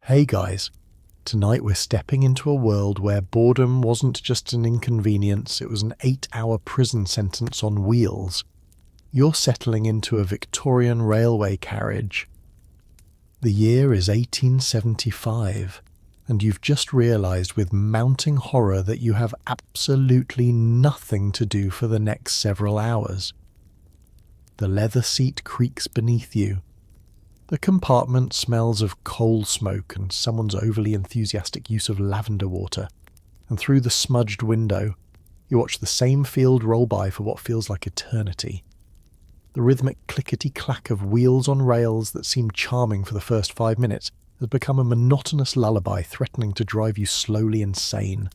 Hey guys, tonight we're stepping into a world where boredom wasn't just an inconvenience, it was an 8-hour prison sentence on wheels. You're settling into a Victorian railway carriage. The year is 1875, and you've just realised with mounting horror that you have absolutely nothing to do for the next several hours. The leather seat creaks beneath you. The compartment smells of coal smoke and someone's overly enthusiastic use of lavender water, and through the smudged window, you watch the same field roll by for what feels like eternity. The rhythmic clickety-clack of wheels on rails that seemed charming for the first 5 minutes has become a monotonous lullaby threatening to drive you slowly insane.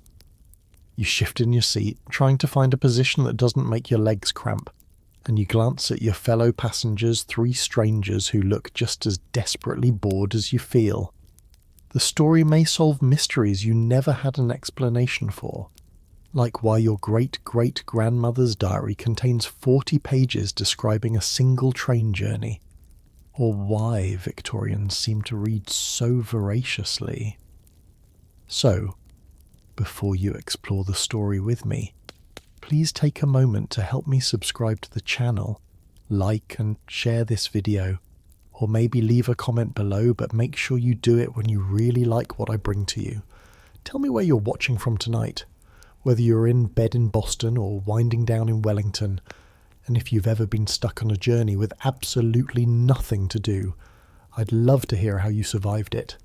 You shift in your seat, trying to find a position that doesn't make your legs cramp, and you glance at your fellow passengers, 3 strangers who look just as desperately bored as you feel. The story may solve mysteries you never had an explanation for, like why your great-great-grandmother's diary contains 40 pages describing a single train journey, or why Victorians seem to read so voraciously. So, before you explore the story with me, please take a moment to help me subscribe to the channel, like and share this video, or maybe leave a comment below, but make sure you do it when you really like what I bring to you. Tell me where you're watching from tonight, whether you're in bed in Boston or winding down in Wellington, and if you've ever been stuck on a journey with absolutely nothing to do. I'd love to hear how you survived it.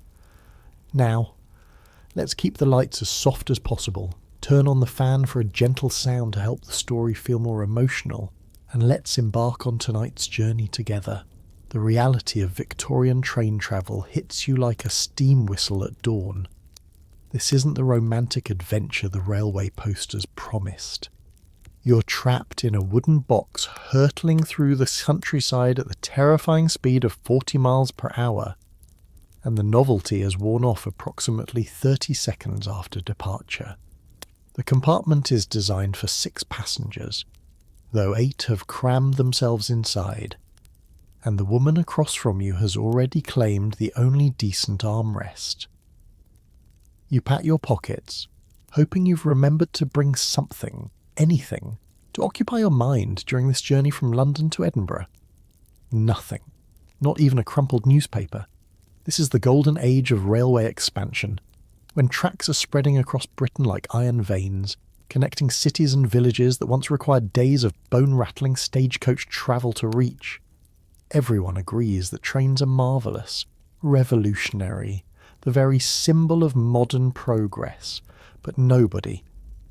Now, let's keep the lights as soft as possible. Turn on the fan for a gentle sound to help the story feel more emotional, and let's embark on tonight's journey together. The reality of Victorian train travel hits you like a steam whistle at dawn. This isn't the romantic adventure the railway posters promised. You're trapped in a wooden box hurtling through the countryside at the terrifying speed of 40 miles per hour, and the novelty has worn off approximately 30 seconds after departure. The compartment is designed for 6 passengers, though 8 have crammed themselves inside, and the woman across from you has already claimed the only decent armrest. You pat your pockets, hoping you've remembered to bring something, anything, to occupy your mind during this journey from London to Edinburgh. Nothing. Not even a crumpled newspaper. This is the golden age of railway expansion, when tracks are spreading across Britain like iron veins, connecting cities and villages that once required days of bone-rattling stagecoach travel to reach. Everyone agrees that trains are marvellous, revolutionary, the very symbol of modern progress, but nobody,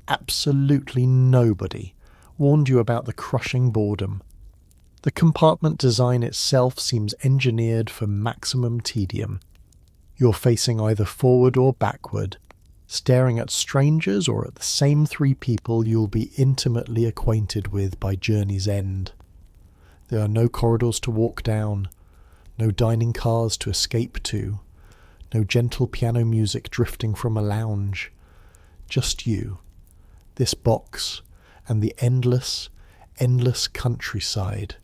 absolutely nobody, warned you about the crushing boredom. The compartment design itself seems engineered for maximum tedium. You're facing either forward or backward, staring at strangers or at the same 3 people you'll be intimately acquainted with by journey's end. There are no corridors to walk down, no dining cars to escape to, no gentle piano music drifting from a lounge. Just you, this box, and the endless, endless countryside.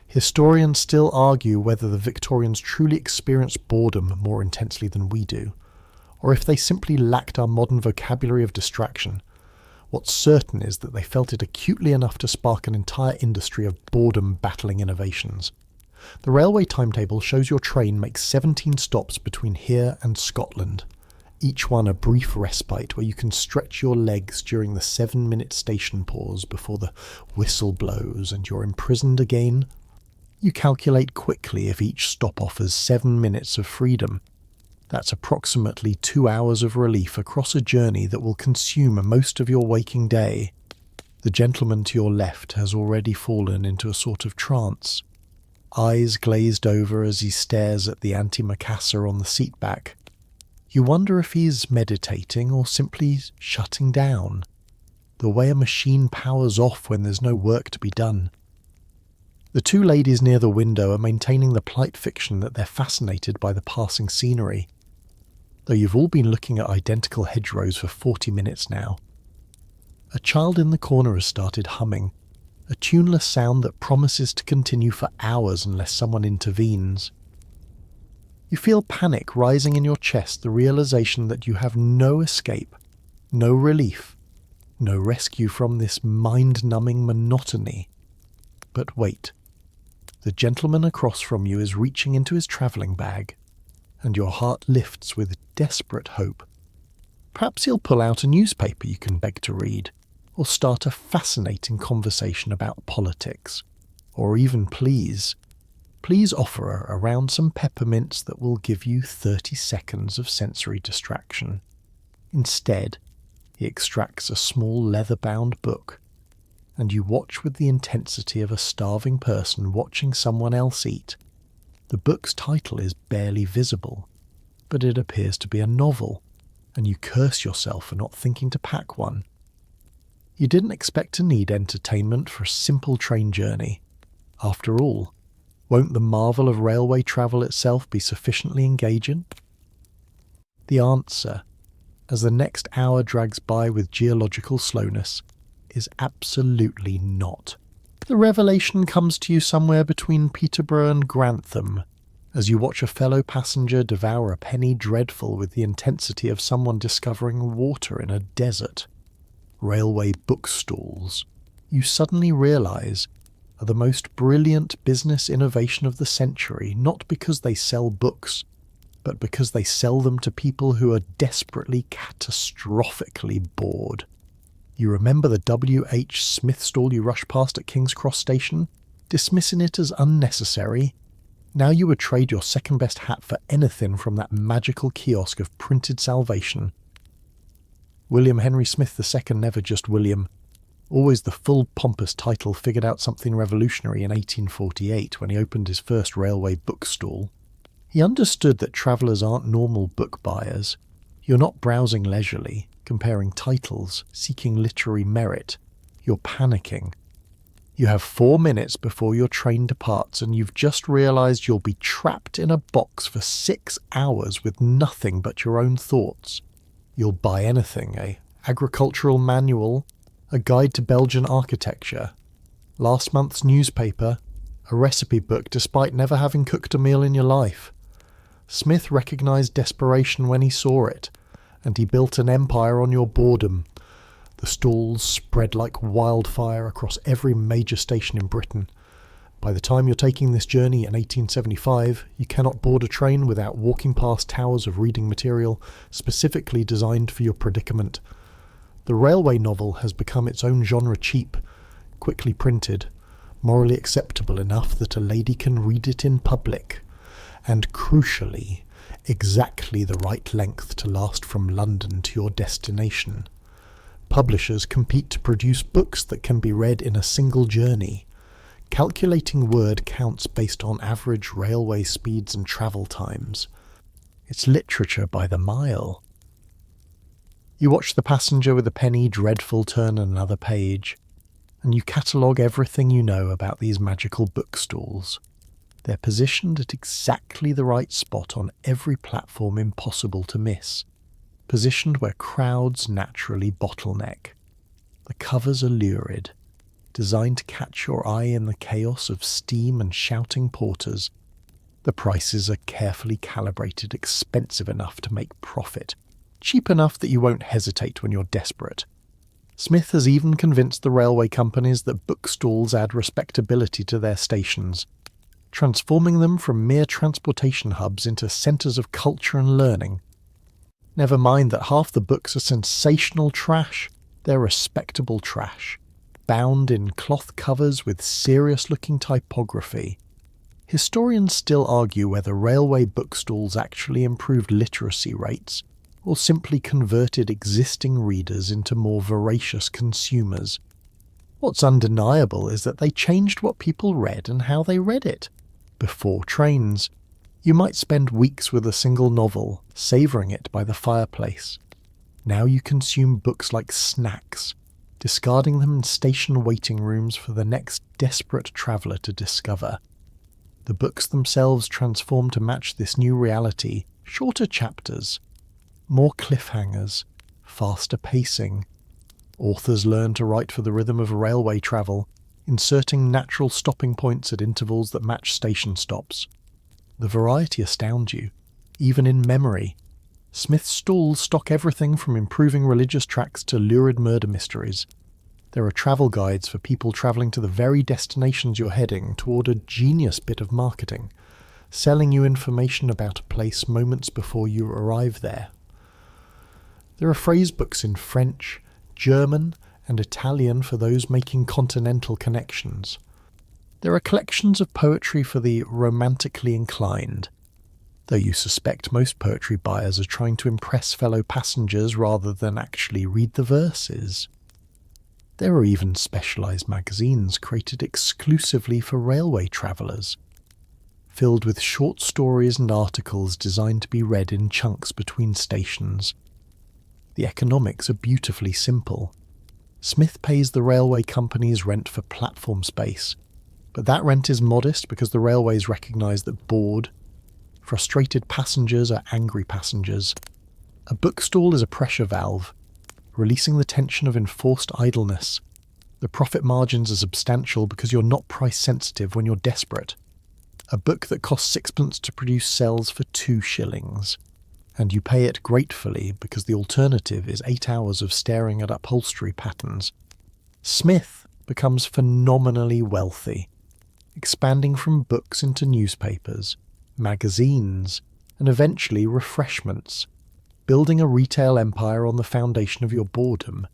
Historians still argue whether the Victorians truly experienced boredom more intensely than we do, or if they simply lacked our modern vocabulary of distraction. What's certain is that they felt it acutely enough to spark an entire industry of boredom-battling innovations. The railway timetable shows your train makes 17 stops between here and Scotland, each one a brief respite where you can stretch your legs during the 7-minute station pause before the whistle blows and you're imprisoned again. You calculate quickly if each stop offers 7 minutes of freedom. That's approximately 2 hours of relief across a journey that will consume most of your waking day. The gentleman to your left has already fallen into a sort of trance, eyes glazed over as he stares at the antimacassar on the seat back. You wonder if he's meditating or simply shutting down, the way a machine powers off when there's no work to be done. The 2 ladies near the window are maintaining the polite fiction that they're fascinated by the passing scenery, though you've all been looking at identical hedgerows for 40 minutes now. A child in the corner has started humming, a tuneless sound that promises to continue for hours unless someone intervenes. You feel panic rising in your chest, the realization that you have no escape, no relief, no rescue from this mind-numbing monotony. But wait. The gentleman across from you is reaching into his travelling bag, and your heart lifts with desperate hope. Perhaps he'll pull out a newspaper you can beg to read, or start a fascinating conversation about politics, or even please offer around some peppermints that will give you 30 seconds of sensory distraction. Instead, he extracts a small leather-bound book, and you watch with the intensity of a starving person watching someone else eat. The book's title is barely visible, but it appears to be a novel, and you curse yourself for not thinking to pack one. You didn't expect to need entertainment for a simple train journey. After all, won't the marvel of railway travel itself be sufficiently engaging? The answer, as the next hour drags by with geological slowness, is absolutely not. The revelation comes to you somewhere between Peterborough and Grantham, as you watch a fellow passenger devour a penny dreadful with the intensity of someone discovering water in a desert. Railway bookstalls, you suddenly realise, are the most brilliant business innovation of the century, not because they sell books, but because they sell them to people who are desperately, catastrophically bored. You remember the W.H. Smith stall you rushed past at King's Cross Station, dismissing it as unnecessary? Now you would trade your second-best hat for anything from that magical kiosk of printed salvation. William Henry Smith II, never just William. Always the full pompous title, figured out something revolutionary in 1848 when he opened his first railway bookstall. He understood that travellers aren't normal book buyers. You're not browsing leisurely, comparing titles, seeking literary merit. You're panicking. You have 4 minutes before your train departs, and you've just realised you'll be trapped in a box for 6 hours with nothing but your own thoughts. You'll buy anything, an agricultural manual, a guide to Belgian architecture, last month's newspaper, a recipe book despite never having cooked a meal in your life. Smith recognised desperation when he saw it, and he built an empire on your boredom. The stalls spread like wildfire across every major station in Britain. By the time you're taking this journey in 1875, you cannot board a train without walking past towers of reading material specifically designed for your predicament. The railway novel has become its own genre, cheap, quickly printed, morally acceptable enough that a lady can read it in public, and crucially, exactly the right length to last from London to your destination. Publishers compete to produce books that can be read in a single journey, calculating word counts based on average railway speeds and travel times. It's literature by the mile. You watch the passenger with a penny dreadful turn another page, and you catalogue everything you know about these magical bookstalls. They're positioned at exactly the right spot on every platform impossible to miss, positioned where crowds naturally bottleneck. The covers are lurid, designed to catch your eye in the chaos of steam and shouting porters. The prices are carefully calibrated, expensive enough to make profit, cheap enough that you won't hesitate when you're desperate. Smith has even convinced the railway companies that bookstalls add respectability to their stations, transforming them from mere transportation hubs into centres of culture and learning. Never mind that half the books are sensational trash, they're respectable trash, bound in cloth covers with serious-looking typography. Historians still argue whether railway bookstalls actually improved literacy rates, or simply converted existing readers into more voracious consumers. What's undeniable is that they changed what people read and how they read it. Before trains, you might spend weeks with a single novel, savouring it by the fireplace. Now you consume books like snacks, discarding them in station waiting rooms for the next desperate traveller to discover. The books themselves transform to match this new reality, shorter chapters, more cliffhangers, faster pacing. Authors learn to write for the rhythm of railway travel, inserting natural stopping points at intervals that match station stops. The variety astounds you, even in memory. Smith's stalls stock everything from improving religious tracts to lurid murder mysteries. There are travel guides for people travelling to the very destinations you're heading toward a genius bit of marketing, selling you information about a place moments before you arrive there. There are phrase books in French, German, and Italian for those making continental connections. There are collections of poetry for the romantically inclined, though you suspect most poetry buyers are trying to impress fellow passengers rather than actually read the verses. There are even specialised magazines created exclusively for railway travellers, filled with short stories and articles designed to be read in chunks between stations. The economics are beautifully simple. Smith pays the railway company's rent for platform space, but that rent is modest because the railways recognise that bored, frustrated passengers are angry passengers. A bookstall is a pressure valve, releasing the tension of enforced idleness. The profit margins are substantial because you're not price sensitive when you're desperate. A book that costs sixpence to produce sells for 2 shillings, and you pay it gratefully because the alternative is 8 hours of staring at upholstery patterns. Smith becomes phenomenally wealthy, expanding from books into newspapers, magazines, and eventually refreshments, building a retail empire on the foundation of your boredom.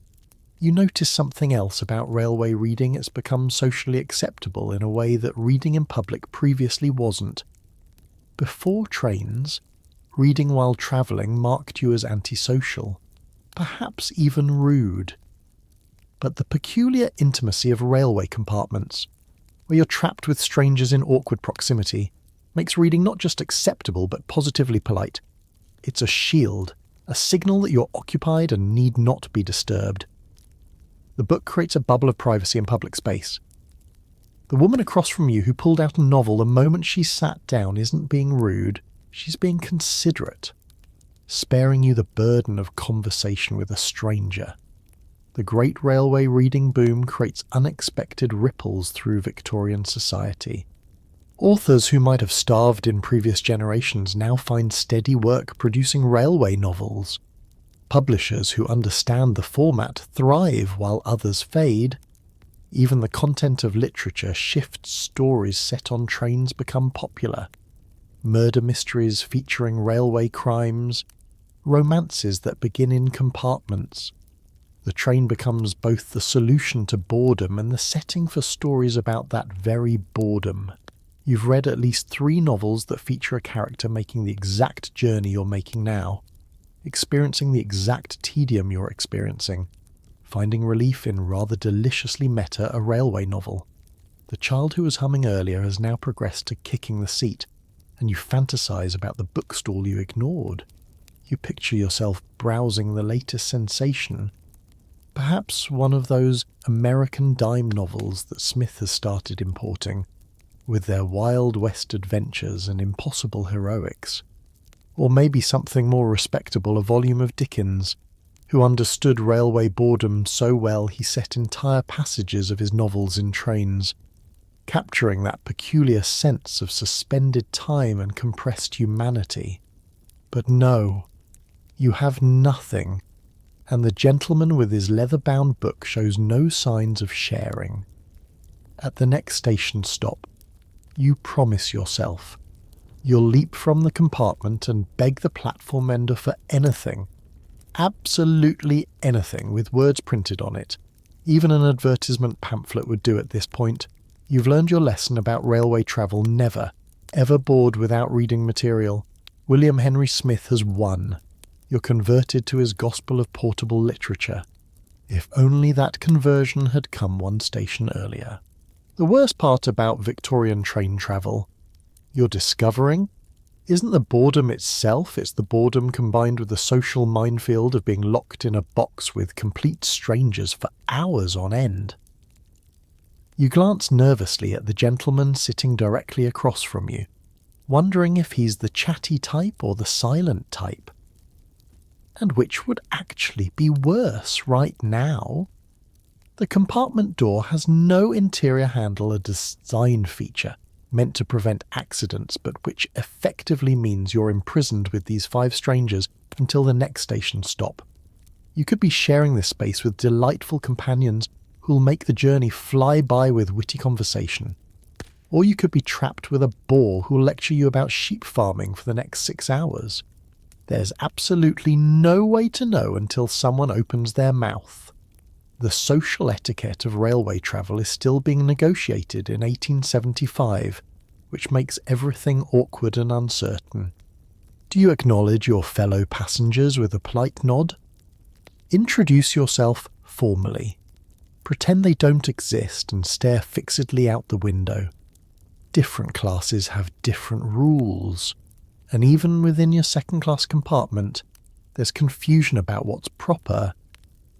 You notice something else about railway reading. It's become socially acceptable in a way that reading in public previously wasn't. Before trains, reading while travelling marked you as antisocial, perhaps even rude. But the peculiar intimacy of railway compartments, where you're trapped with strangers in awkward proximity, makes reading not just acceptable but positively polite. It's a shield, a signal that you're occupied and need not be disturbed. The book creates a bubble of privacy in public space. The woman across from you who pulled out a novel the moment she sat down isn't being rude, she's being considerate, sparing you the burden of conversation with a stranger. The great railway reading boom creates unexpected ripples through Victorian society. Authors who might have starved in previous generations now find steady work producing railway novels. Publishers who understand the format thrive while others fade. Even the content of literature shifts. Stories set on trains become popular. Murder mysteries featuring railway crimes, romances that begin in compartments. The train becomes both the solution to boredom and the setting for stories about that very boredom. You've read at least 3 novels that feature a character making the exact journey you're making now, experiencing the exact tedium you're experiencing, finding relief in rather deliciously meta a railway novel. The child who was humming earlier has now progressed to kicking the seat, and you fantasize about the bookstall you ignored. You picture yourself browsing the latest sensation, perhaps one of those American dime novels that Smith has started importing, with their Wild West adventures and impossible heroics. Or maybe something more respectable, a volume of Dickens, who understood railway boredom so well he set entire passages of his novels in trains, capturing that peculiar sense of suspended time and compressed humanity. But no, you have nothing, and the gentleman with his leather-bound book shows no signs of sharing. At the next station stop, you promise yourself you'll leap from the compartment and beg the platform ender for anything, absolutely anything, with words printed on it. Even an advertisement pamphlet would do at this point. You've learned your lesson about railway travel. Never, ever bored without reading material. William Henry Smith has won. You're converted to his gospel of portable literature. If only that conversion had come one station earlier. The worst part about Victorian train travel, you're discovering, isn't the boredom itself, it's the boredom combined with the social minefield of being locked in a box with complete strangers for hours on end. You glance nervously at the gentleman sitting directly across from you, wondering if he's the chatty type or the silent type. And which would actually be worse right now? The compartment door has no interior handle, a design feature. meant to prevent accidents, but which effectively means you're imprisoned with these 5 strangers until the next station stop. You could be sharing this space with delightful companions who'll make the journey fly by with witty conversation. Or you could be trapped with a bore who'll lecture you about sheep farming for the next 6 hours. There's absolutely no way to know until someone opens their mouth. The social etiquette of railway travel is still being negotiated in 1875, which makes everything awkward and uncertain. Do you acknowledge your fellow passengers with a polite nod? Introduce yourself formally. Pretend they don't exist and stare fixedly out the window. Different classes have different rules, and even within your second-class compartment, there's confusion about what's proper.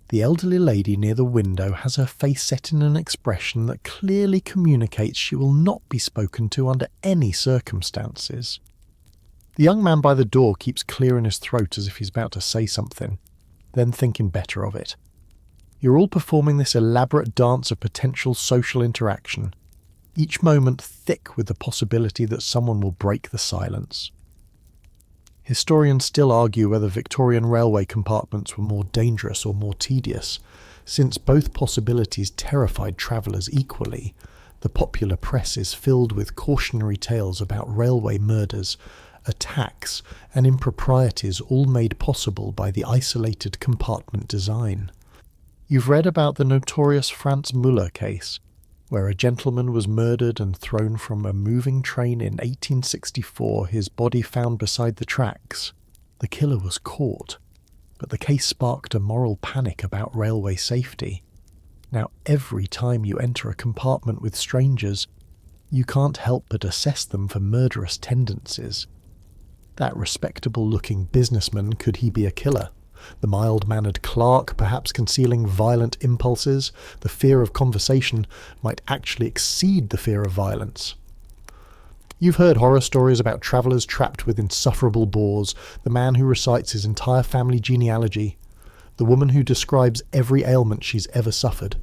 The elderly lady near the window has her face set in an expression that clearly communicates she will not be spoken to under any circumstances. The young man by the door keeps clearing his throat as if he's about to say something, then thinking better of it. You're all performing this elaborate dance of potential social interaction, each moment thick with the possibility that someone will break the silence. Historians still argue whether Victorian railway compartments were more dangerous or more tedious. Since both possibilities terrified travellers equally, the popular press is filled with cautionary tales about railway murders, attacks, and improprieties, all made possible by the isolated compartment design. You've read about the notorious Franz Müller case, where a gentleman was murdered and thrown from a moving train in 1864, his body found beside the tracks. The killer was caught, but the case sparked a moral panic about railway safety. Now, every time you enter a compartment with strangers, you can't help but assess them for murderous tendencies. That respectable-looking businessman, could he be a killer? The mild-mannered clerk, perhaps concealing violent impulses. The fear of conversation might actually exceed the fear of violence. You've heard horror stories about travellers trapped with insufferable bores, the man who recites his entire family genealogy, the woman who describes every ailment she's ever suffered,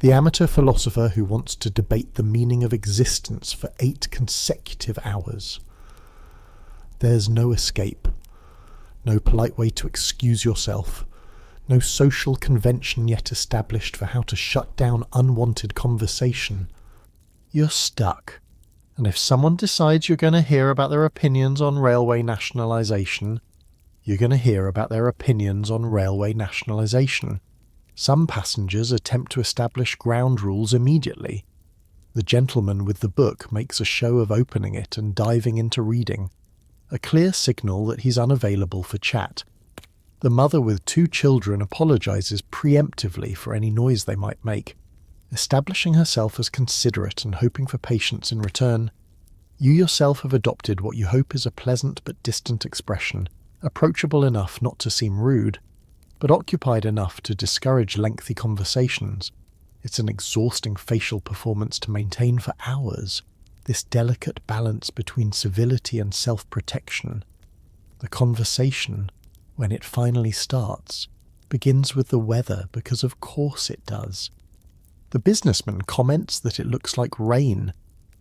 the amateur philosopher who wants to debate the meaning of existence for 8 consecutive hours. There's no escape. No polite way to excuse yourself. No social convention yet established for how to shut down unwanted conversation. You're stuck. And if someone decides you're going to hear about their opinions on railway nationalisation, you're going to hear about their opinions on railway nationalisation. Some passengers attempt to establish ground rules immediately. The gentleman with the book makes a show of opening it and diving into reading, a clear signal that he's unavailable for chat. The mother with 2 children apologises preemptively for any noise they might make, establishing herself as considerate and hoping for patience in return. You yourself have adopted what you hope is a pleasant but distant expression, approachable enough not to seem rude, but occupied enough to discourage lengthy conversations. It's an exhausting facial performance to maintain for hours, this delicate balance between civility and self-protection. The conversation, when it finally starts, begins with the weather because of course it does. The businessman comments that it looks like rain,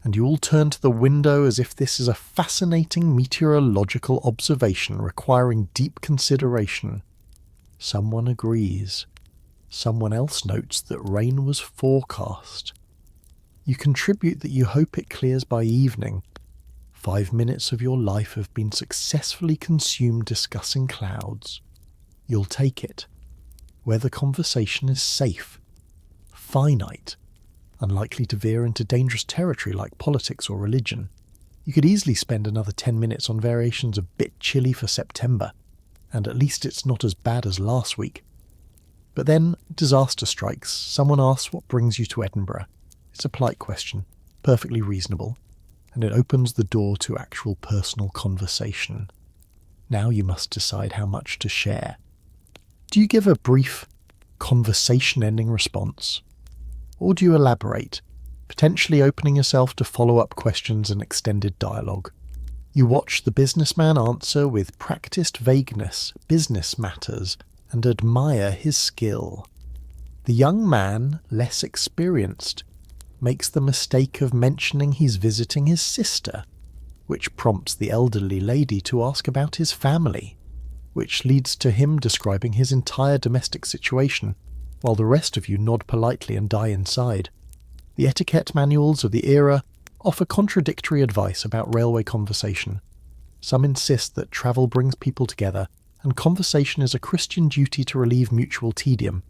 and you all turn to the window as if this is a fascinating meteorological observation requiring deep consideration. Someone agrees. Someone else notes that rain was forecast. You contribute that you hope it clears by evening. 5 minutes of your life have been successfully consumed discussing clouds. You'll take it. Where the conversation is safe, finite, unlikely to veer into dangerous territory like politics or religion. You could easily spend another 10 minutes on variations of bit chilly for September, and at least it's not as bad as last week. But then disaster strikes. Someone asks what brings you to Edinburgh. It's a polite question, perfectly reasonable, and it opens the door to actual personal conversation. Now you must decide how much to share. Do you give a brief, conversation-ending response? Or do you elaborate, potentially opening yourself to follow-up questions and extended dialogue? You watch the businessman answer with practiced vagueness, business matters, and admire his skill. The young man, less experienced, makes the mistake of mentioning he's visiting his sister, which prompts the elderly lady to ask about his family, which leads to him describing his entire domestic situation, while the rest of you nod politely and die inside. The etiquette manuals of the era offer contradictory advice about railway conversation. Some insist that travel brings people together, and conversation is a Christian duty to relieve mutual tedium.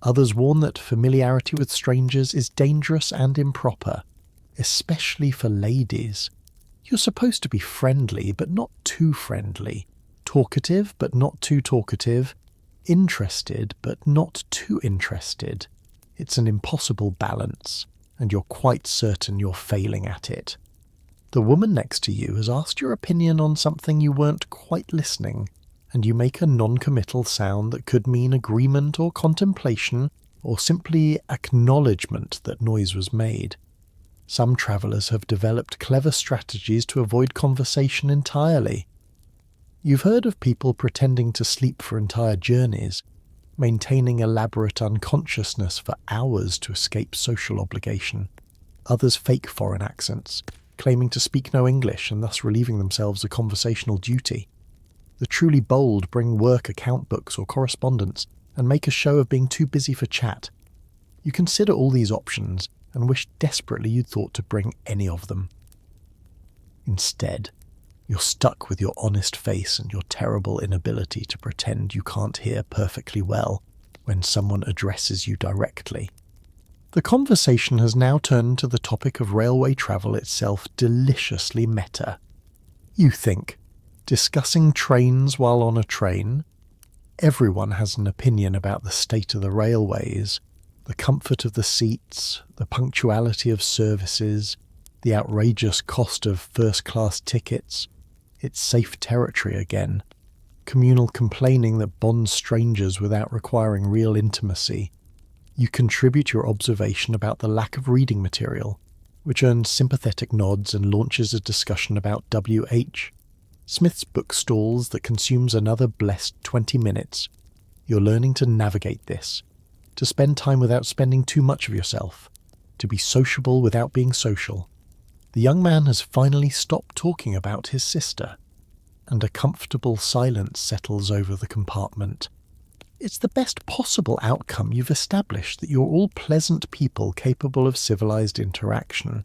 Others warn that familiarity with strangers is dangerous and improper, especially for ladies. You're supposed to be friendly, but not too friendly, talkative, but not too talkative, interested, but not too interested. It's an impossible balance, and you're quite certain you're failing at it. The woman next to you has asked your opinion on something you weren't quite listening, and you make a non-committal sound that could mean agreement or contemplation, or simply acknowledgement that noise was made. Some travellers have developed clever strategies to avoid conversation entirely. You've heard of people pretending to sleep for entire journeys, maintaining elaborate unconsciousness for hours to escape social obligation. Others fake foreign accents, claiming to speak no English and thus relieving themselves a conversational duty. The truly bold bring work account books or correspondence and make a show of being too busy for chat. You consider all these options and wish desperately you'd thought to bring any of them. Instead, you're stuck with your honest face and your terrible inability to pretend you can't hear perfectly well when someone addresses you directly. The conversation has now turned to the topic of railway travel itself, deliciously meta. You think, discussing trains while on a train? Everyone has an opinion about the state of the railways, the comfort of the seats, the punctuality of services, the outrageous cost of first-class tickets. It's safe territory again. Communal complaining that bonds strangers without requiring real intimacy. You contribute your observation about the lack of reading material, which earns sympathetic nods and launches a discussion about W.H. Smith's bookstalls that consumes another blessed 20 minutes. You're learning to navigate this, to spend time without spending too much of yourself, to be sociable without being social. The young man has finally stopped talking about his sister, and a comfortable silence settles over the compartment. It's the best possible outcome. You've established that you're all pleasant people capable of civilized interaction,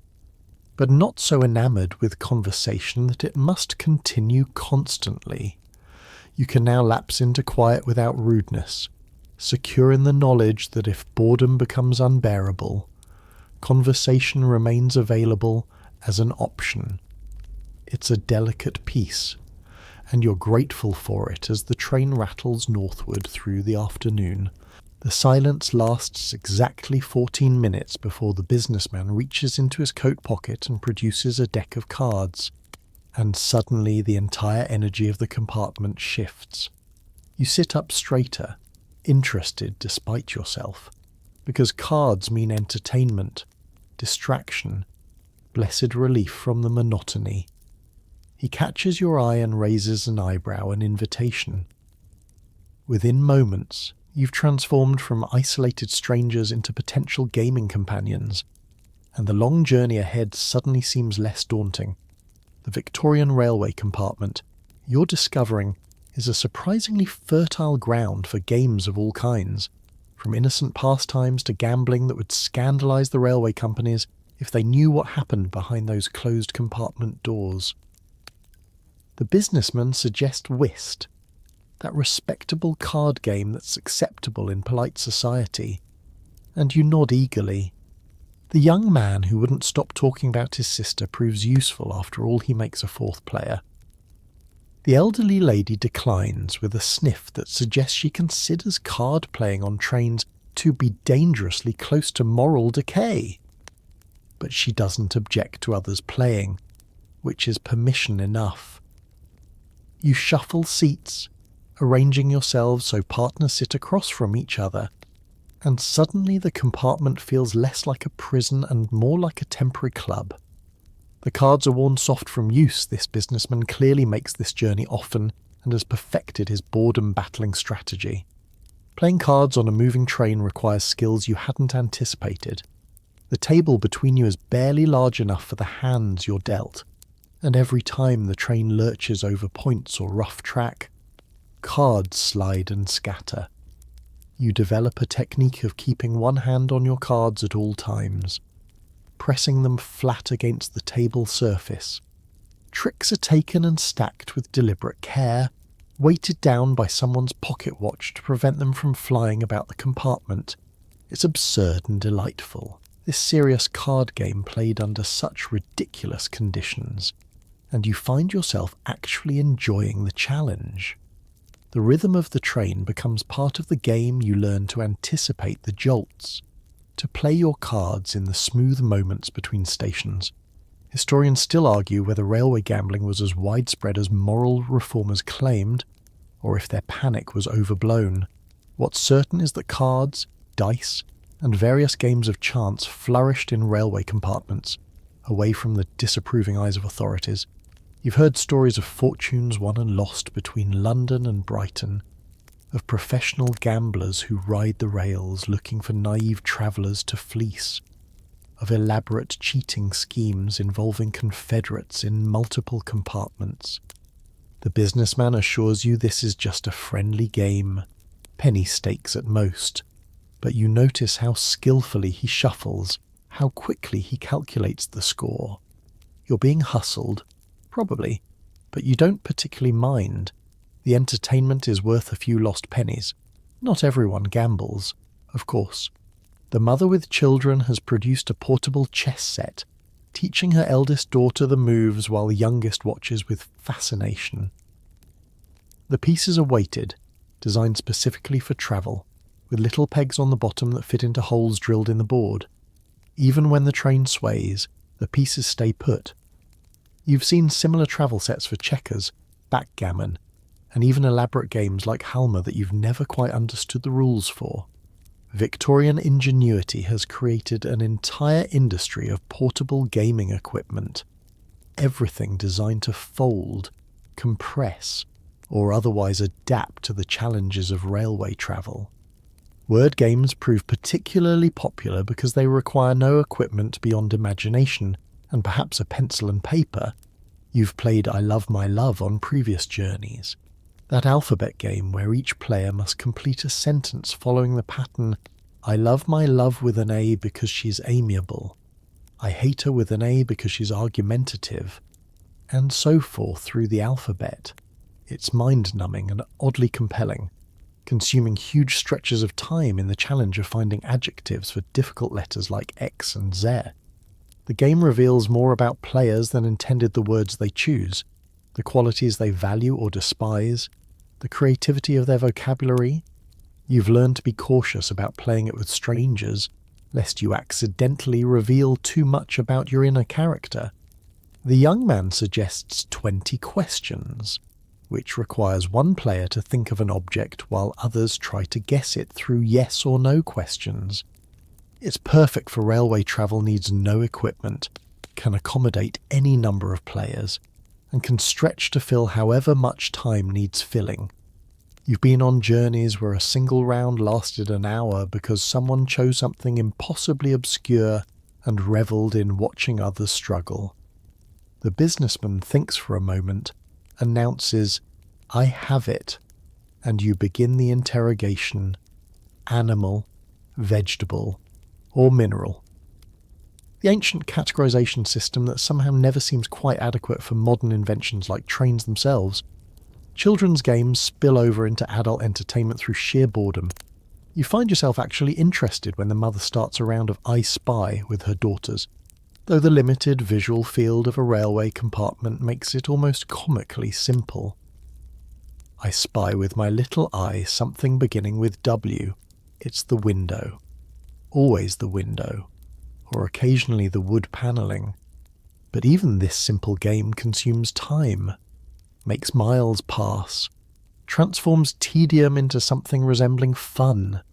but not so enamoured with conversation that it must continue constantly. You can now lapse into quiet without rudeness, secure in the knowledge that if boredom becomes unbearable, conversation remains available as an option. It's a delicate peace, and you're grateful for it as the train rattles northward through the afternoon. The silence lasts exactly 14 minutes before the businessman reaches into his coat pocket and produces a deck of cards, and suddenly the entire energy of the compartment shifts. You sit up straighter, interested despite yourself, because cards mean entertainment, distraction, blessed relief from the monotony. He catches your eye and raises an eyebrow, an invitation. Within moments, you've transformed from isolated strangers into potential gaming companions, and the long journey ahead suddenly seems less daunting. The Victorian railway compartment, you're discovering, is a surprisingly fertile ground for games of all kinds, from innocent pastimes to gambling that would scandalise the railway companies if they knew what happened behind those closed compartment doors. The businessman suggests whist, that respectable card game that's acceptable in polite society, and you nod eagerly. The young man who wouldn't stop talking about his sister proves useful after all. He makes a fourth player. The elderly lady declines with a sniff that suggests she considers card playing on trains to be dangerously close to moral decay. But she doesn't object to others playing, which is permission enough. You shuffle seats, arranging yourselves so partners sit across from each other, and suddenly the compartment feels less like a prison and more like a temporary club. The cards are worn soft from use. This businessman clearly makes this journey often and has perfected his boredom battling strategy. Playing cards on a moving train requires skills you hadn't anticipated. The table between you is barely large enough for the hands you're dealt, and every time the train lurches over points or rough track, cards slide and scatter. You develop a technique of keeping one hand on your cards at all times, pressing them flat against the table surface. Tricks are taken and stacked with deliberate care, weighted down by someone's pocket watch to prevent them from flying about the compartment. It's absurd and delightful, this serious card game played under such ridiculous conditions, and you find yourself actually enjoying the challenge. The rhythm of the train becomes part of the game. You learn to anticipate the jolts, to play your cards in the smooth moments between stations. Historians still argue whether railway gambling was as widespread as moral reformers claimed, or if their panic was overblown. What's certain is that cards, dice, and various games of chance flourished in railway compartments, away from the disapproving eyes of authorities. You've heard stories of fortunes won and lost between London and Brighton, of professional gamblers who ride the rails looking for naive travellers to fleece, of elaborate cheating schemes involving confederates in multiple compartments. The businessman assures you this is just a friendly game, penny stakes at most, but you notice how skillfully he shuffles, how quickly he calculates the score. You're being hustled, probably, but you don't particularly mind. The entertainment is worth a few lost pennies. Not everyone gambles, of course. The mother with children has produced a portable chess set, teaching her eldest daughter the moves while the youngest watches with fascination. The pieces are weighted, designed specifically for travel, with little pegs on the bottom that fit into holes drilled in the board. Even when the train sways, the pieces stay put. You've seen similar travel sets for checkers, backgammon, and even elaborate games like Halma that you've never quite understood the rules for. Victorian ingenuity has created an entire industry of portable gaming equipment, everything designed to fold, compress, or otherwise adapt to the challenges of railway travel. Word games prove particularly popular because they require no equipment beyond imagination and perhaps a pencil and paper. You've played I Love My Love on previous journeys. That alphabet game where each player must complete a sentence following the pattern I love my love with an A because she's amiable, I hate her with an A because she's argumentative, and so forth through the alphabet. It's mind-numbing and oddly compelling, consuming huge stretches of time in the challenge of finding adjectives for difficult letters like X and Z. The game reveals more about players than intended the words they choose, the qualities they value or despise, the creativity of their vocabulary. You've learned to be cautious about playing it with strangers, lest you accidentally reveal too much about your inner character. The young man suggests 20 questions, which requires one player to think of an object while others try to guess it through yes or no questions. It's perfect for railway travel, needs no equipment, can accommodate any number of players, and can stretch to fill however much time needs filling. You've been on journeys where a single round lasted an hour because someone chose something impossibly obscure and revelled in watching others struggle. The businessman thinks for a moment, announces, I have it, and you begin the interrogation, animal, vegetable, or mineral. The ancient categorization system that somehow never seems quite adequate for modern inventions like trains themselves. Children's games spill over into adult entertainment through sheer boredom. You find yourself actually interested when the mother starts a round of I Spy with her daughters, though the limited visual field of a railway compartment makes it almost comically simple. I spy with my little eye something beginning with W. It's the window. Always the window, or occasionally the wood panelling. But even this simple game consumes time, makes miles pass, transforms tedium into something resembling fun.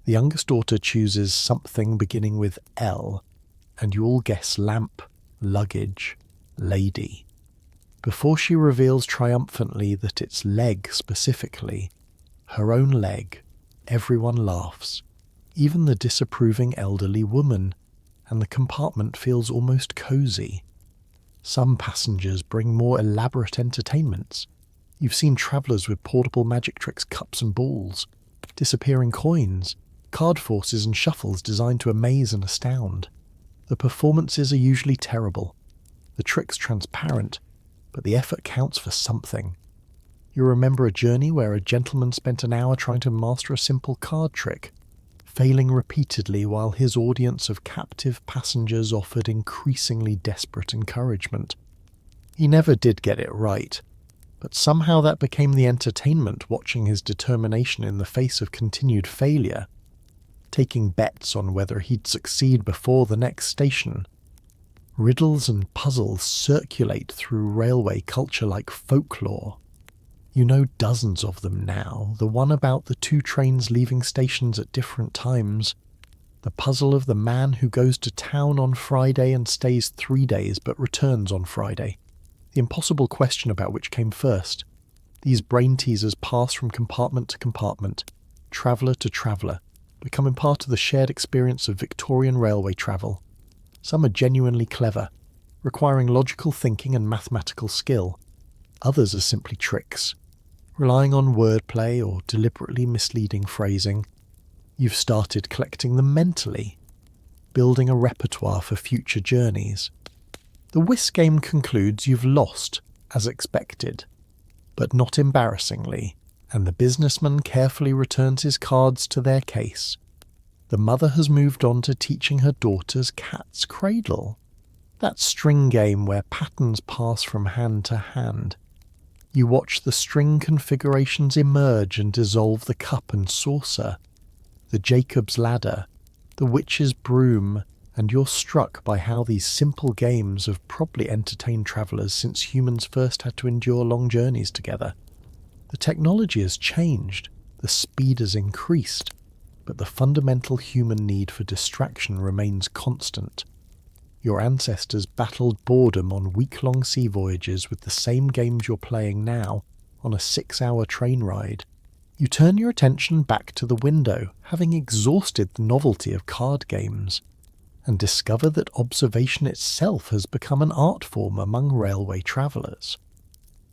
The youngest daughter chooses something beginning with L, and you all guess lamp, luggage, lady. Before she reveals triumphantly that it's leg specifically, her own leg, everyone laughs, even the disapproving elderly woman, and the compartment feels almost cozy. Some passengers bring more elaborate entertainments. You've seen travellers with portable magic tricks, cups and balls, disappearing coins, card forces and shuffles designed to amaze and astound. The performances are usually terrible, the tricks transparent, but the effort counts for something. You remember a journey where a gentleman spent an hour trying to master a simple card trick, failing repeatedly while his audience of captive passengers offered increasingly desperate encouragement. He never did get it right, but somehow that became the entertainment, watching his determination in the face of continued failure, taking bets on whether he'd succeed before the next station. Riddles and puzzles circulate through railway culture like folklore. You know dozens of them now, the one about the two trains leaving stations at different times, the puzzle of the man who goes to town on Friday and stays 3 days but returns on Friday, the impossible question about which came first. These brain teasers pass from compartment to compartment, traveller to traveller, becoming part of the shared experience of Victorian railway travel. Some are genuinely clever, requiring logical thinking and mathematical skill. Others are simply tricks, relying on wordplay or deliberately misleading phrasing. You've started collecting them mentally, building a repertoire for future journeys. The whist game concludes you've lost, as expected, but not embarrassingly, and the businessman carefully returns his cards to their case. The mother has moved on to teaching her daughter's cat's cradle, that string game where patterns pass from hand to hand. You watch the string configurations emerge and dissolve the cup and saucer, the Jacob's ladder, the witch's broom, and you're struck by how these simple games have probably entertained travellers since humans first had to endure long journeys together. The technology has changed, the speed has increased, but the fundamental human need for distraction remains constant. Your ancestors battled boredom on week-long sea voyages with the same games you're playing now on a 6-hour train ride. You turn your attention back to the window, having exhausted the novelty of card games, and discover that observation itself has become an art form among railway travellers.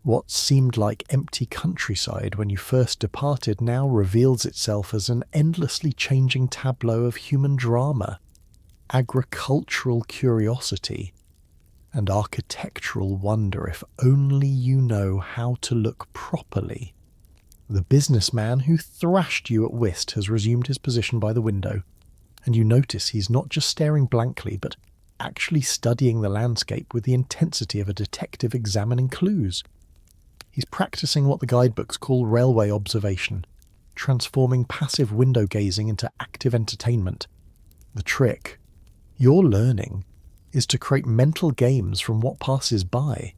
What seemed like empty countryside when you first departed now reveals itself as an endlessly changing tableau of human drama, agricultural curiosity, and architectural wonder if only you know how to look properly. The businessman who thrashed you at whist has resumed his position by the window, and you notice he's not just staring blankly but actually studying the landscape with the intensity of a detective examining clues. He's practicing what the guidebooks call railway observation, transforming passive window gazing into active entertainment. The trick you're learning is to create mental games from what passes by.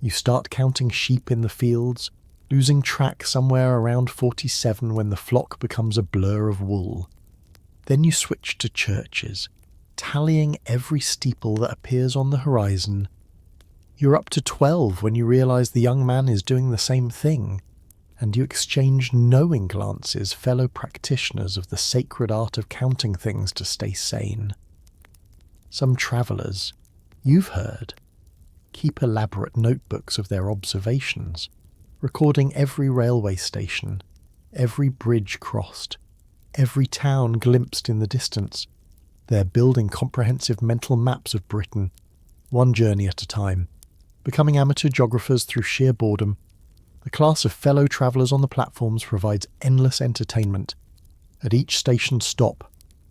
You start counting sheep in the fields, losing track somewhere around 47 when the flock becomes a blur of wool. Then you switch to churches, tallying every steeple that appears on the horizon. You're up to 12 when you realise the young man is doing the same thing, and you exchange knowing glances, fellow practitioners of the sacred art of counting things to stay sane. Some travellers, you've heard, keep elaborate notebooks of their observations, recording every railway station, every bridge crossed, every town glimpsed in the distance. They're building comprehensive mental maps of Britain, one journey at a time, becoming amateur geographers through sheer boredom. The class of fellow travellers on the platforms provides endless entertainment. At each station stop,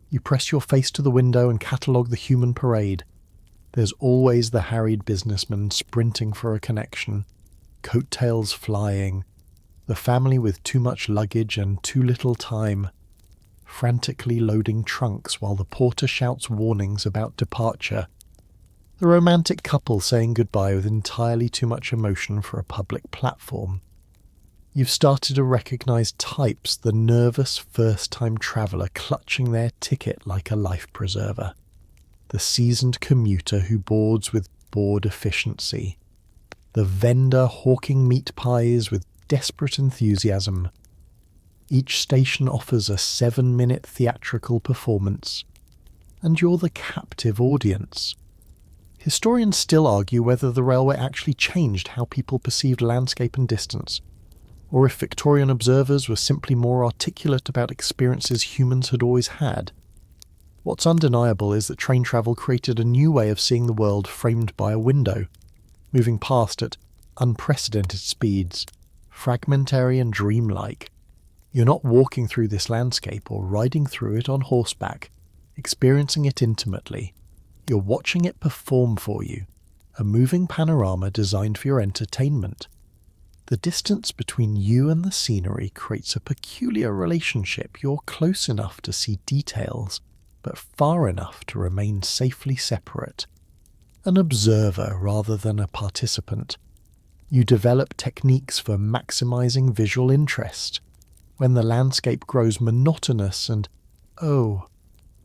you press your face to the window and catalogue the human parade. There's always the harried businessman sprinting for a connection, coattails flying, the family with too much luggage and too little time, frantically loading trunks while the porter shouts warnings about departure, the romantic couple saying goodbye with entirely too much emotion for a public platform. You've started to recognise types, the nervous first-time traveller clutching their ticket like a life preserver, the seasoned commuter who boards with bored efficiency, the vendor hawking meat pies with desperate enthusiasm. Each station offers a 7-minute theatrical performance, and you're the captive audience. Historians still argue whether the railway actually changed how people perceived landscape and distance, or if Victorian observers were simply more articulate about experiences humans had always had. What's undeniable is that train travel created a new way of seeing the world framed by a window, moving past at unprecedented speeds, fragmentary and dreamlike. You're not walking through this landscape or riding through it on horseback, experiencing it intimately. You're watching it perform for you, a moving panorama designed for your entertainment. The distance between you and the scenery creates a peculiar relationship. You're close enough to see details, but far enough to remain safely separate. An observer rather than a participant. You develop techniques for maximizing visual interest. When the landscape grows monotonous and,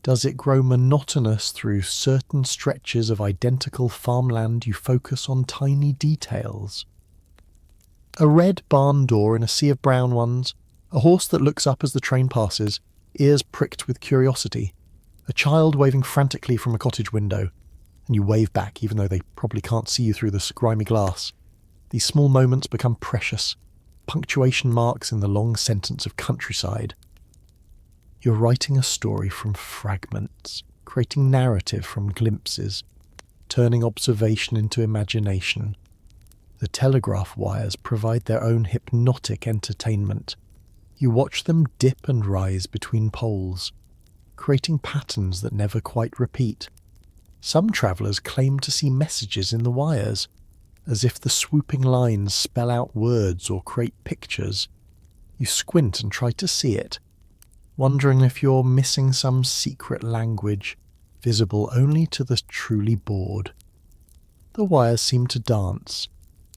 does it grow monotonous through certain stretches of identical farmland, you focus on tiny details. A red barn door in a sea of brown ones, a horse that looks up as the train passes, ears pricked with curiosity, a child waving frantically from a cottage window, and you wave back even though they probably can't see you through the grimy glass. These small moments become precious, punctuation marks in the long sentence of countryside. You're writing a story from fragments, creating narrative from glimpses, turning observation into imagination. The telegraph wires provide their own hypnotic entertainment. You watch them dip and rise between poles, creating patterns that never quite repeat. Some travellers claim to see messages in the wires, as if the swooping lines spell out words or create pictures. You squint and try to see it, wondering if you're missing some secret language, visible only to the truly bored. The wires seem to dance,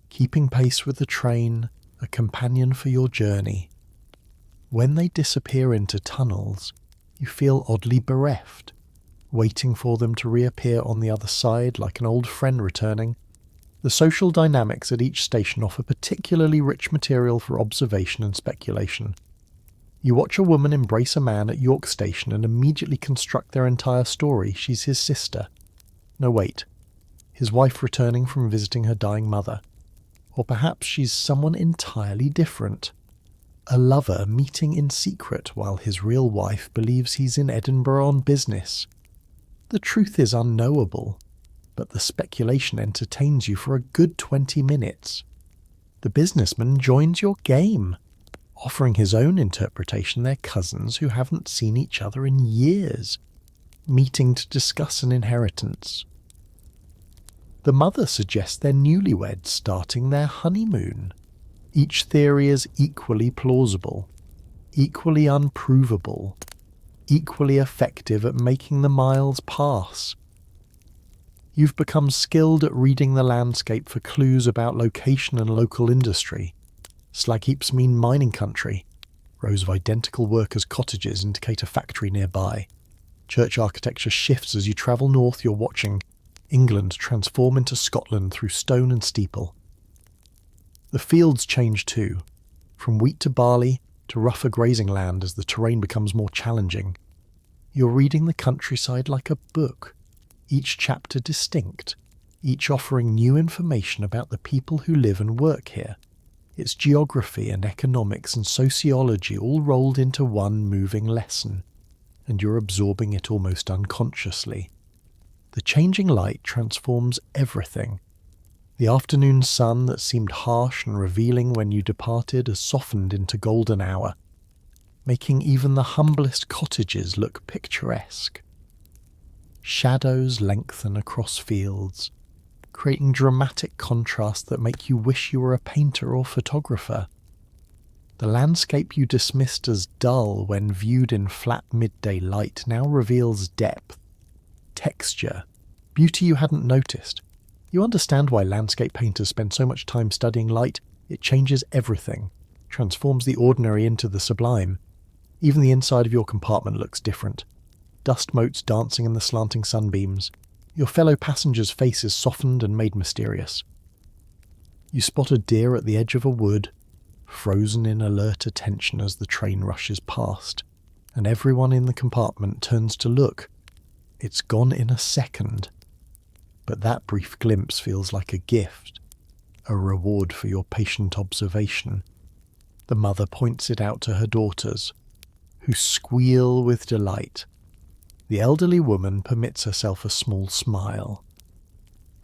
keeping pace with the train, a companion for your journey. When they disappear into tunnels, you feel oddly bereft, waiting for them to reappear on the other side like an old friend returning. The social dynamics at each station offer particularly rich material for observation and speculation. You watch a woman embrace a man at York Station and immediately construct their entire story. She's his sister. No, wait. His wife returning from visiting her dying mother. Or perhaps she's someone entirely different. A lover meeting in secret while his real wife believes he's in Edinburgh on business. The truth is unknowable, but the speculation entertains you for a good 20 minutes. The businessman joins your game, offering his own interpretation. They're cousins who haven't seen each other in years, meeting to discuss an inheritance. The mother suggests they're newlyweds starting their honeymoon. Each theory is equally plausible, equally unprovable, equally effective at making the miles pass. You've become skilled at reading the landscape for clues about location and local industry. Slag heaps mean mining country. Rows of identical workers' cottages indicate a factory nearby. Church architecture shifts as you travel north. You're watching England transform into Scotland through stone and steeple. The fields change too, from wheat to barley to rougher grazing land as the terrain becomes more challenging. You're reading the countryside like a book, each chapter distinct, each offering new information about the people who live and work here. It's geography and economics and sociology all rolled into one moving lesson, and you're absorbing it almost unconsciously. The changing light transforms everything. The afternoon sun that seemed harsh and revealing when you departed has softened into golden hour, making even the humblest cottages look picturesque. Shadows lengthen across fields, creating dramatic contrasts that make you wish you were a painter or photographer. The landscape you dismissed as dull when viewed in flat midday light now reveals depth, texture, beauty you hadn't noticed. You understand why landscape painters spend so much time studying light. It changes everything, transforms the ordinary into the sublime. Even the inside of your compartment looks different. Dust motes dancing in the slanting sunbeams. Your fellow passengers' faces softened and made mysterious. You spot a deer at the edge of a wood, frozen in alert attention as the train rushes past, and everyone in the compartment turns to look. It's gone in a second. But that brief glimpse feels like a gift, a reward for your patient observation. The mother points it out to her daughters, who squeal with delight. The elderly woman permits herself a small smile.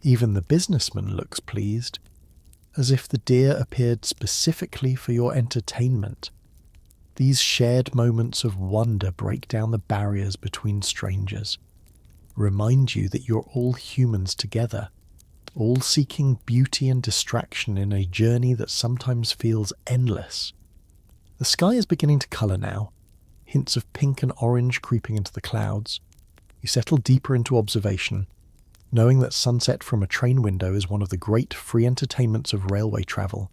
Even the businessman looks pleased, as if the deer appeared specifically for your entertainment. These shared moments of wonder break down the barriers between strangers, remind you that you're all humans together, all seeking beauty and distraction in a journey that sometimes feels endless. The sky is beginning to colour now, hints of pink and orange creeping into the clouds. You settle deeper into observation, knowing that sunset from a train window is one of the great free entertainments of railway travel.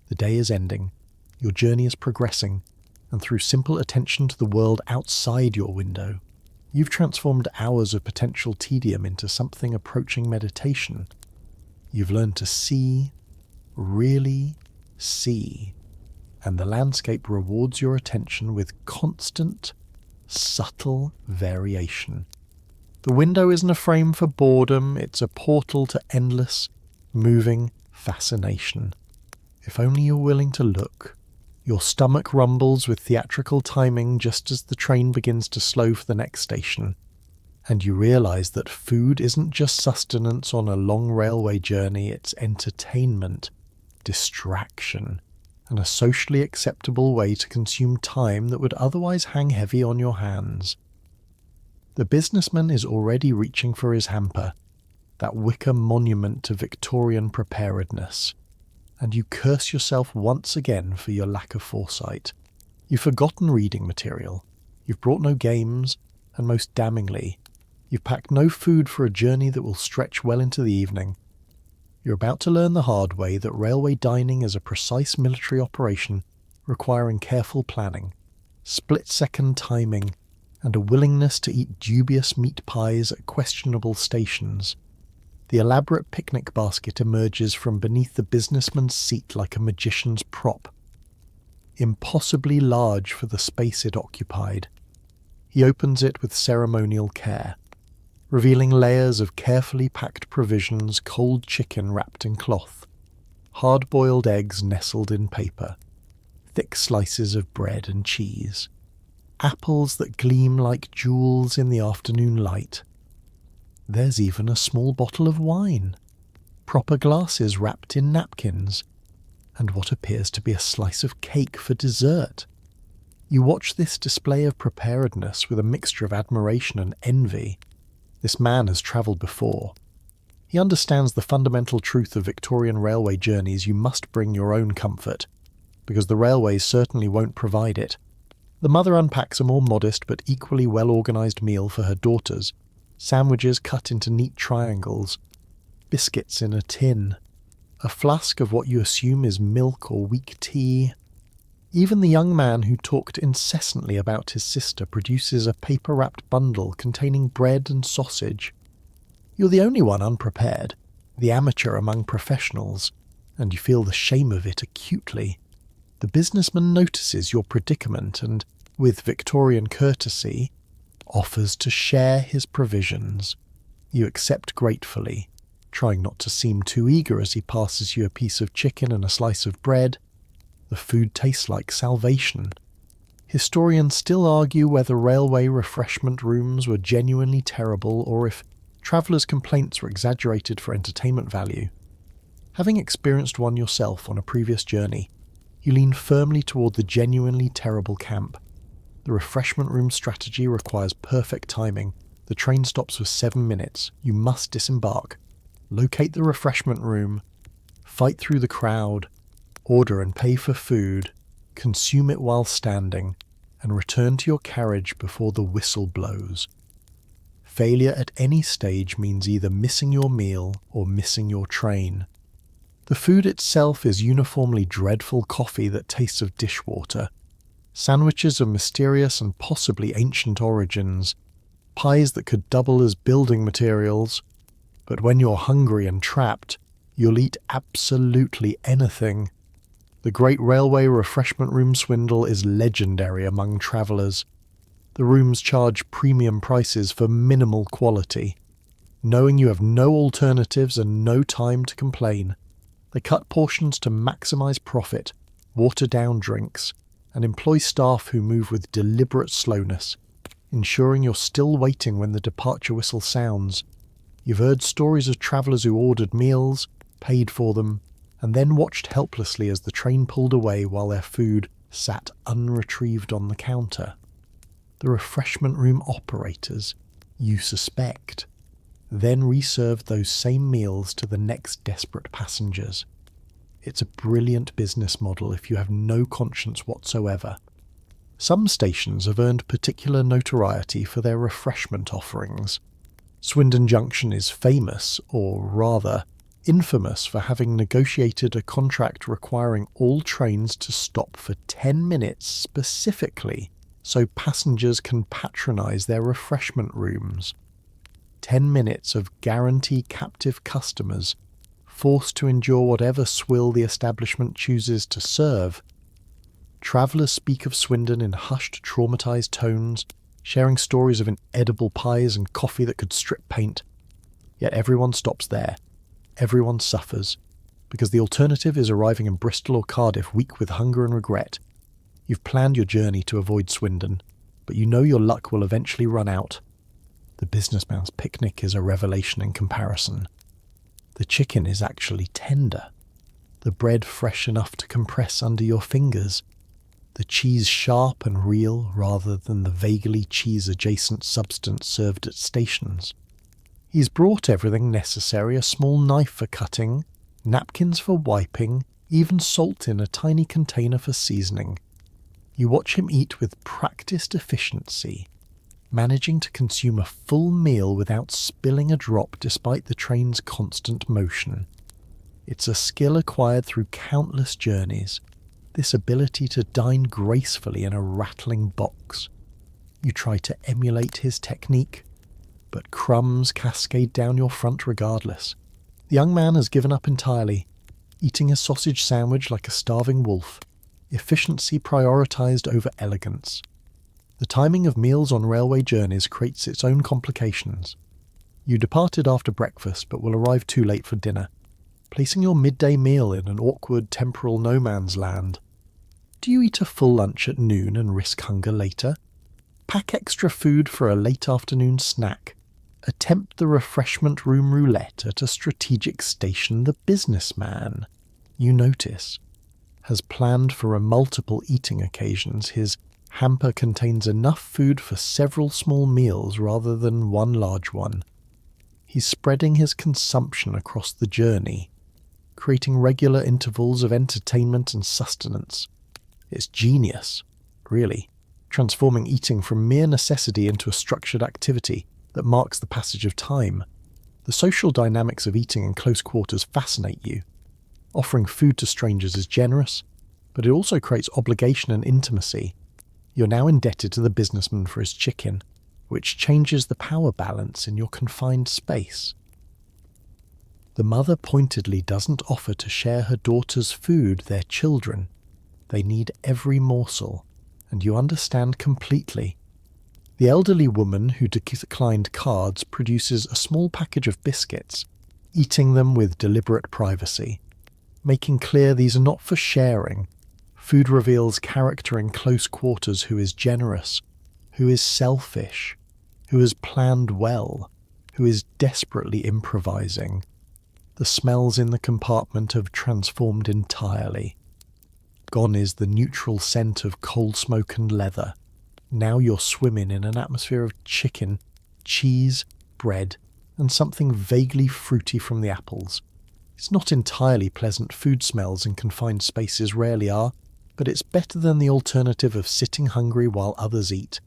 The day is ending, your journey is progressing, and through simple attention to the world outside your window, you've transformed hours of potential tedium into something approaching meditation. You've learned to see, really see, and the landscape rewards your attention with constant, subtle variation. The window isn't a frame for boredom, it's a portal to endless, moving fascination. If only you're willing to look. Your stomach rumbles with theatrical timing just as the train begins to slow for the next station, and you realise that food isn't just sustenance on a long railway journey, it's entertainment, distraction, and a socially acceptable way to consume time that would otherwise hang heavy on your hands. The businessman is already reaching for his hamper, that wicker monument to Victorian preparedness, and you curse yourself once again for your lack of foresight. You've forgotten reading material, you've brought no games, and most damningly, you've packed no food for a journey that will stretch well into the evening. You're about to learn the hard way that railway dining is a precise military operation requiring careful planning, split-second timing, and a willingness to eat dubious meat pies at questionable stations. The elaborate picnic basket emerges from beneath the businessman's seat like a magician's prop, impossibly large for the space it occupied. He opens it with ceremonial care, revealing layers of carefully packed provisions, cold chicken wrapped in cloth, hard-boiled eggs nestled in paper, thick slices of bread and cheese, apples that gleam like jewels in the afternoon light. There's even a small bottle of wine, proper glasses wrapped in napkins, and what appears to be a slice of cake for dessert. You watch this display of preparedness with a mixture of admiration and envy. This man has travelled before. He understands the fundamental truth of Victorian railway journeys: you must bring your own comfort, because the railways certainly won't provide it. The mother unpacks a more modest but equally well-organised meal for her daughters: sandwiches cut into neat triangles, biscuits in a tin, a flask of what you assume is milk or weak tea. Even the young man who talked incessantly about his sister produces a paper-wrapped bundle containing bread and sausage. You're the only one unprepared, the amateur among professionals, and you feel the shame of it acutely. The businessman notices your predicament and, with Victorian courtesy, offers to share his provisions. You accept gratefully, trying not to seem too eager as he passes you a piece of chicken and a slice of bread. The food tastes like salvation. Historians still argue whether railway refreshment rooms were genuinely terrible or if travellers' complaints were exaggerated for entertainment value. Having experienced one yourself on a previous journey, you lean firmly toward the genuinely terrible camp. The refreshment room strategy requires perfect timing. The train stops for 7 minutes. You must disembark, locate the refreshment room, fight through the crowd, order and pay for food, consume it while standing, and return to your carriage before the whistle blows. Failure at any stage means either missing your meal or missing your train. The food itself is uniformly dreadful coffee that tastes of dishwater, sandwiches of mysterious and possibly ancient origins, pies that could double as building materials. But when you're hungry and trapped, you'll eat absolutely anything. The Great Railway Refreshment Room swindle is legendary among travellers. The rooms charge premium prices for minimal quality. Knowing you have no alternatives and no time to complain, they cut portions to maximize profit, water down drinks, and employ staff who move with deliberate slowness, ensuring you're still waiting when the departure whistle sounds. You've heard stories of travellers who ordered meals, paid for them, and then watched helplessly as the train pulled away while their food sat unretrieved on the counter. The refreshment room operators, you suspect, then reserved those same meals to the next desperate passengers. It's a brilliant business model if you have no conscience whatsoever. Some stations have earned particular notoriety for their refreshment offerings. Swindon Junction is famous, or rather, infamous for having negotiated a contract requiring all trains to stop for 10 minutes specifically so passengers can patronise their refreshment rooms. 10 minutes of guaranteed captive customers, forced to endure whatever swill the establishment chooses to serve. Travellers speak of Swindon in hushed, traumatised tones, sharing stories of inedible pies and coffee that could strip paint. Yet everyone stops there. Everyone suffers, because the alternative is arriving in Bristol or Cardiff weak with hunger and regret. You've planned your journey to avoid Swindon, but you know your luck will eventually run out. The businessman's picnic is a revelation in comparison. The chicken is actually tender, the bread fresh enough to compress under your fingers, the cheese sharp and real rather than the vaguely cheese-adjacent substance served at stations. He's brought everything necessary, a small knife for cutting, napkins for wiping, even salt in a tiny container for seasoning. You watch him eat with practiced efficiency, managing to consume a full meal without spilling a drop despite the train's constant motion. It's a skill acquired through countless journeys, this ability to dine gracefully in a rattling box. You try to emulate his technique, but crumbs cascade down your front regardless. The young man has given up entirely, eating a sausage sandwich like a starving wolf, efficiency prioritised over elegance. The timing of meals on railway journeys creates its own complications. You departed after breakfast but will arrive too late for dinner, placing your midday meal in an awkward temporal no man's land. Do you eat a full lunch at noon and risk hunger later? Pack extra food for a late afternoon snack. Attempt the refreshment room roulette at a strategic station the businessman, you notice, has planned for multiple eating occasions. His hamper contains enough food for several small meals rather than one large one. He's spreading his consumption across the journey, creating regular intervals of entertainment and sustenance. It's genius, really, transforming eating from mere necessity into a structured activity that marks the passage of time. The social dynamics of eating in close quarters fascinate you. Offering food to strangers is generous, but it also creates obligation and intimacy. You're now indebted to the businessman for his chicken, which changes the power balance in your confined space. The mother pointedly doesn't offer to share her daughter's food, their children. They need every morsel, and you understand completely. The elderly woman who declined cards produces a small package of biscuits, eating them with deliberate privacy, making clear these are not for sharing. Food reveals character in close quarters who is generous, who is selfish, who has planned well, who is desperately improvising. The smells in the compartment have transformed entirely. Gone is the neutral scent of coal smoke and leather. Now you're swimming in an atmosphere of chicken, cheese, bread, and something vaguely fruity from the apples. It's not entirely pleasant. Food smells in confined spaces rarely are, but it's better than the alternative of sitting hungry while others eat.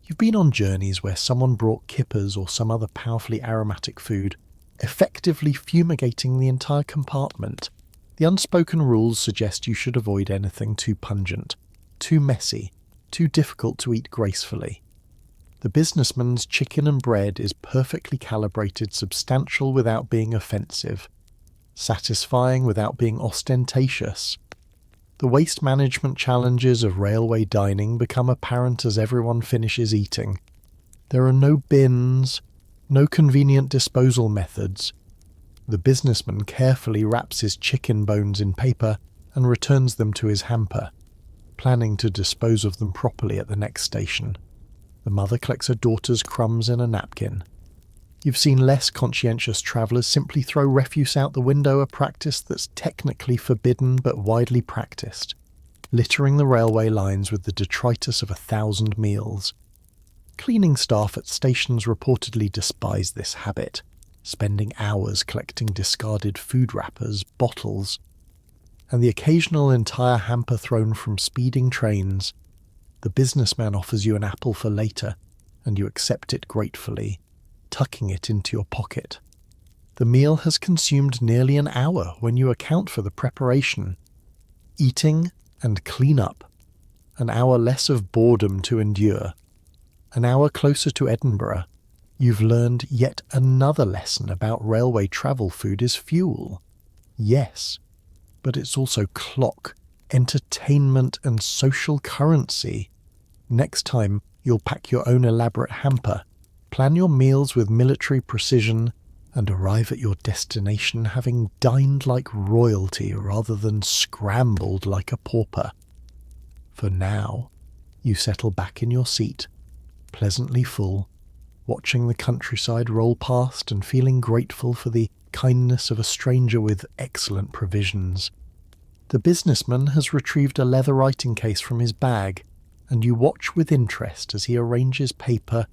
You've been on journeys where someone brought kippers or some other powerfully aromatic food, effectively fumigating the entire compartment. The unspoken rules suggest you should avoid anything too pungent, too messy, too difficult to eat gracefully. The businessman's chicken and bread is perfectly calibrated, substantial without being offensive, satisfying without being ostentatious. The waste management challenges of railway dining become apparent as everyone finishes eating. There are no bins, no convenient disposal methods. The businessman carefully wraps his chicken bones in paper and returns them to his hamper, planning to dispose of them properly at the next station. The mother collects her daughter's crumbs in a napkin. You've seen less conscientious travellers simply throw refuse out the window, a practice that's technically forbidden but widely practiced, littering the railway lines with the detritus of 1,000 meals. Cleaning staff at stations reportedly despise this habit, spending hours collecting discarded food wrappers, bottles, and the occasional entire hamper thrown from speeding trains. The businessman offers you an apple for later, and you accept it gratefully, tucking it into your pocket. The meal has consumed nearly an hour when you account for the preparation, eating and clean up. An hour less of boredom to endure. An hour closer to Edinburgh. You've learned yet another lesson about railway travel. Food is fuel. Yes, but it's also clock, entertainment and social currency. Next time, you'll pack your own elaborate hamper, plan your meals with military precision, and arrive at your destination having dined like royalty rather than scrambled like a pauper. For now, you settle back in your seat, pleasantly full, watching the countryside roll past and feeling grateful for the kindness of a stranger with excellent provisions. The businessman has retrieved a leather writing case from his bag, and you watch with interest as he arranges paper,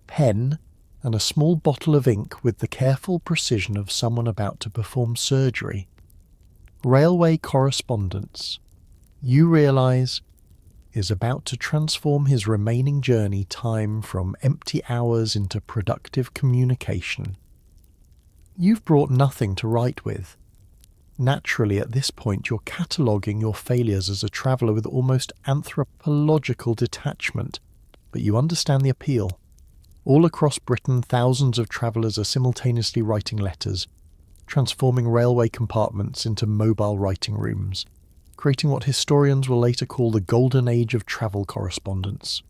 pen, and a small bottle of ink with the careful precision of someone about to perform surgery. Railway correspondence, you realise, is about to transform his remaining journey time from empty hours into productive communication. You've brought nothing to write with. Naturally, at this point, you're cataloguing your failures as a traveller with almost anthropological detachment, but you understand the appeal. All across Britain, thousands of travellers are simultaneously writing letters, transforming railway compartments into mobile writing rooms, creating what historians will later call the golden age of travel correspondence.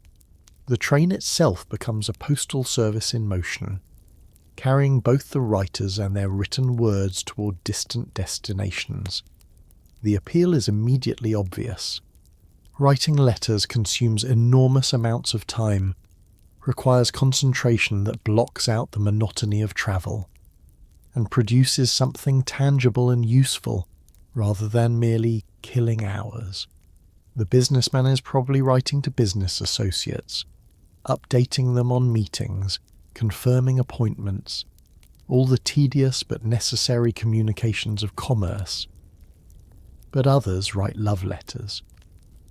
The train itself becomes a postal service in motion, carrying both the writers and their written words toward distant destinations. The appeal is immediately obvious. Writing letters consumes enormous amounts of time, requires concentration that blocks out the monotony of travel, and produces something tangible and useful rather than merely killing hours. The businessman is probably writing to business associates, updating them on meetings, confirming appointments, all the tedious but necessary communications of commerce. But others write love letters,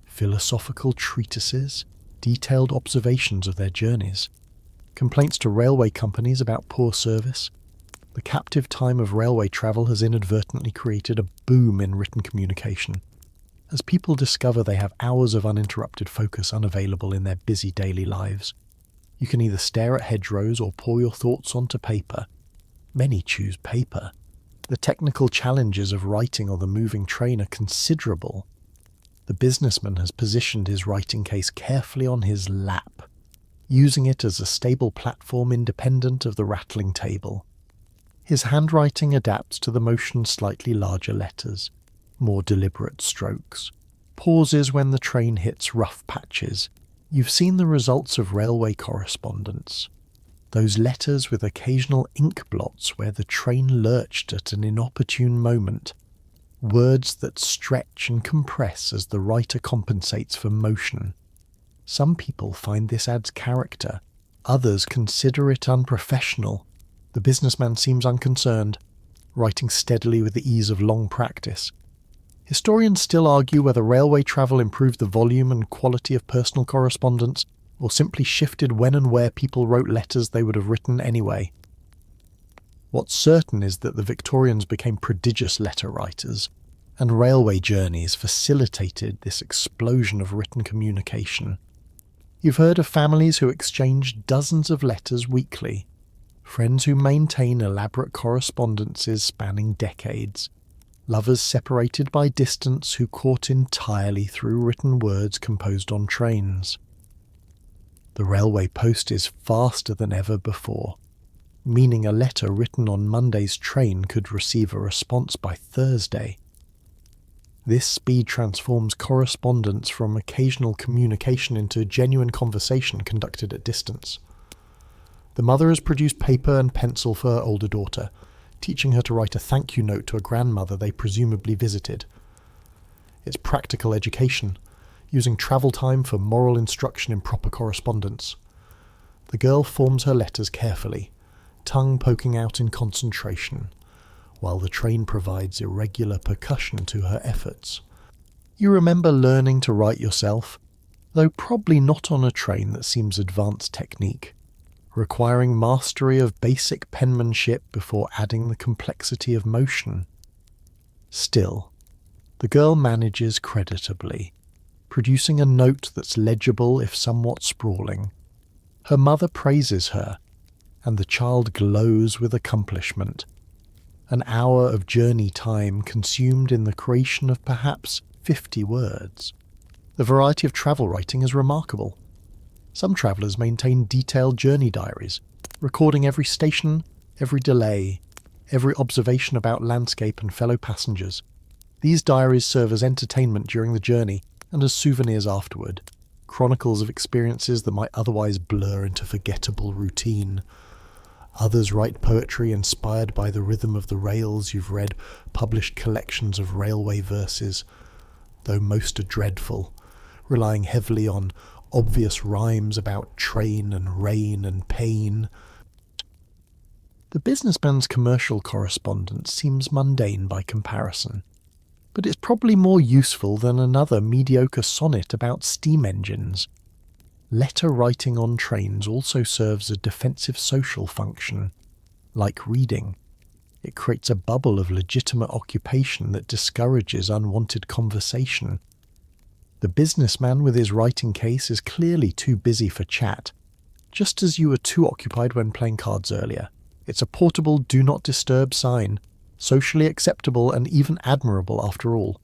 philosophical treatises, detailed observations of their journeys, complaints to railway companies about poor service. The captive time of railway travel has inadvertently created a boom in written communication, as people discover they have hours of uninterrupted focus unavailable in their busy daily lives. You can either stare at hedgerows or pour your thoughts onto paper. Many choose paper. The technical challenges of writing on the moving train are considerable. The businessman has positioned his writing case carefully on his lap, using it as a stable platform independent of the rattling table. His handwriting adapts to the motion's slightly larger letters, more deliberate strokes, pauses when the train hits rough patches. You've seen the results of railway correspondence. Those letters with occasional ink blots where the train lurched at an inopportune moment. Words that stretch and compress as the writer compensates for motion. Some people find this adds character. Others consider it unprofessional. The businessman seems unconcerned, writing steadily with the ease of long practice. Historians still argue whether railway travel improved the volume and quality of personal correspondence, or simply shifted when and where people wrote letters they would have written anyway. What's certain is that the Victorians became prodigious letter writers, and railway journeys facilitated this explosion of written communication. You've heard of families who exchange dozens of letters weekly, friends who maintain elaborate correspondences spanning decades. lovers separated by distance who court entirely through written words composed on trains. The railway post is faster than ever before, meaning a letter written on Monday's train could receive a response by Thursday. This speed transforms correspondence from occasional communication into genuine conversation conducted at distance. The mother has produced paper and pencil for her older daughter, teaching her to write a thank you note to a grandmother they presumably visited. It's practical education, using travel time for moral instruction in proper correspondence. The girl forms her letters carefully, tongue poking out in concentration, while the train provides irregular percussion to her efforts. You remember learning to write yourself, though probably not on a train that seems advanced technique, requiring mastery of basic penmanship before adding the complexity of motion. Still, the girl manages creditably, producing a note that's legible if somewhat sprawling. Her mother praises her, and the child glows with accomplishment. An hour of journey time consumed in the creation of perhaps 50 words. The variety of travel writing is remarkable. Some travellers maintain detailed journey diaries, recording every station, every delay, every observation about landscape and fellow passengers. These diaries serve as entertainment during the journey and as souvenirs afterward, chronicles of experiences that might otherwise blur into forgettable routine. Others write poetry inspired by the rhythm of the rails you've read, published collections of railway verses, though most are dreadful, relying heavily on obvious rhymes about train and rain and pain. The businessman's commercial correspondence seems mundane by comparison, but it's probably more useful than another mediocre sonnet about steam engines. Letter writing on trains also serves a defensive social function. Like reading, it creates a bubble of legitimate occupation that discourages unwanted conversation. The businessman with his writing case is clearly too busy for chat, just as you were too occupied when playing cards earlier. It's a portable do not disturb sign, socially acceptable and even admirable after all.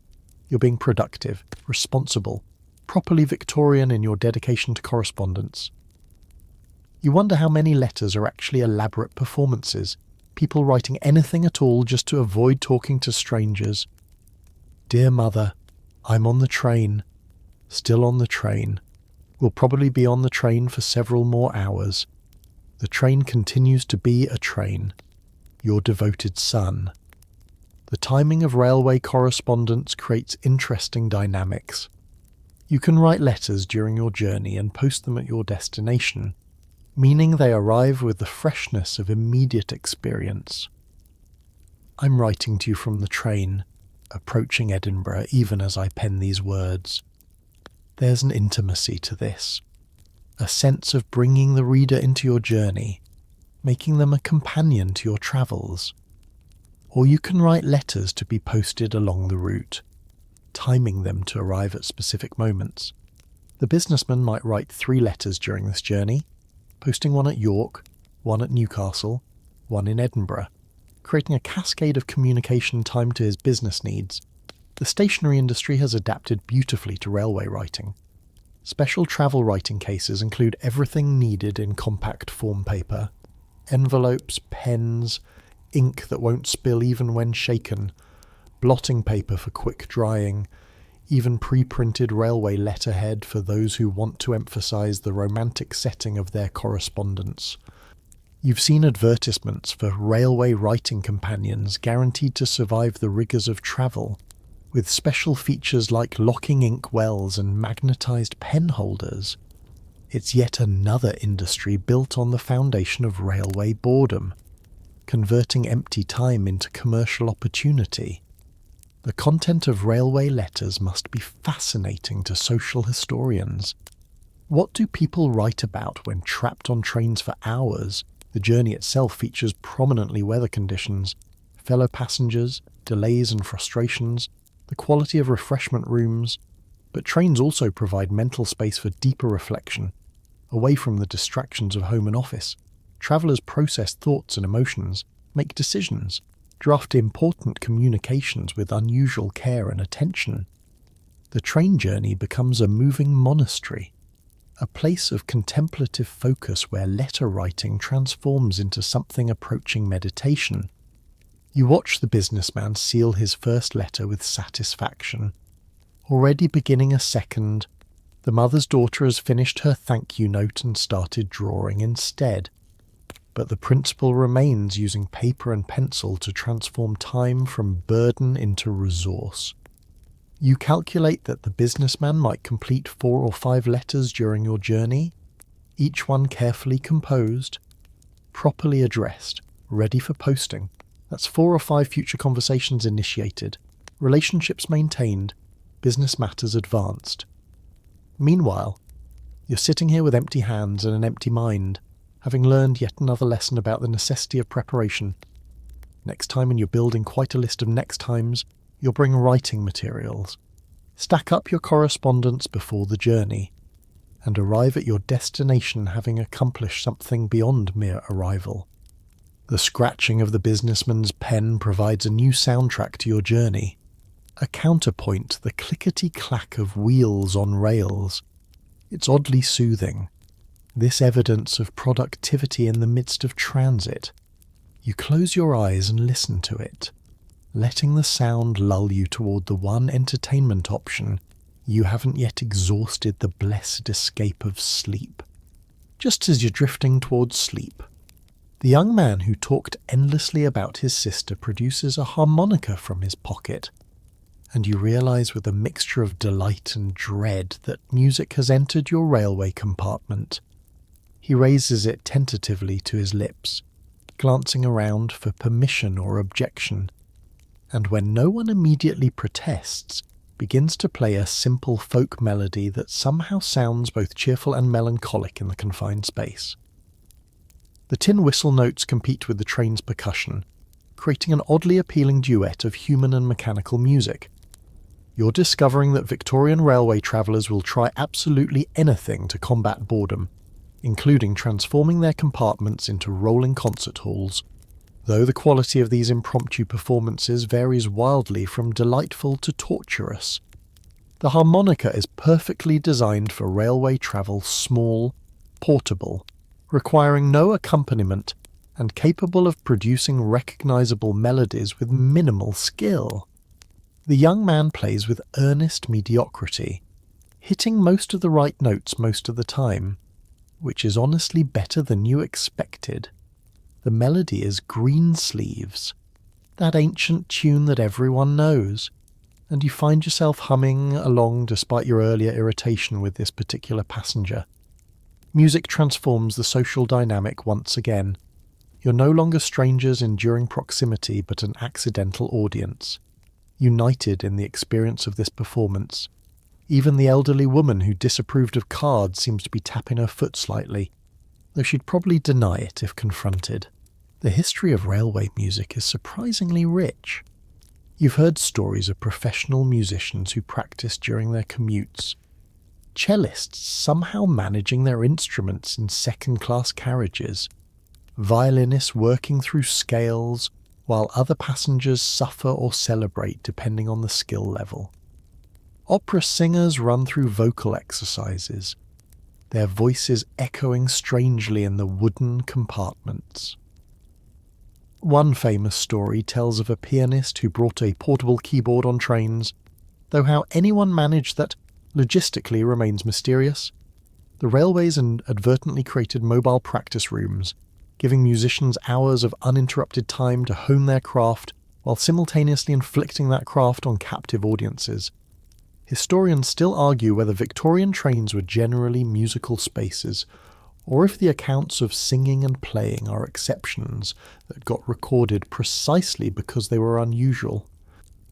You're being productive, responsible, properly Victorian in your dedication to correspondence. You wonder how many letters are actually elaborate performances, people writing anything at all just to avoid talking to strangers. Dear mother, I'm on the train. Still on the train. Will probably be on the train for several more hours. The train continues to be a train. Your devoted son. The timing of railway correspondence creates interesting dynamics. You can write letters during your journey and post them at your destination, meaning they arrive with the freshness of immediate experience. I'm writing to you from the train, approaching Edinburgh even as I pen these words. There's an intimacy to this, a sense of bringing the reader into your journey, making them a companion to your travels. Or you can write letters to be posted along the route, timing them to arrive at specific moments. The businessman might write 3 letters during this journey, posting one at York, one at Newcastle, one in Edinburgh, creating a cascade of communication timed to his business needs. The stationery industry has adapted beautifully to railway writing. Special travel writing cases include everything needed in compact form paper: envelopes, pens, ink that won't spill even when shaken, blotting paper for quick drying, even pre-printed railway letterhead for those who want to emphasise the romantic setting of their correspondence. You've seen advertisements for railway writing companions guaranteed to survive the rigours of travel, with special features like locking ink wells and magnetised pen holders. It's yet another industry built on the foundation of railway boredom, converting empty time into commercial opportunity. The content of railway letters must be fascinating to social historians. What do people write about when trapped on trains for hours? The journey itself features prominently weather conditions, fellow passengers, delays and frustrations, the quality of refreshment rooms, but trains also provide mental space for deeper reflection, away from the distractions of home and office. Travellers process thoughts and emotions, make decisions, draft important communications with unusual care and attention. The train journey becomes a moving monastery, a place of contemplative focus where letter writing transforms into something approaching meditation. You watch the businessman seal his first letter with satisfaction. Already beginning a second, the mother's daughter has finished her thank you note and started drawing instead. But the principal remains using paper and pencil to transform time from burden into resource. You calculate that the businessman might complete 4 or 5 letters during your journey, each one carefully composed, properly addressed, ready for posting. That's 4 or 5 future conversations initiated, relationships maintained, business matters advanced. Meanwhile, you're sitting here with empty hands and an empty mind, having learned yet another lesson about the necessity of preparation. Next time, when you're building quite a list of next times, you'll bring writing materials. Stack up your correspondence before the journey, and arrive at your destination having accomplished something beyond mere arrival. The scratching of the businessman's pen provides a new soundtrack to your journey. A counterpoint, the clickety-clack of wheels on rails. It's oddly soothing. This evidence of productivity in the midst of transit. You close your eyes and listen to it, letting the sound lull you toward the one entertainment option you haven't yet exhausted, the blessed escape of sleep. Just as you're drifting towards sleep, the young man who talked endlessly about his sister produces a harmonica from his pocket, and you realize with a mixture of delight and dread that music has entered your railway compartment. He raises it tentatively to his lips, glancing around for permission or objection, and when no one immediately protests, begins to play a simple folk melody that somehow sounds both cheerful and melancholic in the confined space. The tin whistle notes compete with the train's percussion, creating an oddly appealing duet of human and mechanical music. You're discovering that Victorian railway travellers will try absolutely anything to combat boredom, including transforming their compartments into rolling concert halls, though the quality of these impromptu performances varies wildly from delightful to torturous. The harmonica is perfectly designed for railway travel, small, portable, requiring no accompaniment, and capable of producing recognisable melodies with minimal skill. The young man plays with earnest mediocrity, hitting most of the right notes most of the time, which is honestly better than you expected. The melody is Green Sleeves, that ancient tune that everyone knows, and you find yourself humming along despite your earlier irritation with this particular passenger. Music transforms the social dynamic once again. You're no longer strangers enduring proximity but an accidental audience, united in the experience of this performance. Even the elderly woman who disapproved of cards seems to be tapping her foot slightly, though she'd probably deny it if confronted. The history of railway music is surprisingly rich. You've heard stories of professional musicians who practice during their commutes, cellists somehow managing their instruments in second-class carriages, violinists working through scales, while other passengers suffer or celebrate depending on the skill level. Opera singers run through vocal exercises, their voices echoing strangely in the wooden compartments. One famous story tells of a pianist who brought a portable keyboard on trains, though how anyone managed that logistically remains mysterious. The railways inadvertently created mobile practice rooms, giving musicians hours of uninterrupted time to hone their craft while simultaneously inflicting that craft on captive audiences. Historians still argue whether Victorian trains were generally musical spaces, or if the accounts of singing and playing are exceptions that got recorded precisely because they were unusual.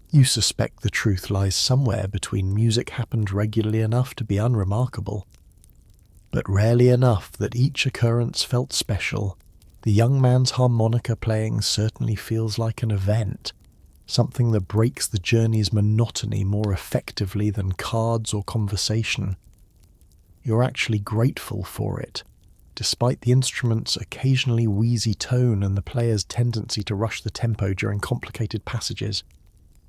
You suspect the truth lies somewhere between music happened regularly enough to be unremarkable, but rarely enough that each occurrence felt special. The young man's harmonica playing certainly feels like an event, something that breaks the journey's monotony more effectively than cards or conversation. You're actually grateful for it, despite the instrument's occasionally wheezy tone and the player's tendency to rush the tempo during complicated passages.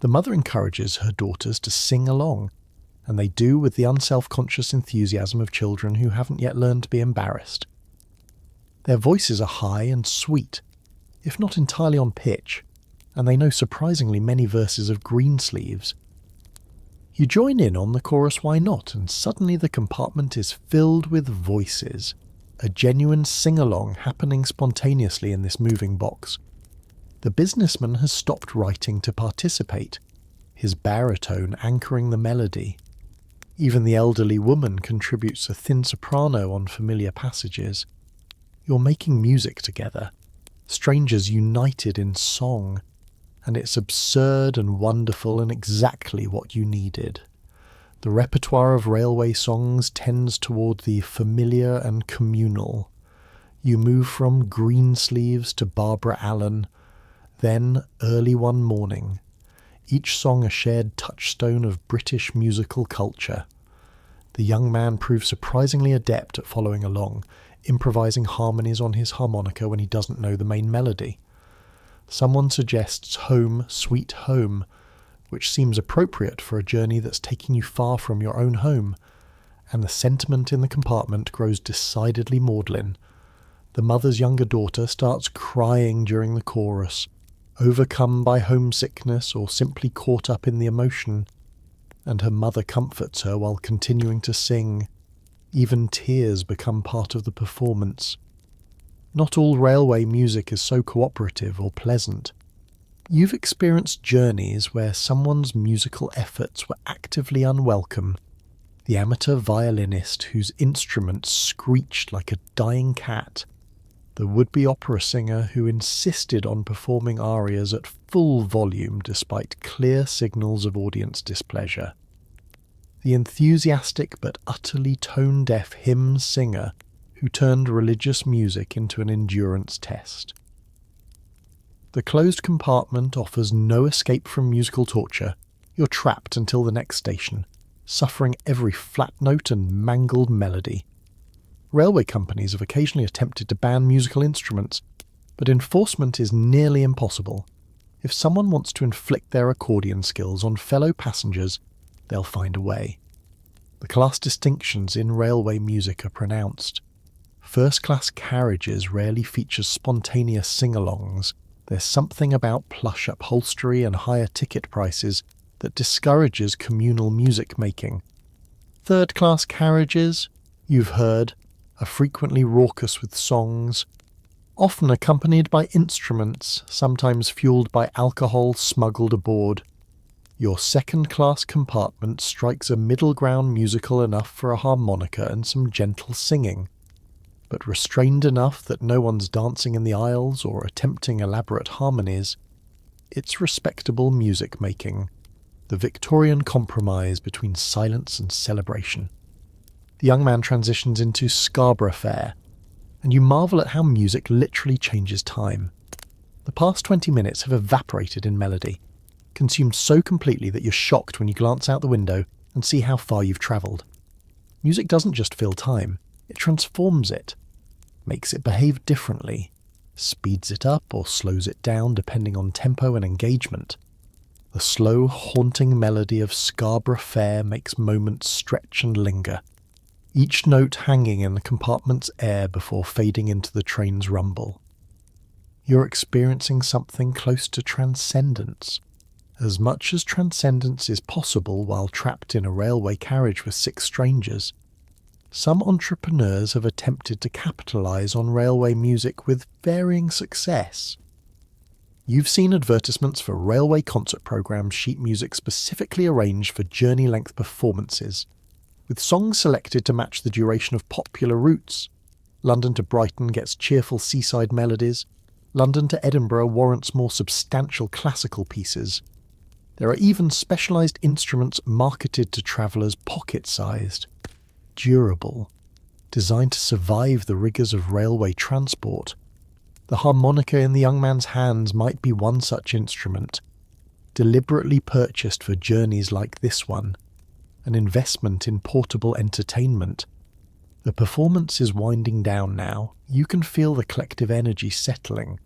The mother encourages her daughters to sing along, and they do with the unself-conscious enthusiasm of children who haven't yet learned to be embarrassed. Their voices are high and sweet, if not entirely on pitch, and they know surprisingly many verses of Greensleeves. You join in on the chorus Why Not, and suddenly the compartment is filled with voices, a genuine sing-along happening spontaneously in this moving box. The businessman has stopped writing to participate, his baritone anchoring the melody. Even the elderly woman contributes a thin soprano on familiar passages. You're making music together, strangers united in song, and it's absurd and wonderful and exactly what you needed. The repertoire of railway songs tends toward the familiar and communal. You move from Greensleeves to Barbara Allen, then Early One Morning, each song a shared touchstone of British musical culture. The young man proves surprisingly adept at following along, improvising harmonies on his harmonica when he doesn't know the main melody. Someone suggests Home, Sweet Home, which seems appropriate for a journey that's taking you far from your own home, and the sentiment in the compartment grows decidedly maudlin. The mother's younger daughter starts crying during the chorus, overcome by homesickness or simply caught up in the emotion, and her mother comforts her while continuing to sing. Even tears become part of the performance. Not all railway music is so cooperative or pleasant. You've experienced journeys where someone's musical efforts were actively unwelcome. The amateur violinist whose instrument screeched like a dying cat. The would-be opera singer who insisted on performing arias at full volume despite clear signals of audience displeasure. The enthusiastic but utterly tone-deaf hymn singer who turned religious music into an endurance test. The closed compartment offers no escape from musical torture. You're trapped until the next station, suffering every flat note and mangled melody. Railway companies have occasionally attempted to ban musical instruments, but enforcement is nearly impossible. If someone wants to inflict their accordion skills on fellow passengers, they'll find a way. The class distinctions in railway music are pronounced. First-class carriages rarely feature spontaneous sing-alongs. There's something about plush upholstery and higher ticket prices that discourages communal music-making. Third-class carriages, you've heard, are frequently raucous with songs, often accompanied by instruments, sometimes fueled by alcohol smuggled aboard. Your second-class compartment strikes a middle ground musical enough for a harmonica and some gentle singing, but restrained enough that no one's dancing in the aisles or attempting elaborate harmonies. It's respectable music-making, the Victorian compromise between silence and celebration. The young man transitions into Scarborough Fair, and you marvel at how music literally changes time. The past 20 minutes have evaporated in melody, consumed so completely that you're shocked when you glance out the window and see how far you've travelled. Music doesn't just fill time, it transforms it, makes it behave differently, speeds it up or slows it down depending on tempo and engagement. The slow, haunting melody of Scarborough Fair makes moments stretch and linger, each note hanging in the compartment's air before fading into the train's rumble. You're experiencing something close to transcendence, as much as transcendence is possible while trapped in a railway carriage with 6 strangers. Some entrepreneurs have attempted to capitalise on railway music with varying success. You've seen advertisements for railway concert programmes sheet music specifically arranged for journey-length performances, with songs selected to match the duration of popular routes. London to Brighton gets cheerful seaside melodies. London to Edinburgh warrants more substantial classical pieces. There are even specialised instruments marketed to travellers pocket-sized, durable, designed to survive the rigours of railway transport. The harmonica in the young man's hands might be one such instrument, deliberately purchased for journeys like this one, an investment in portable entertainment. The performance is winding down now. You can feel the collective energy settling.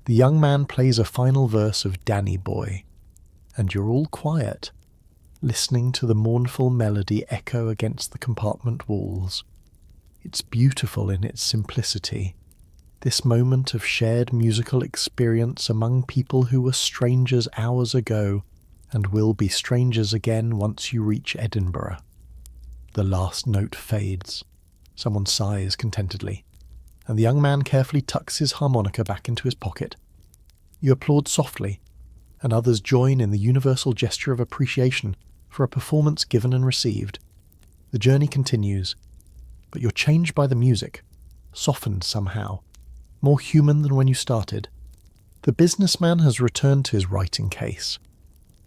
The young man plays a final verse of Danny Boy, and you're all quiet, listening to the mournful melody echo against the compartment walls. It's beautiful in its simplicity, this moment of shared musical experience among people who were strangers hours ago and will be strangers again once you reach Edinburgh. The last note fades. Someone sighs contentedly, and the young man carefully tucks his harmonica back into his pocket. You applaud softly, and others join in the universal gesture of appreciation for a performance given and received. The journey continues, but you're changed by the music, softened somehow, more human than when you started. The businessman has returned to his writing case,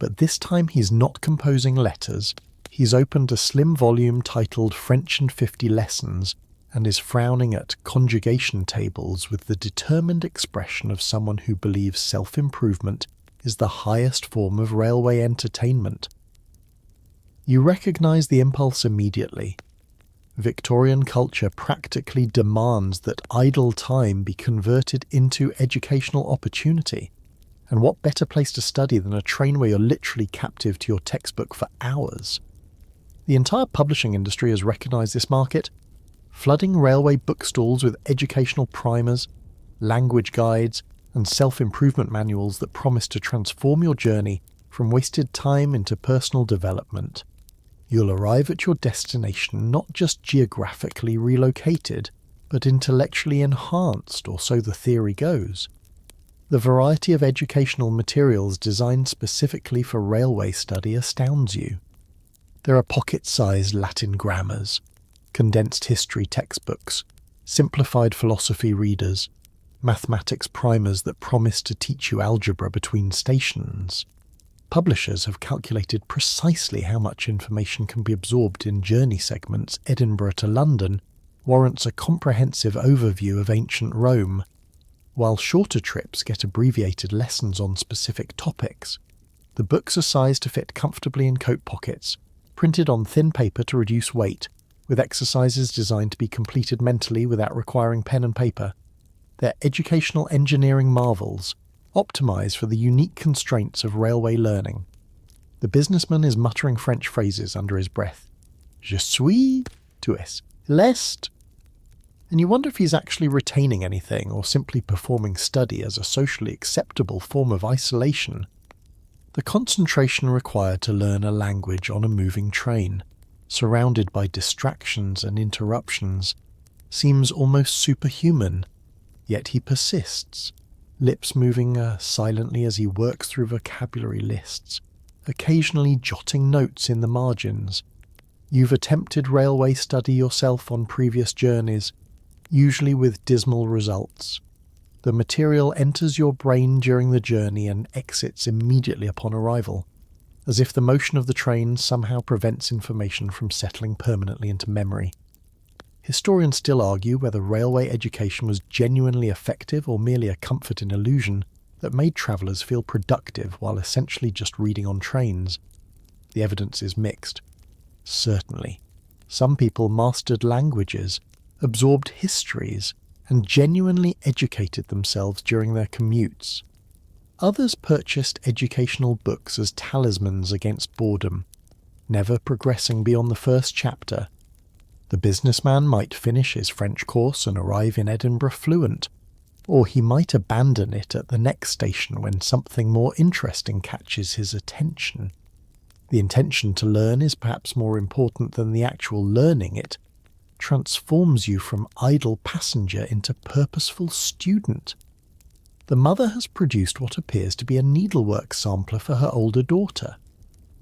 but this time he's not composing letters. He's opened a slim volume titled French in 50 Lessons and is frowning at conjugation tables with the determined expression of someone who believes self-improvement is the highest form of railway entertainment. You recognize the impulse immediately. Victorian culture practically demands that idle time be converted into educational opportunity. And what better place to study than a train where you're literally captive to your textbook for hours? The entire publishing industry has recognized this market, flooding railway bookstalls with educational primers, language guides, and self-improvement manuals that promise to transform your journey from wasted time into personal development. You'll arrive at your destination not just geographically relocated, but intellectually enhanced, or so the theory goes. The variety of educational materials designed specifically for railway study astounds you. There are pocket-sized Latin grammars, condensed history textbooks, simplified philosophy readers, mathematics primers that promise to teach you algebra between stations. Publishers have calculated precisely how much information can be absorbed in journey segments. Edinburgh to London warrants a comprehensive overview of ancient Rome, while shorter trips get abbreviated lessons on specific topics. The books are sized to fit comfortably in coat pockets, printed on thin paper to reduce weight, with exercises designed to be completed mentally without requiring pen and paper. They're educational engineering marvels, optimized for the unique constraints of railway learning. The businessman is muttering French phrases under his breath. Je suis, tu es, l'est. And you wonder if he's actually retaining anything or simply performing study as a socially acceptable form of isolation. The concentration required to learn a language on a moving train, surrounded by distractions and interruptions, seems almost superhuman, yet he persists, lips moving silently as he works through vocabulary lists, occasionally jotting notes in the margins. You've attempted railway study yourself on previous journeys, usually with dismal results. The material enters your brain during the journey and exits immediately upon arrival, as if the motion of the train somehow prevents information from settling permanently into memory. Historians still argue whether railway education was genuinely effective or merely a comfort in illusion that made travellers feel productive while essentially just reading on trains. The evidence is mixed. Certainly, some people mastered languages, absorbed histories, and genuinely educated themselves during their commutes. Others purchased educational books as talismans against boredom, never progressing beyond the first chapter. The businessman might finish his French course and arrive in Edinburgh fluent, or he might abandon it at the next station when something more interesting catches his attention. The intention to learn is perhaps more important than the actual learning. It transforms you from idle passenger into purposeful student. The mother has produced what appears to be a needlework sampler for her older daughter,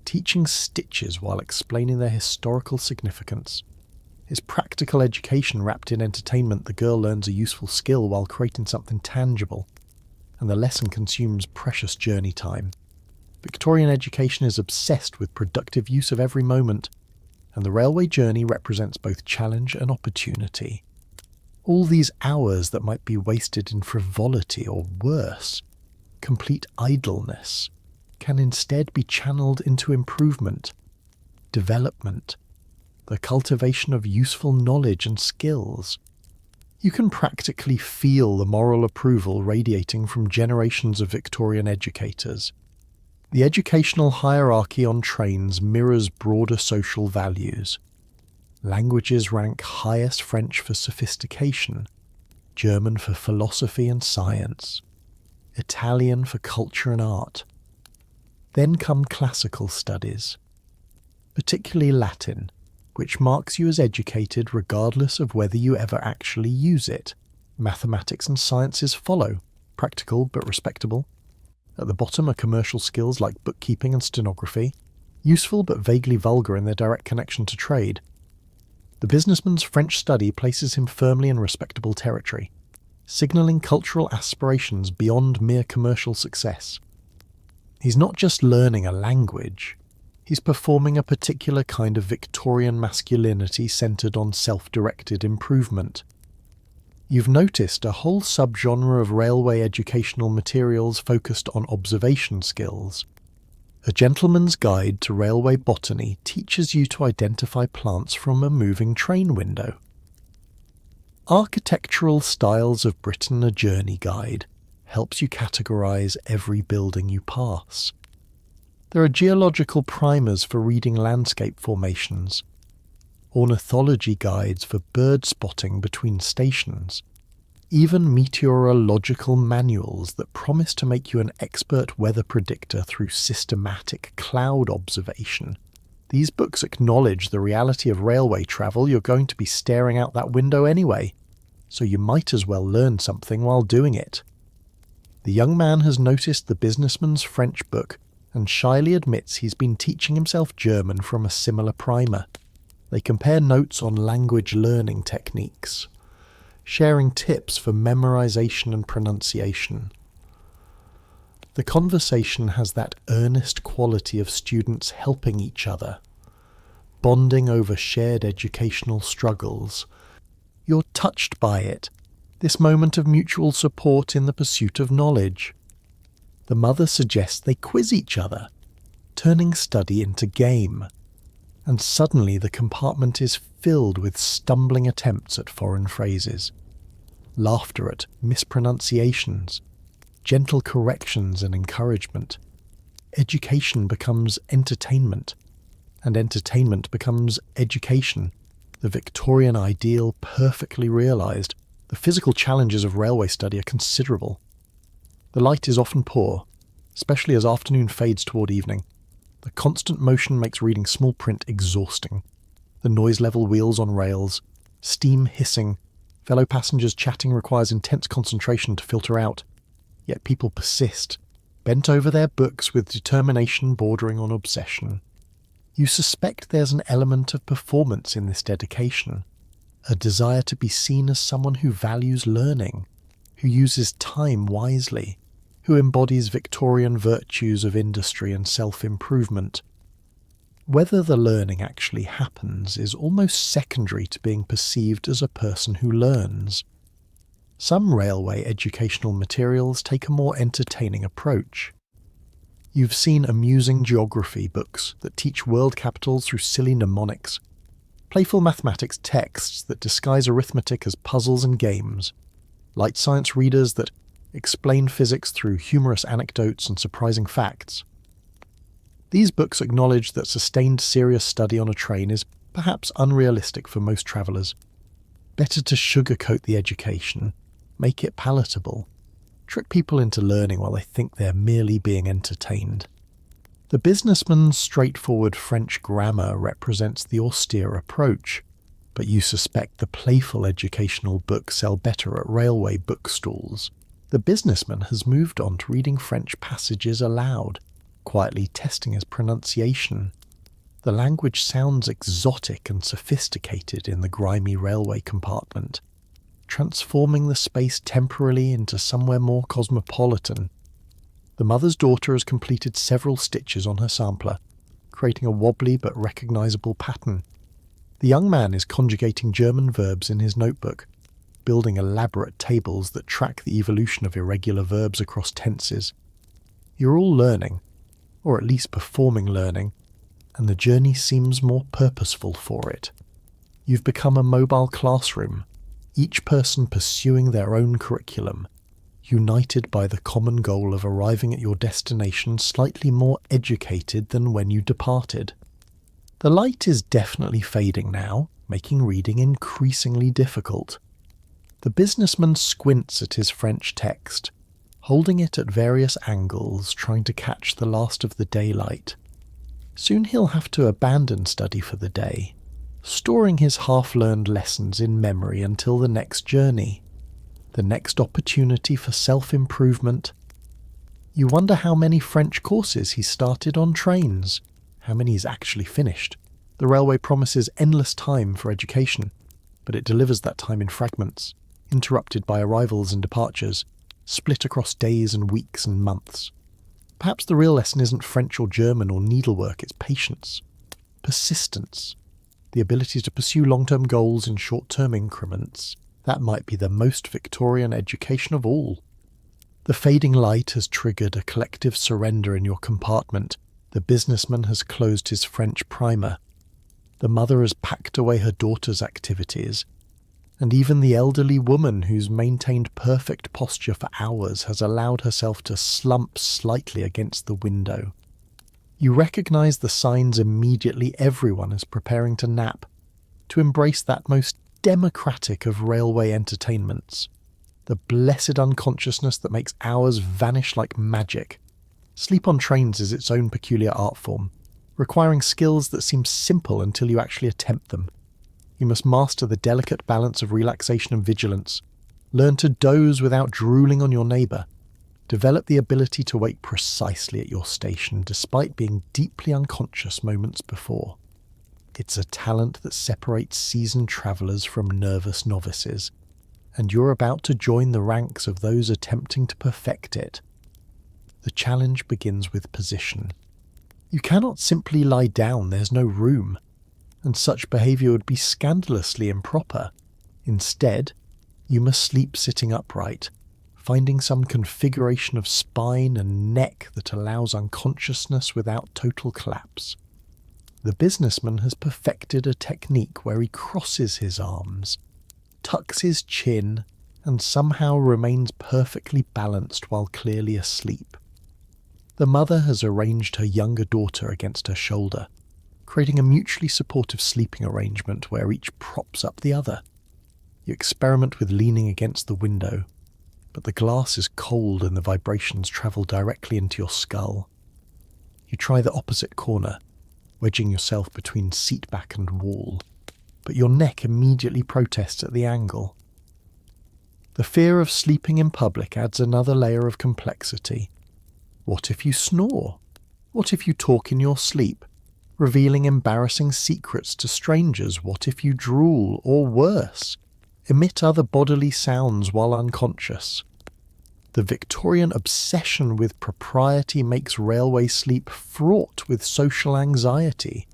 teaching stitches while explaining their historical significance. It's practical education wrapped in entertainment. The girl learns a useful skill while creating something tangible, and the lesson consumes precious journey time. Victorian education is obsessed with productive use of every moment, and the railway journey represents both challenge and opportunity. All these hours that might be wasted in frivolity or worse, complete idleness, can instead be channeled into improvement, development, the cultivation of useful knowledge and skills. You can practically feel the moral approval radiating from generations of Victorian educators. The educational hierarchy on trains mirrors broader social values. Languages rank highest French for sophistication, German for philosophy and science, Italian for culture and art. Then come classical studies, particularly Latin, which marks you as educated regardless of whether you ever actually use it. Mathematics and sciences follow, practical but respectable. At the bottom are commercial skills like bookkeeping and stenography, useful but vaguely vulgar in their direct connection to trade. The businessman's French study places him firmly in respectable territory, signalling cultural aspirations beyond mere commercial success. He's not just learning a language, he's performing a particular kind of Victorian masculinity centred on self-directed improvement. You've noticed a whole subgenre of railway educational materials focused on observation skills. A Gentleman's Guide to Railway Botany teaches you to identify plants from a moving train window. Architectural Styles of Britain, a Journey Guide, helps you categorise every building you pass. There are geological primers for reading landscape formations, ornithology guides for bird spotting between stations, even meteorological manuals that promise to make you an expert weather predictor through systematic cloud observation. These books acknowledge the reality of railway travel. You're going to be staring out that window anyway, so you might as well learn something while doing it. The young man has noticed the businessman's French book and shyly admits he's been teaching himself German from a similar primer. They compare notes on language learning techniques, sharing tips for memorization and pronunciation. The conversation has that earnest quality of students helping each other, bonding over shared educational struggles. You're touched by it, this moment of mutual support in the pursuit of knowledge. The mother suggests they quiz each other, turning study into game. And suddenly the compartment is filled with stumbling attempts at foreign phrases, laughter at mispronunciations, gentle corrections and encouragement. Education becomes entertainment, and entertainment becomes education, the Victorian ideal perfectly realised. The physical challenges of railway study are considerable. The light is often poor, especially as afternoon fades toward evening. The constant motion makes reading small print exhausting. The noise-level wheels on rails, steam hissing, fellow passengers chatting requires intense concentration to filter out. Yet people persist, bent over their books with determination bordering on obsession. You suspect there's an element of performance in this dedication, a desire to be seen as someone who values learning, who uses time wisely, who embodies Victorian virtues of industry and self-improvement. Whether the learning actually happens is almost secondary to being perceived as a person who learns. Some railway educational materials take a more entertaining approach. You've seen amusing geography books that teach world capitals through silly mnemonics, playful mathematics texts that disguise arithmetic as puzzles and games, light science readers that explain physics through humorous anecdotes and surprising facts. These books acknowledge that sustained serious study on a train is perhaps unrealistic for most travellers. Better to sugarcoat the education, make it palatable, trick people into learning while they think they're merely being entertained. The businessman's straightforward French grammar represents the austere approach, but you suspect the playful educational books sell better at railway bookstalls. The businessman has moved on to reading French passages aloud, quietly testing his pronunciation. The language sounds exotic and sophisticated in the grimy railway compartment, transforming the space temporarily into somewhere more cosmopolitan. The mother's daughter has completed several stitches on her sampler, creating a wobbly but recognisable pattern. The young man is conjugating German verbs in his notebook, building elaborate tables that track the evolution of irregular verbs across tenses. You're all learning, or at least performing learning, and the journey seems more purposeful for it. You've become a mobile classroom, each person pursuing their own curriculum, united by the common goal of arriving at your destination slightly more educated than when you departed. The light is definitely fading now, making reading increasingly difficult. The businessman squints at his French text, holding it at various angles, trying to catch the last of the daylight. Soon he'll have to abandon study for the day, storing his half-learned lessons in memory until the next journey, the next opportunity for self-improvement. You wonder how many French courses he started on trains, how many he's actually finished. The railway promises endless time for education, but it delivers that time in fragments, interrupted by arrivals and departures, split across days and weeks and months. Perhaps the real lesson isn't French or German or needlework, it's patience, persistence, the ability to pursue long-term goals in short-term increments. That might be the most Victorian education of all. The fading light has triggered a collective surrender in your compartment. The businessman has closed his French primer. The mother has packed away her daughter's activities. And even the elderly woman who's maintained perfect posture for hours has allowed herself to slump slightly against the window. You recognize the signs immediately. Everyone is preparing to nap, to embrace that most democratic of railway entertainments, the blessed unconsciousness that makes hours vanish like magic. Sleep on trains is its own peculiar art form, requiring skills that seem simple until you actually attempt them. You must master the delicate balance of relaxation and vigilance, learn to doze without drooling on your neighbour, develop the ability to wait precisely at your station despite being deeply unconscious moments before. It's a talent that separates seasoned travellers from nervous novices, and you're about to join the ranks of those attempting to perfect it. The challenge begins with position. You cannot simply lie down, there's no room, and such behaviour would be scandalously improper. Instead, you must sleep sitting upright, finding some configuration of spine and neck that allows unconsciousness without total collapse. The businessman has perfected a technique where he crosses his arms, tucks his chin, and somehow remains perfectly balanced while clearly asleep. The mother has arranged her younger daughter against her shoulder, creating a mutually supportive sleeping arrangement where each props up the other. You experiment with leaning against the window, but the glass is cold and the vibrations travel directly into your skull. You try the opposite corner, wedging yourself between seat back and wall, but your neck immediately protests at the angle. The fear of sleeping in public adds another layer of complexity. What if you snore? What if you talk in your sleep, revealing embarrassing secrets to strangers? What if you drool, or worse, emit other bodily sounds while unconscious? The Victorian obsession with propriety makes railway sleep fraught with social anxiety.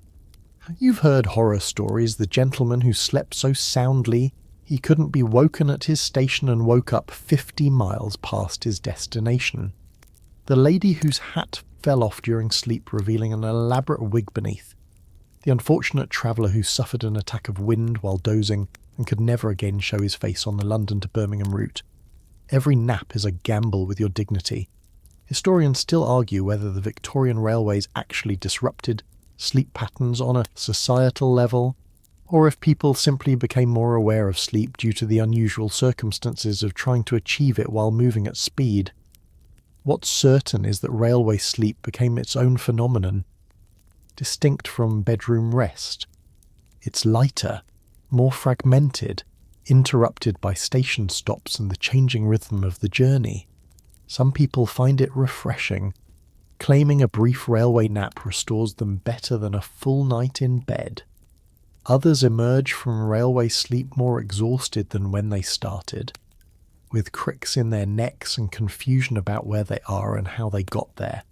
You've heard horror stories, the gentleman who slept so soundly he couldn't be woken at his station and woke up 50 miles past his destination. The lady whose hat fell off during sleep, revealing an elaborate wig beneath. The unfortunate traveller who suffered an attack of wind while dozing and could never again show his face on the London to Birmingham route. Every nap is a gamble with your dignity. Historians still argue whether the Victorian railways actually disrupted sleep patterns on a societal level, or if people simply became more aware of sleep due to the unusual circumstances of trying to achieve it while moving at speed. What's certain is that railway sleep became its own phenomenon, distinct from bedroom rest. It's lighter, more fragmented, interrupted by station stops and the changing rhythm of the journey. Some people find it refreshing, claiming a brief railway nap restores them better than a full night in bed. Others emerge from railway sleep more exhausted than when they started, with cricks in their necks and confusion about where they are and how they got there.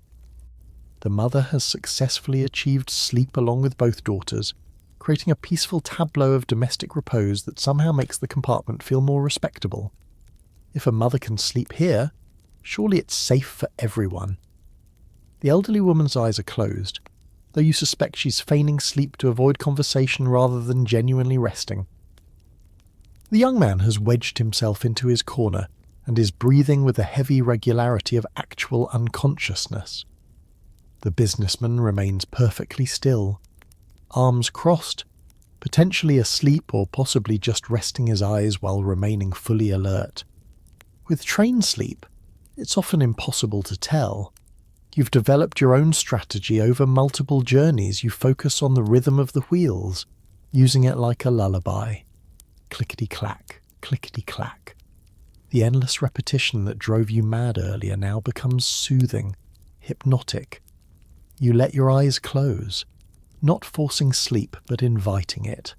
The mother has successfully achieved sleep along with both daughters, creating a peaceful tableau of domestic repose that somehow makes the compartment feel more respectable. If a mother can sleep here, surely it's safe for everyone. The elderly woman's eyes are closed, though you suspect she's feigning sleep to avoid conversation rather than genuinely resting. The young man has wedged himself into his corner and is breathing with the heavy regularity of actual unconsciousness. The businessman remains perfectly still, arms crossed, potentially asleep or possibly just resting his eyes while remaining fully alert. With train sleep, it's often impossible to tell. You've developed your own strategy over multiple journeys. You focus on the rhythm of the wheels, using it like a lullaby. Clickety-clack, clickety-clack. The endless repetition that drove you mad earlier now becomes soothing, hypnotic. You let your eyes close, not forcing sleep but inviting it.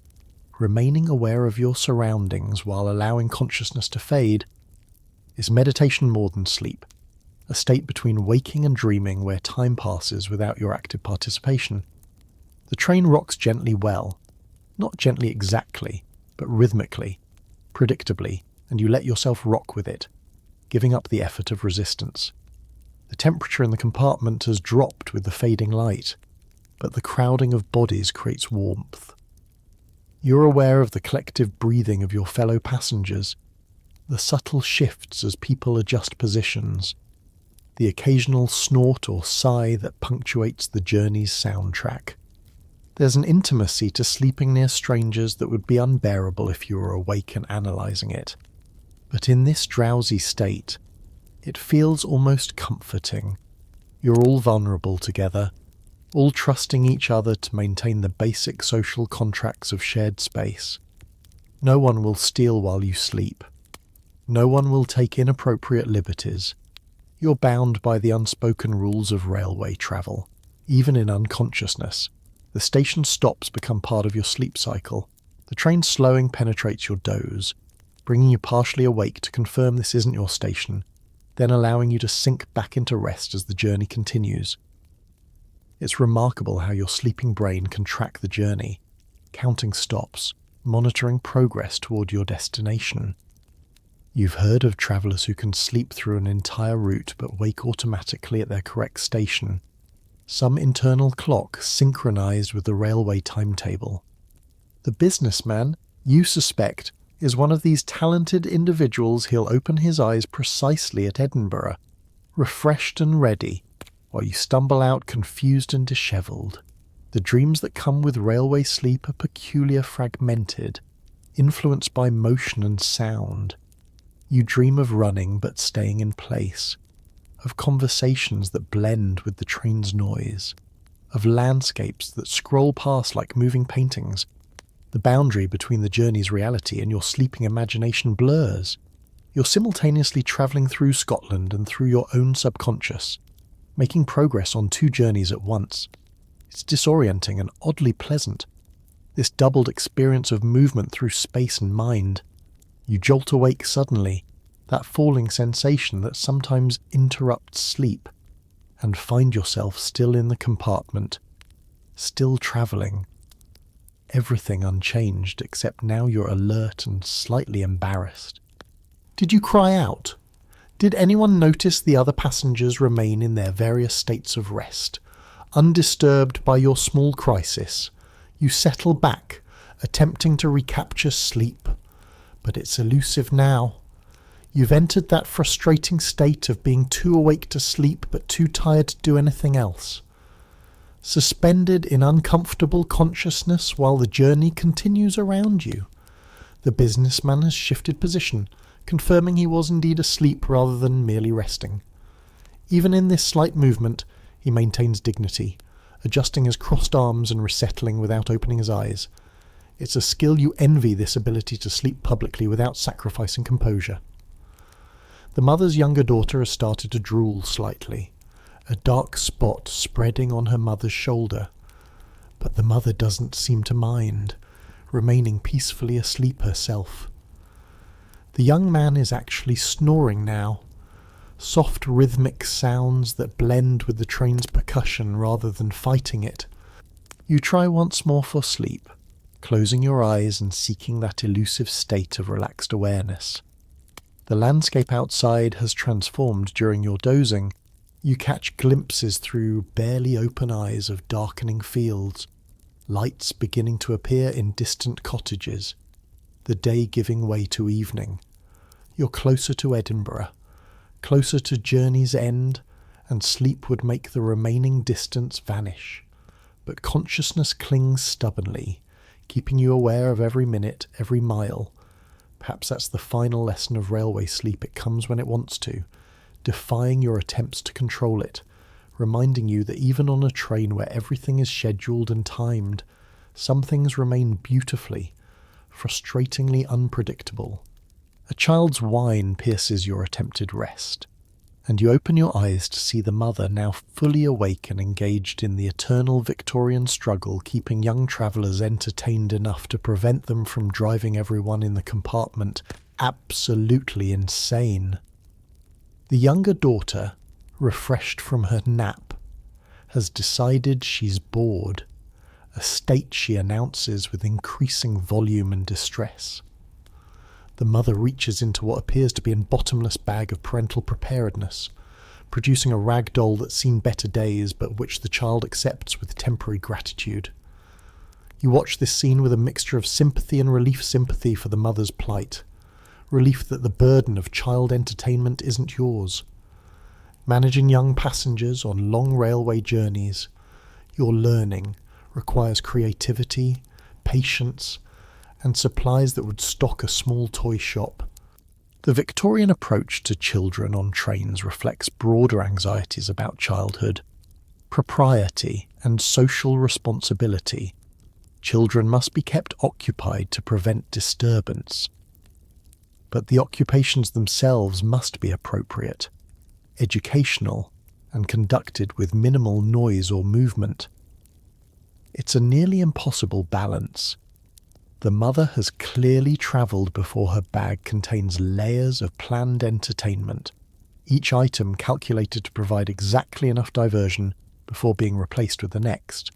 Remaining aware of your surroundings while allowing consciousness to fade is meditation more than sleep, a state between waking and dreaming where time passes without your active participation. The train rocks gently well, not gently exactly, but rhythmically, predictably, and you let yourself rock with it, giving up the effort of resistance. The temperature in the compartment has dropped with the fading light, but the crowding of bodies creates warmth. You're aware of the collective breathing of your fellow passengers, the subtle shifts as people adjust positions, the occasional snort or sigh that punctuates the journey's soundtrack. There's an intimacy to sleeping near strangers that would be unbearable if you were awake and analysing it. But in this drowsy state, it feels almost comforting. You're all vulnerable together, all trusting each other to maintain the basic social contracts of shared space. No one will steal while you sleep. No one will take inappropriate liberties. You're bound by the unspoken rules of railway travel, even in unconsciousness. The station stops become part of your sleep cycle. The train slowing penetrates your doze, bringing you partially awake to confirm this isn't your station, then allowing you to sink back into rest as the journey continues. It's remarkable how your sleeping brain can track the journey, counting stops, monitoring progress toward your destination. You've heard of travellers who can sleep through an entire route but wake automatically at their correct station. Some internal clock synchronized with the railway timetable. The businessman, you suspect, is one of these talented individuals. He'll open his eyes precisely at Edinburgh, refreshed and ready, while you stumble out confused and dishevelled. The dreams that come with railway sleep are peculiar, fragmented, influenced by motion and sound. You dream of running but staying in place, of conversations that blend with the train's noise, of landscapes that scroll past like moving paintings. The boundary between the journey's reality and your sleeping imagination blurs. You're simultaneously travelling through Scotland and through your own subconscious, making progress on two journeys at once. It's disorienting and oddly pleasant, this doubled experience of movement through space and mind. You jolt awake suddenly, that falling sensation that sometimes interrupts sleep, and find yourself still in the compartment, still travelling. Everything unchanged, except now you're alert and slightly embarrassed. Did you cry out? Did anyone notice the other passengers remain in their various states of rest, undisturbed by your small crisis? You settle back, attempting to recapture sleep, but it's elusive now. You've entered that frustrating state of being too awake to sleep but too tired to do anything else. Suspended in uncomfortable consciousness while the journey continues around you. The businessman has shifted position, confirming he was indeed asleep rather than merely resting. Even in this slight movement, he maintains dignity, adjusting his crossed arms and resettling without opening his eyes. It's a skill you envy, this ability to sleep publicly without sacrificing composure. The mother's younger daughter has started to drool slightly, a dark spot spreading on her mother's shoulder. But the mother doesn't seem to mind, remaining peacefully asleep herself. The young man is actually snoring now, soft rhythmic sounds that blend with the train's percussion rather than fighting it. You try once more for sleep, closing your eyes and seeking that elusive state of relaxed awareness. The landscape outside has transformed during your dozing, You catch glimpses through barely open eyes of darkening fields, lights beginning to appear in distant cottages, the day giving way to evening. You're closer to Edinburgh, closer to journey's end, and sleep would make the remaining distance vanish. But consciousness clings stubbornly, keeping you aware of every minute, every mile. Perhaps that's the final lesson of railway sleep. It comes when it wants to, defying your attempts to control it, reminding you that even on a train where everything is scheduled and timed, some things remain beautifully, frustratingly unpredictable. A child's whine pierces your attempted rest, and you open your eyes to see the mother now fully awake and engaged in the eternal Victorian struggle, keeping young travellers entertained enough to prevent them from driving everyone in the compartment absolutely insane. The younger daughter, refreshed from her nap, has decided she's bored, a state she announces with increasing volume and distress. The mother reaches into what appears to be a bottomless bag of parental preparedness, producing a rag doll that's seen better days but which the child accepts with temporary gratitude. You watch this scene with a mixture of sympathy and relief. Sympathy for the mother's plight, relief that the burden of child entertainment isn't yours. Managing young passengers on long railway journeys, your learning requires creativity, patience, and supplies that would stock a small toy shop. The Victorian approach to children on trains reflects broader anxieties about childhood, propriety, and social responsibility. Children must be kept occupied to prevent disturbance. But the occupations themselves must be appropriate, educational, and conducted with minimal noise or movement. It's a nearly impossible balance. The mother has clearly travelled before her bag contains layers of planned entertainment, each item calculated to provide exactly enough diversion before being replaced with the next.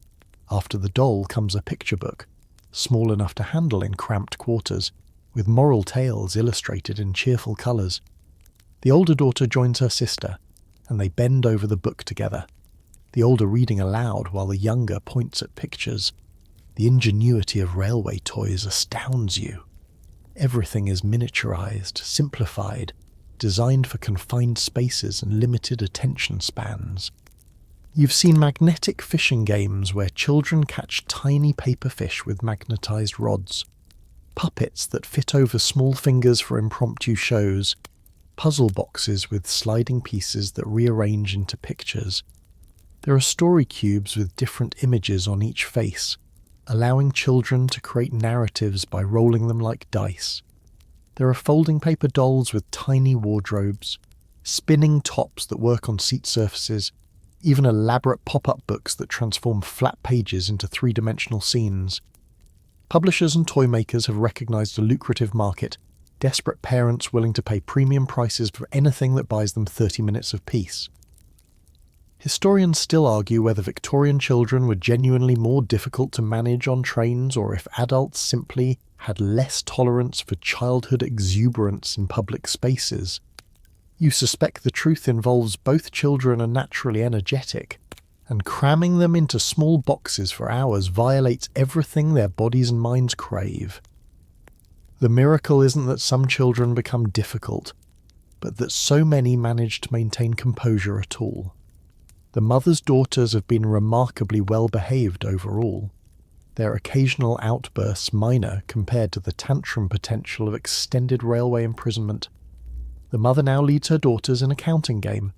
After the doll comes a picture book, small enough to handle in cramped quarters, with moral tales illustrated in cheerful colours. The older daughter joins her sister, and they bend over the book together, the older reading aloud while the younger points at pictures. The ingenuity of railway toys astounds you. Everything is miniaturized, simplified, designed for confined spaces and limited attention spans. You've seen magnetic fishing games where children catch tiny paper fish with magnetized rods, puppets that fit over small fingers for impromptu shows, puzzle boxes with sliding pieces that rearrange into pictures. There are story cubes with different images on each face, allowing children to create narratives by rolling them like dice. There are folding paper dolls with tiny wardrobes, spinning tops that work on seat surfaces, even elaborate pop-up books that transform flat pages into three-dimensional scenes. Publishers and toy makers have recognized a lucrative market, desperate parents willing to pay premium prices for anything that buys them 30 minutes of peace. Historians still argue whether Victorian children were genuinely more difficult to manage on trains or if adults simply had less tolerance for childhood exuberance in public spaces. You suspect the truth involves both children are naturally energetic, and cramming them into small boxes for hours violates everything their bodies and minds crave. The miracle isn't that some children become difficult, but that so many manage to maintain composure at all. The mother's daughters have been remarkably well behaved overall, their occasional outbursts minor compared to the tantrum potential of extended railway imprisonment. The mother now leads her daughters in a counting game,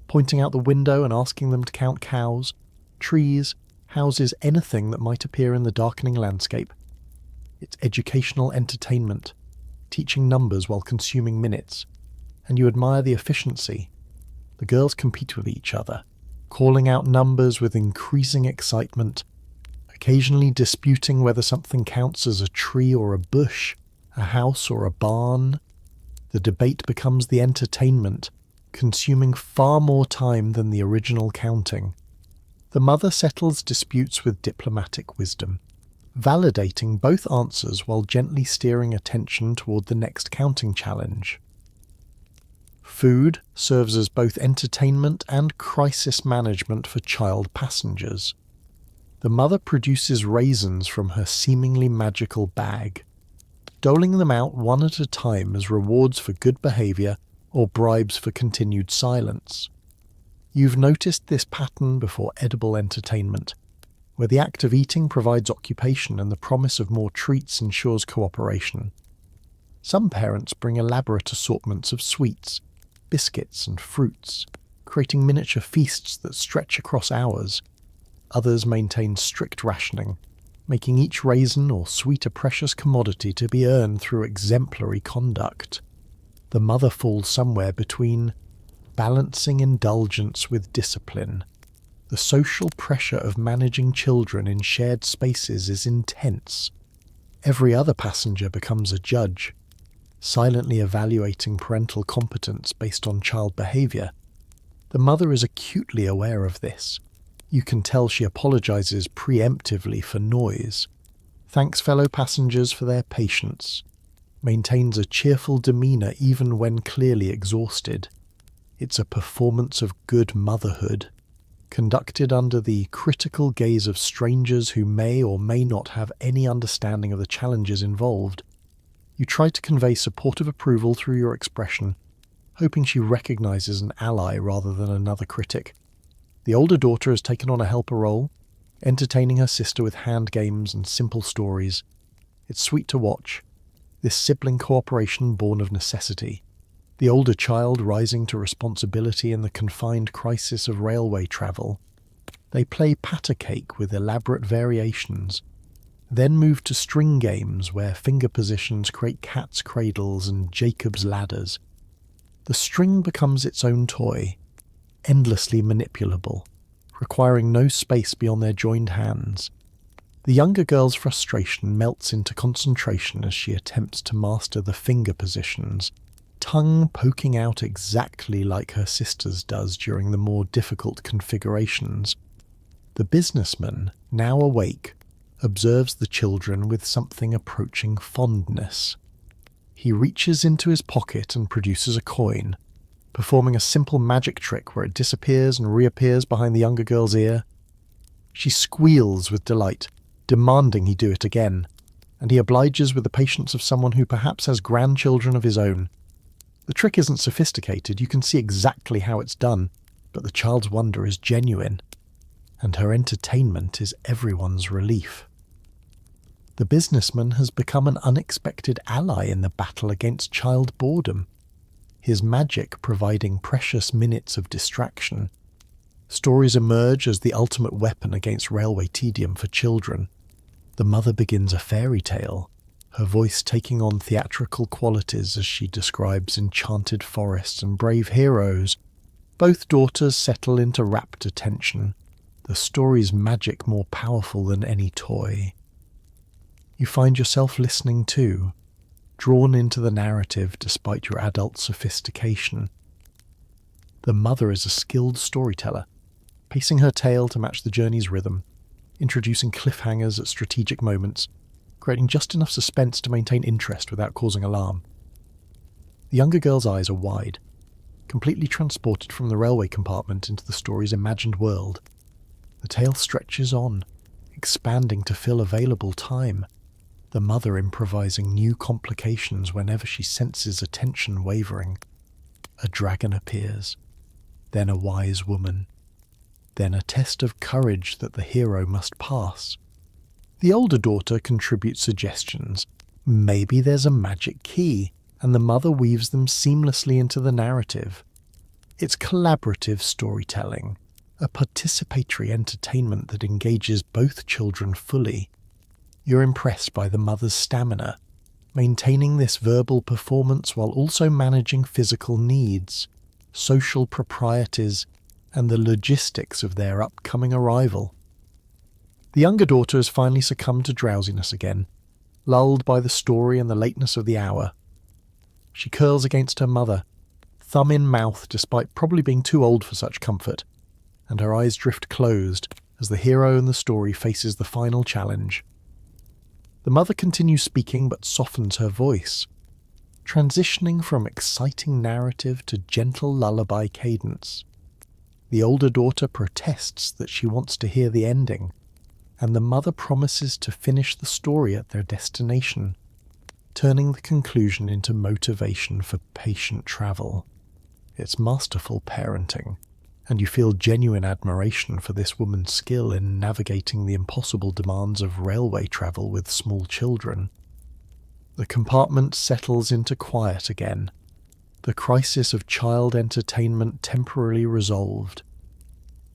pointing out the window and asking them to count cows, trees, houses, anything that might appear in the darkening landscape. It's educational entertainment, teaching numbers while consuming minutes, and you admire the efficiency. The girls compete with each other, calling out numbers with increasing excitement, occasionally disputing whether something counts as a tree or a bush, a house or a barn. The debate becomes the entertainment, consuming far more time than the original counting. The mother settles disputes with diplomatic wisdom, validating both answers while gently steering attention toward the next counting challenge. Food serves as both entertainment and crisis management for child passengers. The mother produces raisins from her seemingly magical bag, doling them out one at a time as rewards for good behaviour or bribes for continued silence. You've noticed this pattern before edible entertainment, where the act of eating provides occupation and the promise of more treats ensures cooperation. Some parents bring elaborate assortments of sweets, biscuits and fruits, creating miniature feasts that stretch across hours. Others maintain strict rationing, making each raisin or sweet a precious commodity to be earned through exemplary conduct. The mother falls somewhere between, balancing indulgence with discipline. The social pressure of managing children in shared spaces is intense. Every other passenger becomes a judge, silently evaluating parental competence based on child behaviour. The mother is acutely aware of this. You can tell she apologizes preemptively for noise, thanks fellow passengers for their patience, maintains a cheerful demeanour even when clearly exhausted. It's a performance of good motherhood, conducted under the critical gaze of strangers who may or may not have any understanding of the challenges involved. You try to convey supportive approval through your expression, hoping she recognizes an ally rather than another critic. The older daughter has taken on a helper role, entertaining her sister with hand games and simple stories. It's sweet to watch, this sibling cooperation born of necessity. The older child rising to responsibility in the confined crisis of railway travel. They play patter cake with elaborate variations, then move to string games where finger positions create cat's cradles and Jacob's ladders. The string becomes its own toy, endlessly manipulable, requiring no space beyond their joined hands. The younger girl's frustration melts into concentration as she attempts to master the finger positions, tongue poking out exactly like her sister's does during the more difficult configurations. The businessman, now awake, observes the children with something approaching fondness. He reaches into his pocket and produces a coin, performing a simple magic trick where it disappears and reappears behind the younger girl's ear. She squeals with delight, demanding he do it again, and he obliges with the patience of someone who perhaps has grandchildren of his own. The trick isn't sophisticated, you can see exactly how it's done, but the child's wonder is genuine, and her entertainment is everyone's relief. The businessman has become an unexpected ally in the battle against child boredom, his magic providing precious minutes of distraction. Stories emerge as the ultimate weapon against railway tedium for children. The mother begins a fairy tale, her voice taking on theatrical qualities as she describes enchanted forests and brave heroes. Both daughters settle into rapt attention, the story's magic more powerful than any toy. You find yourself listening too, drawn into the narrative despite your adult sophistication. The mother is a skilled storyteller, pacing her tale to match the journey's rhythm, introducing cliffhangers at strategic moments, creating just enough suspense to maintain interest without causing alarm. The younger girl's eyes are wide, completely transported from the railway compartment into the story's imagined world. The tale stretches on, expanding to fill available time, the mother improvising new complications whenever she senses attention wavering. A dragon appears, then a wise woman, then a test of courage that the hero must pass. The older daughter contributes suggestions. Maybe there's a magic key, and the mother weaves them seamlessly into the narrative. It's collaborative storytelling, a participatory entertainment that engages both children fully. You're impressed by the mother's stamina, maintaining this verbal performance while also managing physical needs, social proprieties, and the logistics of their upcoming arrival. The younger daughter has finally succumbed to drowsiness again, lulled by the story and the lateness of the hour. She curls against her mother, thumb in mouth despite probably being too old for such comfort, and her eyes drift closed as the hero in the story faces the final challenge. The mother continues speaking but softens her voice, transitioning from exciting narrative to gentle lullaby cadence. The older daughter protests that she wants to hear the ending, and the mother promises to finish the story at their destination, turning the conclusion into motivation for patient travel. It's masterful parenting, and you feel genuine admiration for this woman's skill in navigating the impossible demands of railway travel with small children. The compartment settles into quiet again, the crisis of child entertainment temporarily resolved.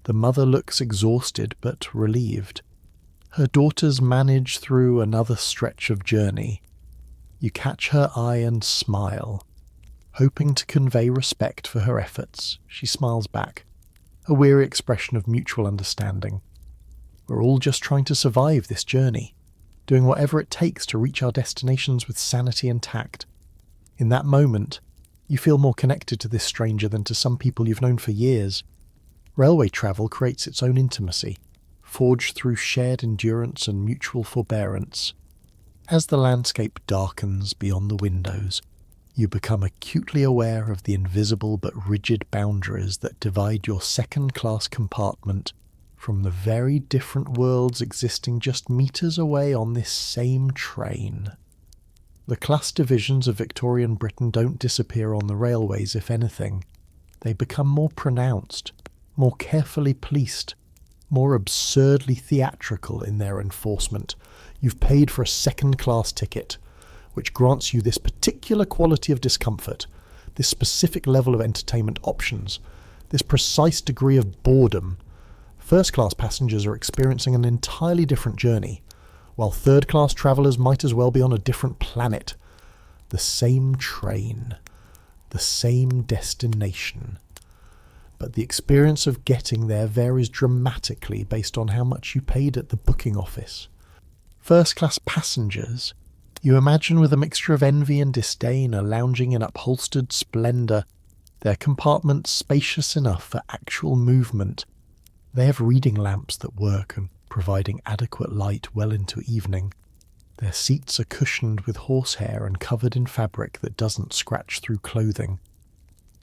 The mother looks exhausted but relieved. Her daughters manage through another stretch of journey. You catch her eye and smile. Hoping to convey respect for her efforts, she smiles back, a weary expression of mutual understanding. We're all just trying to survive this journey, doing whatever it takes to reach our destinations with sanity and tact. In that moment, you feel more connected to this stranger than to some people you've known for years. Railway travel creates its own intimacy, forged through shared endurance and mutual forbearance. As the landscape darkens beyond the windows, you become acutely aware of the invisible but rigid boundaries that divide your second-class compartment from the very different worlds existing just meters away on this same train. The class divisions of Victorian Britain don't disappear on the railways, if anything. They become more pronounced, more carefully policed, more absurdly theatrical in their enforcement. You've paid for a second-class ticket, which grants you this particular quality of discomfort, this specific level of entertainment options, this precise degree of boredom. First-class passengers are experiencing an entirely different journey, while third-class travellers might as well be on a different planet. The same train, the same destination. But the experience of getting there varies dramatically based on how much you paid at the booking office. First-class passengers, you imagine with a mixture of envy and disdain, are lounging in upholstered splendour, their compartments spacious enough for actual movement. They have reading lamps that work and providing adequate light well into evening. Their seats are cushioned with horsehair and covered in fabric that doesn't scratch through clothing.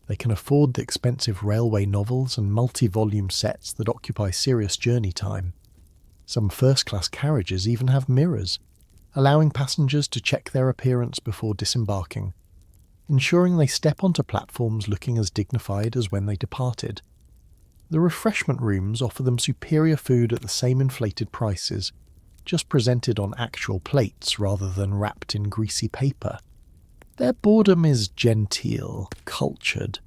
They can afford the expensive railway novels and multi-volume sets that occupy serious journey time. Some first-class carriages even have mirrors, allowing passengers to check their appearance before disembarking, ensuring they step onto platforms looking as dignified as when they departed. The refreshment rooms offer them superior food at the same inflated prices, just presented on actual plates rather than wrapped in greasy paper. Their boredom is genteel, cultured.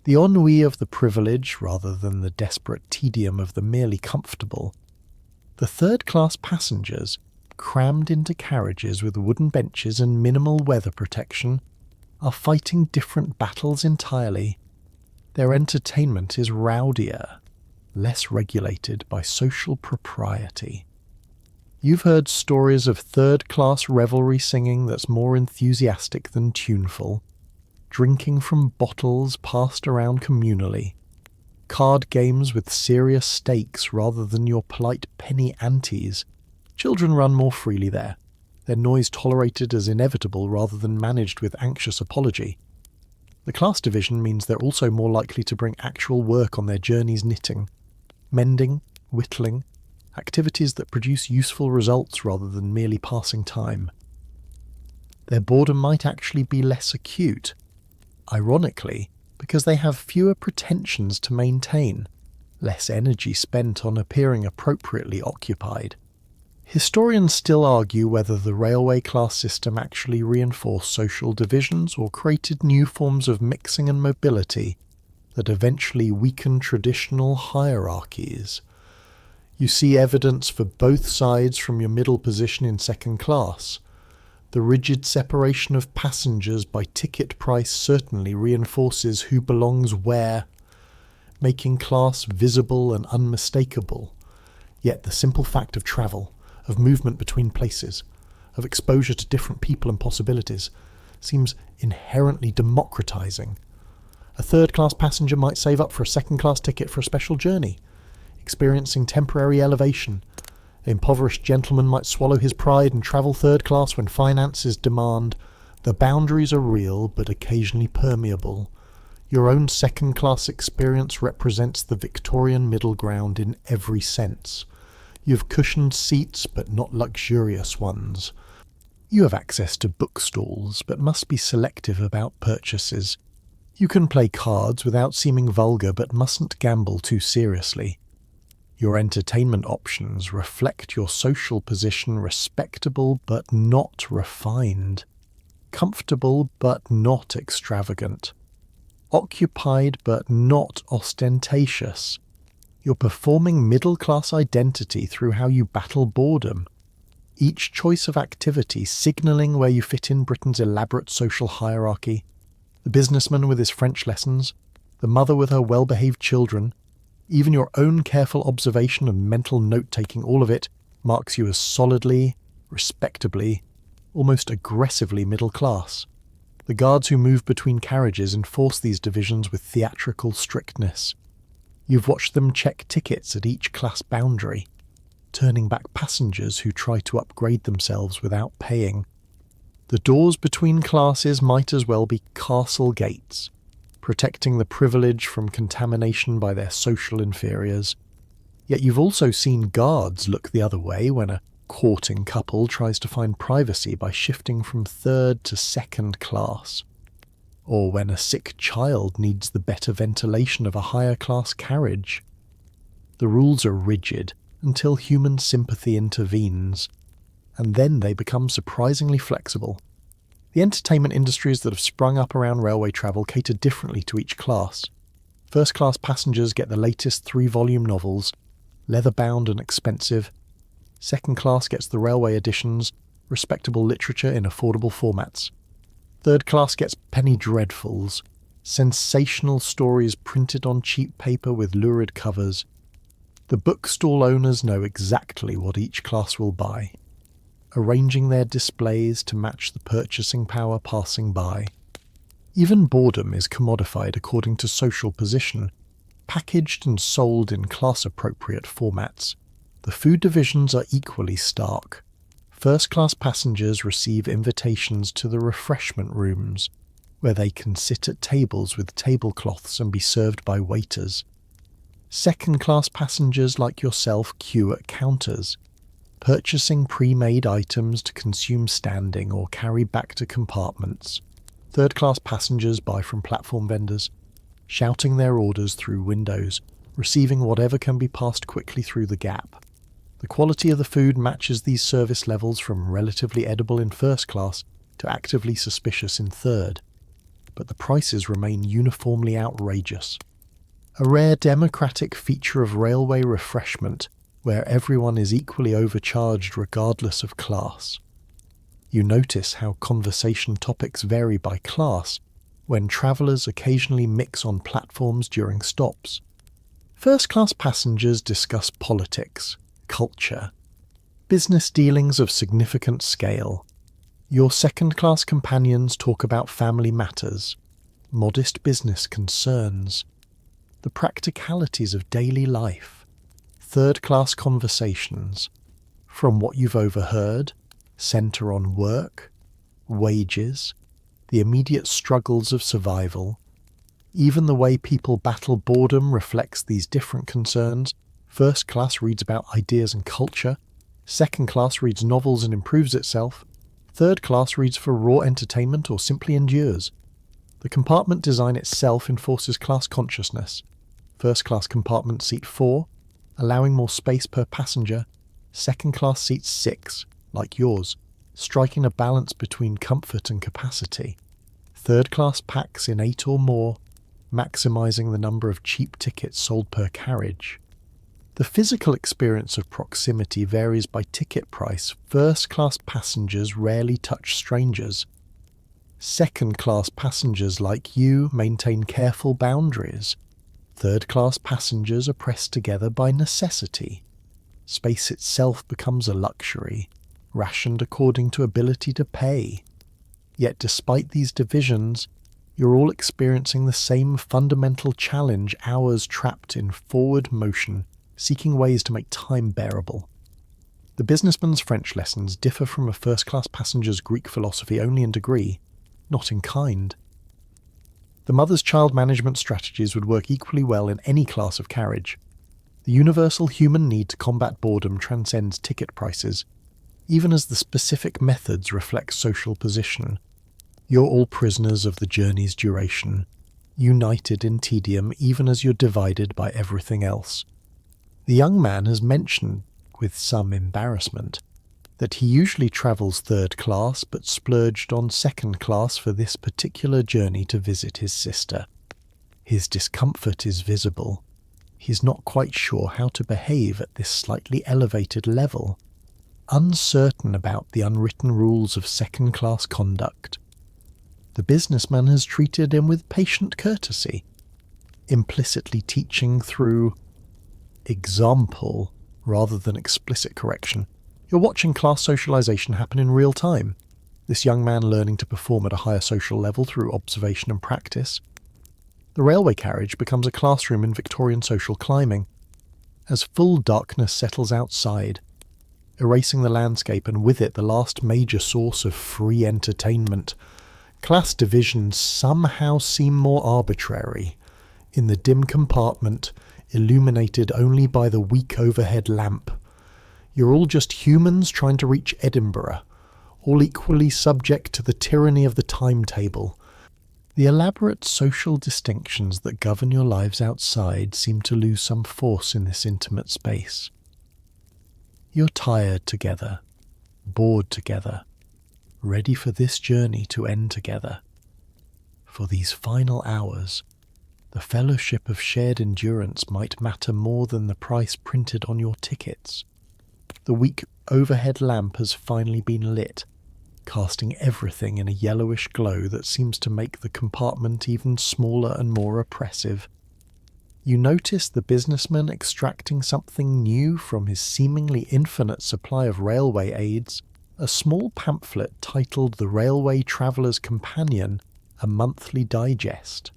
The ennui of the privilege rather than the desperate tedium of the merely comfortable. The third-class passengers, crammed into carriages with wooden benches and minimal weather protection, are fighting different battles entirely. Their entertainment is rowdier, less regulated by social propriety. You've heard stories of third-class revelry singing that's more enthusiastic than tuneful, drinking from bottles passed around communally, card games with serious stakes rather than your polite penny antes. Children run more freely there, their noise tolerated as inevitable rather than managed with anxious apology. The class division means they're also more likely to bring actual work on their journeys, knitting, mending, whittling, activities that produce useful results rather than merely passing time. Their boredom might actually be less acute, ironically, because they have fewer pretensions to maintain, less energy spent on appearing appropriately occupied. Historians still argue whether the railway class system actually reinforced social divisions or created new forms of mixing and mobility that eventually weakened traditional hierarchies. You see evidence for both sides from your middle position in second class. The rigid separation of passengers by ticket price certainly reinforces who belongs where, making class visible and unmistakable. Yet the simple fact of travel, of movement between places, of exposure to different people and possibilities, seems inherently democratizing. A third-class passenger might save up for a second-class ticket for a special journey, experiencing temporary elevation. The impoverished gentleman might swallow his pride and travel third class when finances demand, The boundaries are real but occasionally permeable. Your own second-class experience represents the Victorian middle ground in every sense. You have cushioned seats but not luxurious ones. You have access to bookstalls but must be selective about purchases. You can play cards without seeming vulgar but mustn't gamble too seriously. Your entertainment options reflect your social position, respectable but not refined, comfortable but not extravagant, occupied but not ostentatious. You're performing middle-class identity through how you battle boredom. Each choice of activity signalling where you fit in Britain's elaborate social hierarchy. The businessman with his French lessons, the mother with her well-behaved children, even your own careful observation and mental note-taking, all of it marks you as solidly, respectably, almost aggressively middle class. The guards who move between carriages enforce these divisions with theatrical strictness. You've watched them check tickets at each class boundary, turning back passengers who try to upgrade themselves without paying. The doors between classes might as well be castle gates, protecting the privileged from contamination by their social inferiors. Yet you've also seen guards look the other way when a courting couple tries to find privacy by shifting from third to second class, or when a sick child needs the better ventilation of a higher class carriage. The rules are rigid until human sympathy intervenes, and then they become surprisingly flexible. The entertainment industries that have sprung up around railway travel cater differently to each class. First-class passengers get the latest 3-volume novels, leather-bound and expensive. Second class gets the railway editions, respectable literature in affordable formats. Third class gets penny dreadfuls, sensational stories printed on cheap paper with lurid covers. The bookstall owners know exactly what each class will buy, arranging their displays to match the purchasing power passing by. Even boredom is commodified according to social position, packaged and sold in class-appropriate formats. The food divisions are equally stark. First-class passengers receive invitations to the refreshment rooms, where they can sit at tables with tablecloths and be served by waiters. Second-class passengers like yourself queue at counters, purchasing pre-made items to consume standing or carry back to compartments. Third-class passengers buy from platform vendors, shouting their orders through windows, receiving whatever can be passed quickly through the gap. The quality of the food matches these service levels from relatively edible in first class to actively suspicious in third, but the prices remain uniformly outrageous. A rare democratic feature of railway refreshment where everyone is equally overcharged regardless of class. You notice how conversation topics vary by class when travellers occasionally mix on platforms during stops. First-class passengers discuss politics, culture, business dealings of significant scale. Your second-class companions talk about family matters, modest business concerns, the practicalities of daily life. Third-class conversations, from what you've overheard, centre on work, wages, the immediate struggles of survival. Even the way people battle boredom reflects these different concerns. First class reads about ideas and culture. Second class reads novels and improves itself. Third class reads for raw entertainment or simply endures. The compartment design itself enforces class consciousness. First class compartment seat 4, allowing more space per passenger. Second class seats 6, like yours, striking a balance between comfort and capacity. Third class packs in 8 or more, maximising the number of cheap tickets sold per carriage. The physical experience of proximity varies by ticket price. First class passengers rarely touch strangers. Second class passengers like you maintain careful boundaries. Third-class passengers are pressed together by necessity. Space itself becomes a luxury, rationed according to ability to pay. Yet despite these divisions, you're all experiencing the same fundamental challenge, hours trapped in forward motion, seeking ways to make time bearable. The businessman's French lessons differ from a first-class passenger's Greek philosophy only in degree. not in kind. The mother's child management strategies would work equally well in any class of carriage. The universal human need to combat boredom transcends ticket prices, even as the specific methods reflect social position. You're all prisoners of the journey's duration, united in tedium even as you're divided by everything else. The young man has mentioned, with some embarrassment, that he usually travels third class but splurged on second class for this particular journey to visit his sister. His discomfort is visible. He's not quite sure how to behave at this slightly elevated level, uncertain about the unwritten rules of second-class conduct. The businessman has treated him with patient courtesy, implicitly teaching through example rather than explicit correction. You're watching class socialization happen in real time, this young man learning to perform at a higher social level through observation and practice. The railway carriage becomes a classroom in Victorian social climbing, as full darkness settles outside, erasing the landscape and with it the last major source of free entertainment. Class divisions somehow seem more arbitrary. In the dim compartment, illuminated only by the weak overhead lamp, you're all just humans trying to reach Edinburgh, all equally subject to the tyranny of the timetable. The elaborate social distinctions that govern your lives outside seem to lose some force in this intimate space. You're tired together, bored together, ready for this journey to end together. For these final hours, the fellowship of shared endurance might matter more than the price printed on your tickets. The weak overhead lamp has finally been lit, casting everything in a yellowish glow that seems to make the compartment even smaller and more oppressive. You notice the businessman extracting something new from his seemingly infinite supply of railway aids, a small pamphlet titled The Railway Traveller's Companion, a monthly digest.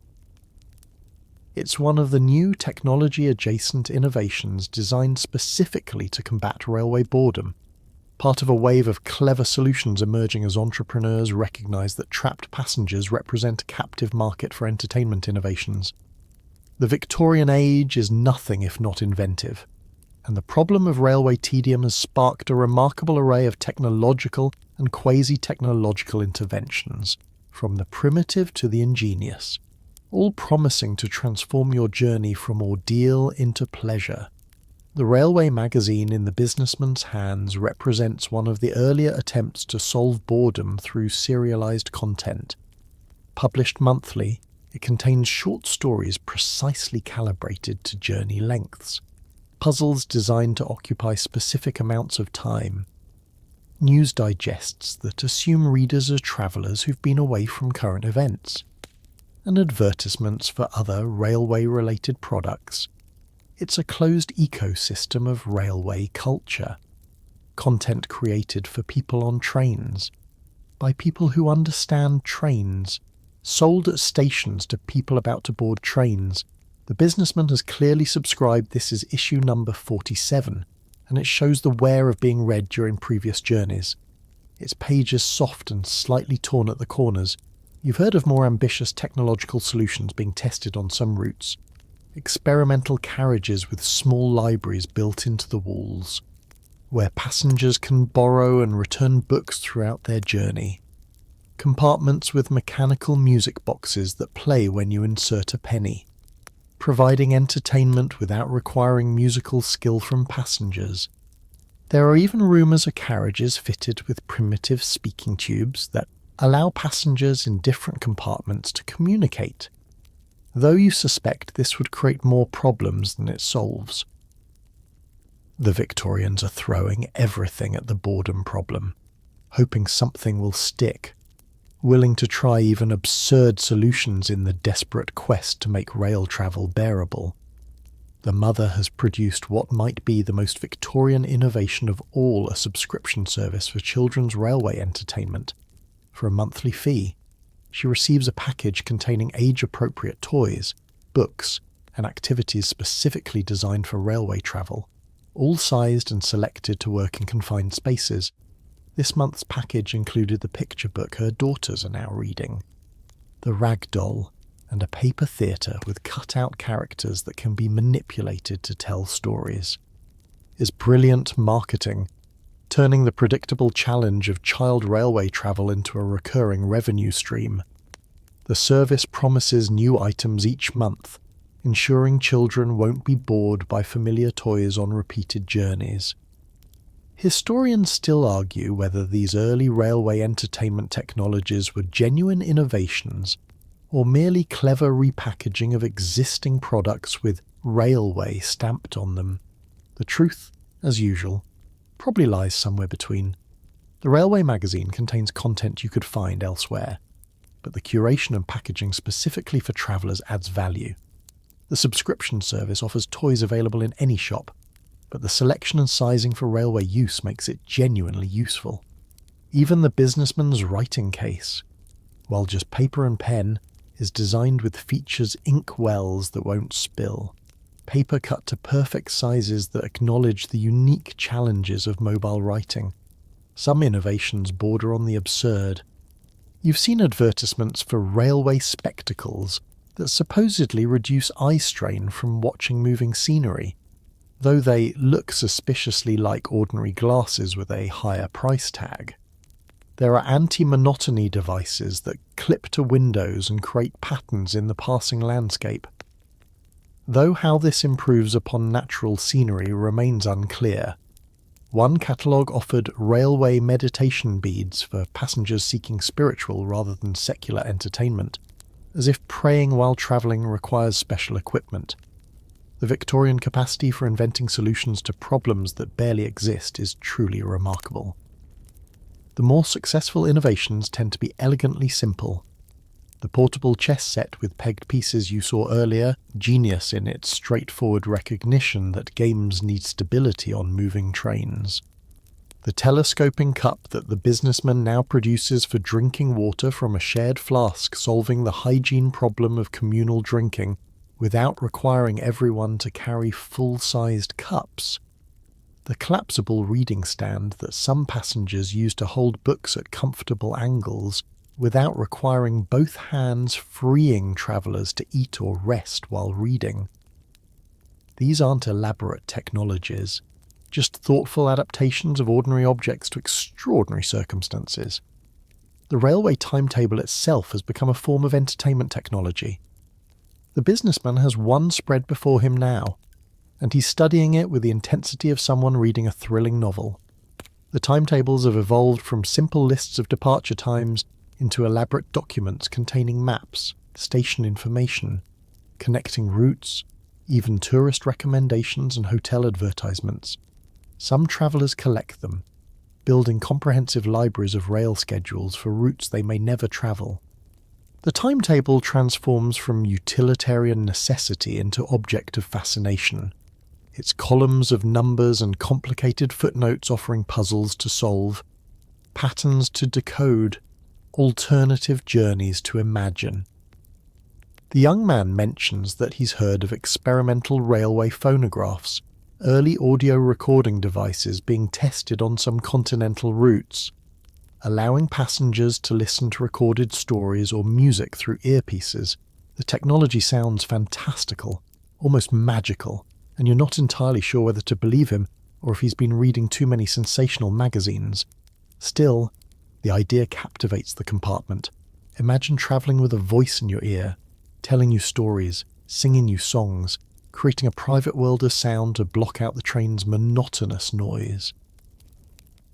It's one of the new technology-adjacent innovations designed specifically to combat railway boredom, part of a wave of clever solutions emerging as entrepreneurs recognize that trapped passengers represent a captive market for entertainment innovations. The Victorian age is nothing if not inventive, and the problem of railway tedium has sparked a remarkable array of technological and quasi-technological interventions, from the primitive to the ingenious, all promising to transform your journey from ordeal into pleasure. The railway magazine in the businessman's hands represents one of the earlier attempts to solve boredom through serialized content. Published monthly, it contains short stories precisely calibrated to journey lengths, puzzles designed to occupy specific amounts of time, news digests that assume readers are travellers who've been away from current events, and advertisements for other railway-related products. It's a closed ecosystem of railway culture, content created for people on trains, by people who understand trains, sold at stations to people about to board trains. The businessman has clearly subscribed this as issue number 47, and it shows the wear of being read during previous journeys. Its pages soft and slightly torn at the corners. You've heard of more ambitious technological solutions being tested on some routes. Experimental carriages with small libraries built into the walls, where passengers can borrow and return books throughout their journey. Compartments with mechanical music boxes that play when you insert a penny, providing entertainment without requiring musical skill from passengers. There are even rumours of carriages fitted with primitive speaking tubes that allow passengers in different compartments to communicate, though you suspect this would create more problems than it solves. The Victorians are throwing everything at the boredom problem, hoping something will stick, willing to try even absurd solutions in the desperate quest to make rail travel bearable. The mother has produced what might be the most Victorian innovation of all, a subscription service for children's railway entertainment. For a monthly fee, she receives a package containing age-appropriate toys, books, and activities specifically designed for railway travel, all sized and selected to work in confined spaces. This month's package included the picture book her daughters are now reading, the rag doll, and a paper theatre with cut-out characters that can be manipulated to tell stories. Is brilliant marketing, turning the predictable challenge of child railway travel into a recurring revenue stream. The service promises new items each month, ensuring children won't be bored by familiar toys on repeated journeys. Historians still argue whether these early railway entertainment technologies were genuine innovations or merely clever repackaging of existing products with railway stamped on them. The truth, as usual, probably lies somewhere between. The Railway magazine contains content you could find elsewhere, but the curation and packaging specifically for travellers adds value. The subscription service offers toys available in any shop, but the selection and sizing for railway use makes it genuinely useful. Even the businessman's writing case, while just paper and pen, is designed with features ink wells that won't spill, paper cut to perfect sizes that acknowledge the unique challenges of mobile writing. Some innovations border on the absurd. You've seen advertisements for railway spectacles that supposedly reduce eye strain from watching moving scenery, though they look suspiciously like ordinary glasses with a higher price tag. There are anti-monotony devices that clip to windows and create patterns in the passing landscape. Though how this improves upon natural scenery remains unclear. One catalogue offered railway meditation beads for passengers seeking spiritual rather than secular entertainment, as if praying while travelling requires special equipment. The Victorian capacity for inventing solutions to problems that barely exist is truly remarkable. The more successful innovations tend to be elegantly simple. The portable chess set with pegged pieces you saw earlier, genius in its straightforward recognition that games need stability on moving trains. The telescoping cup that the businessman now produces for drinking water from a shared flask, solving the hygiene problem of communal drinking without requiring everyone to carry full-sized cups. The collapsible reading stand that some passengers use to hold books at comfortable angles without requiring both hands, freeing travellers to eat or rest while reading. These aren't elaborate technologies, just thoughtful adaptations of ordinary objects to extraordinary circumstances. The railway timetable itself has become a form of entertainment technology. The businessman has one spread before him now, and he's studying it with the intensity of someone reading a thrilling novel. The timetables have evolved from simple lists of departure times into elaborate documents containing maps, station information, connecting routes, even tourist recommendations and hotel advertisements. Some travellers collect them, building comprehensive libraries of rail schedules for routes they may never travel. The timetable transforms from utilitarian necessity into object of fascination, its columns of numbers and complicated footnotes offering puzzles to solve, patterns to decode, alternative journeys to imagine. The young man mentions that he's heard of experimental railway phonographs, early audio recording devices being tested on some continental routes, allowing passengers to listen to recorded stories or music through earpieces. The technology sounds fantastical, almost magical, and you're not entirely sure whether to believe him or if he's been reading too many sensational magazines. Still, the idea captivates the compartment. Imagine travelling with a voice in your ear, telling you stories, singing you songs, creating a private world of sound to block out the train's monotonous noise.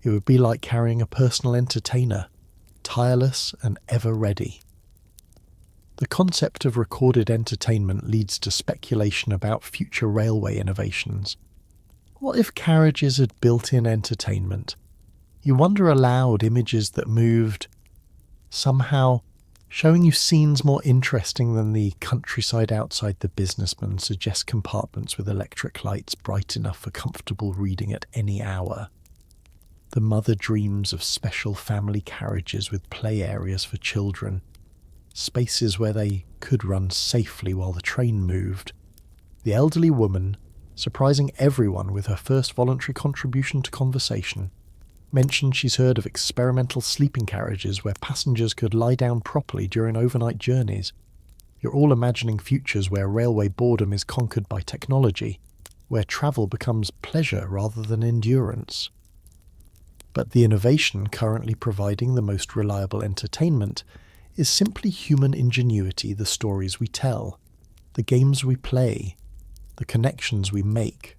It would be like carrying a personal entertainer, tireless and ever ready. The concept of recorded entertainment leads to speculation about future railway innovations. What if carriages had built-in entertainment? You wonder aloud images that moved, somehow showing you scenes more interesting than the countryside outside the businessman suggest compartments with electric lights bright enough for comfortable reading at any hour. The mother dreams of special family carriages with play areas for children, spaces where they could run safely while the train moved. The elderly woman, surprising everyone with her first voluntary contribution to conversation, mentioned she's heard of experimental sleeping carriages where passengers could lie down properly during overnight journeys. You're all imagining futures where railway boredom is conquered by technology, where travel becomes pleasure rather than endurance. But the innovation currently providing the most reliable entertainment is simply human ingenuity, the stories we tell, the games we play, the connections we make.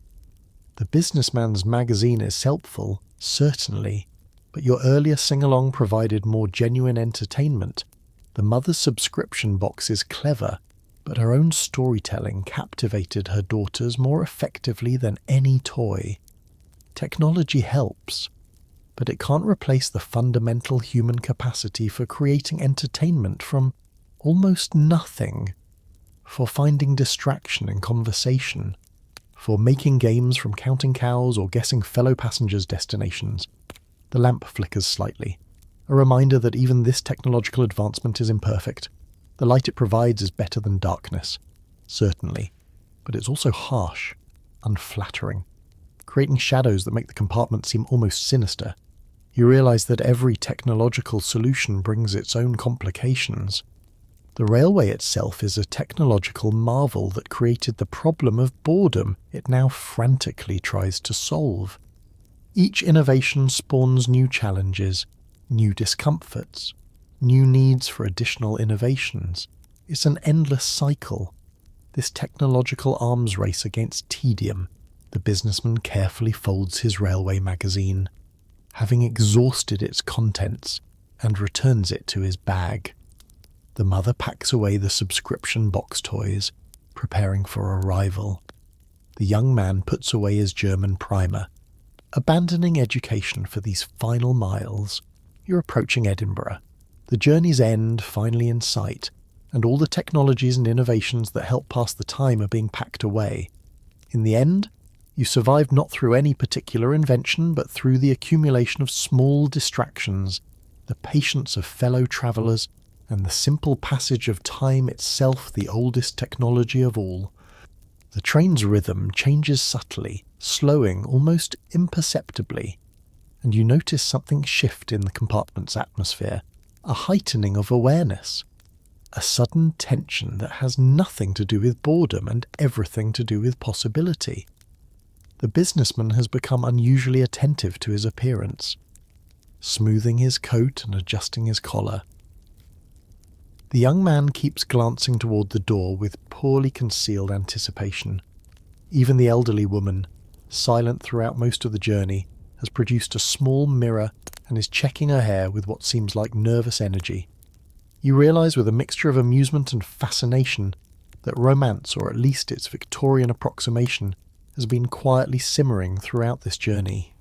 The Businessman's magazine is helpful, certainly, but your earlier sing-along provided more genuine entertainment. The mother's subscription box is clever, but her own storytelling captivated her daughters more effectively than any toy. Technology helps, but it can't replace the fundamental human capacity for creating entertainment from almost nothing, for finding distraction in conversation, for making games from counting cows or guessing fellow passengers' destinations. The lamp flickers slightly, a reminder that even this technological advancement is imperfect. The light it provides is better than darkness, certainly, but it's also harsh, unflattering, creating shadows that make the compartment seem almost sinister. You realize that every technological solution brings its own complications. The railway itself is a technological marvel that created the problem of boredom it now frantically tries to solve. Each innovation spawns new challenges, new discomforts, new needs for additional innovations. It's an endless cycle, this technological arms race against tedium. The businessman carefully folds his railway magazine, having exhausted its contents, and returns it to his bag. The mother packs away the subscription box toys, preparing for arrival. The young man puts away his German primer, abandoning education for these final miles. You're approaching Edinburgh. The journey's end finally in sight, and all the technologies and innovations that help pass the time are being packed away. In the end, you survived not through any particular invention, but through the accumulation of small distractions, the patience of fellow travellers, and the simple passage of time itself, the oldest technology of all. The train's rhythm changes subtly, slowing almost imperceptibly, and you notice something shift in the compartment's atmosphere, a heightening of awareness, a sudden tension that has nothing to do with boredom and everything to do with possibility. The businessman has become unusually attentive to his appearance, smoothing his coat and adjusting his collar. The young man keeps glancing toward the door with poorly concealed anticipation. Even the elderly woman, silent throughout most of the journey, has produced a small mirror and is checking her hair with what seems like nervous energy. You realize with a mixture of amusement and fascination that romance, or at least its Victorian approximation, has been quietly simmering throughout this journey,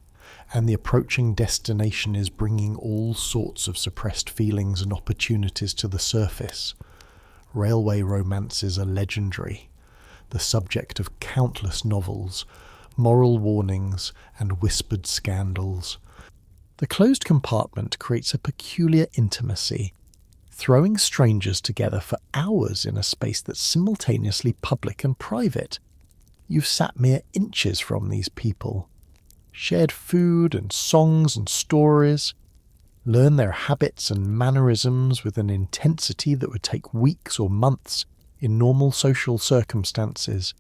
and the approaching destination is bringing all sorts of suppressed feelings and opportunities to the surface. Railway romances are legendary, the subject of countless novels, moral warnings, and whispered scandals. The closed compartment creates a peculiar intimacy, throwing strangers together for hours in a space that's simultaneously public and private. You've sat mere inches from these people, shared food and songs and stories, learned their habits and mannerisms with an intensity that would take weeks or months in normal social circumstances.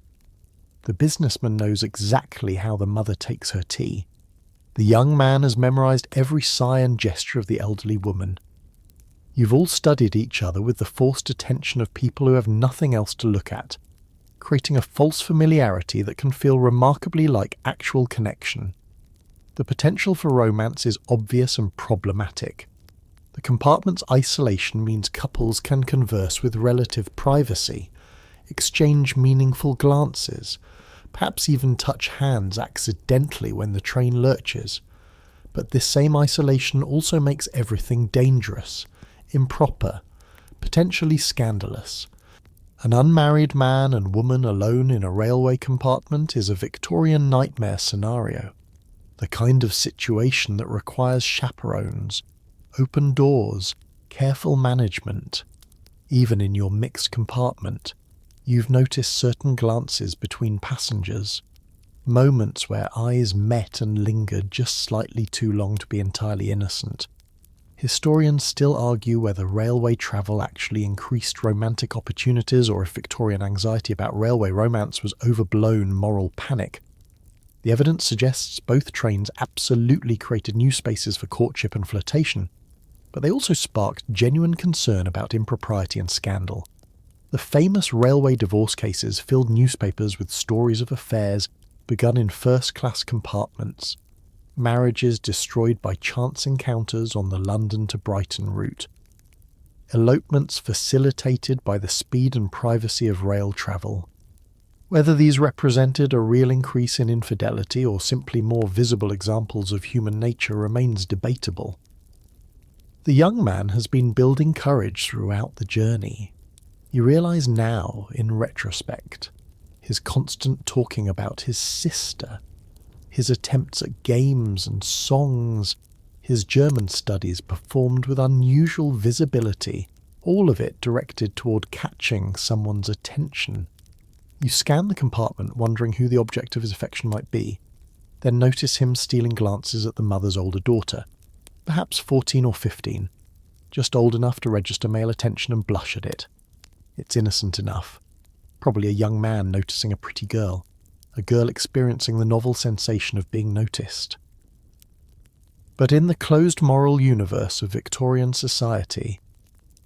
The businessman knows exactly how the mother takes her tea. The young man has memorized every sigh and gesture of the elderly woman. You've all studied each other with the forced attention of people who have nothing else to look at, creating a false familiarity that can feel remarkably like actual connection. The potential for romance is obvious and problematic. The compartment's isolation means couples can converse with relative privacy, exchange meaningful glances, perhaps even touch hands accidentally when the train lurches. But this same isolation also makes everything dangerous, improper, potentially scandalous. An unmarried man and woman alone in a railway compartment is a Victorian nightmare scenario, the kind of situation that requires chaperones, open doors, careful management. Even in your mixed compartment, you've noticed certain glances between passengers. moments where eyes met and lingered just slightly too long to be entirely innocent. Historians still argue whether railway travel actually increased romantic opportunities or if Victorian anxiety about railway romance was overblown moral panic. The evidence suggests both trains absolutely created new spaces for courtship and flirtation, but they also sparked genuine concern about impropriety and scandal. The famous railway divorce cases filled newspapers with stories of affairs begun in first-class compartments, marriages destroyed by chance encounters on the London to Brighton route, elopements facilitated by the speed and privacy of rail travel. Whether these represented a real increase in infidelity or simply more visible examples of human nature remains debatable. The young man has been building courage throughout the journey. You realise now, in retrospect, his constant talking about his sister, his attempts at games and songs, his German studies performed with unusual visibility, all of it directed toward catching someone's attention. You scan the compartment wondering who the object of his affection might be, then notice him stealing glances at the mother's older daughter, perhaps 14 or 15, just old enough to register male attention and blush at it. It's innocent enough. Probably a young man noticing a pretty girl, a girl experiencing the novel sensation of being noticed. But in the closed moral universe of Victorian society,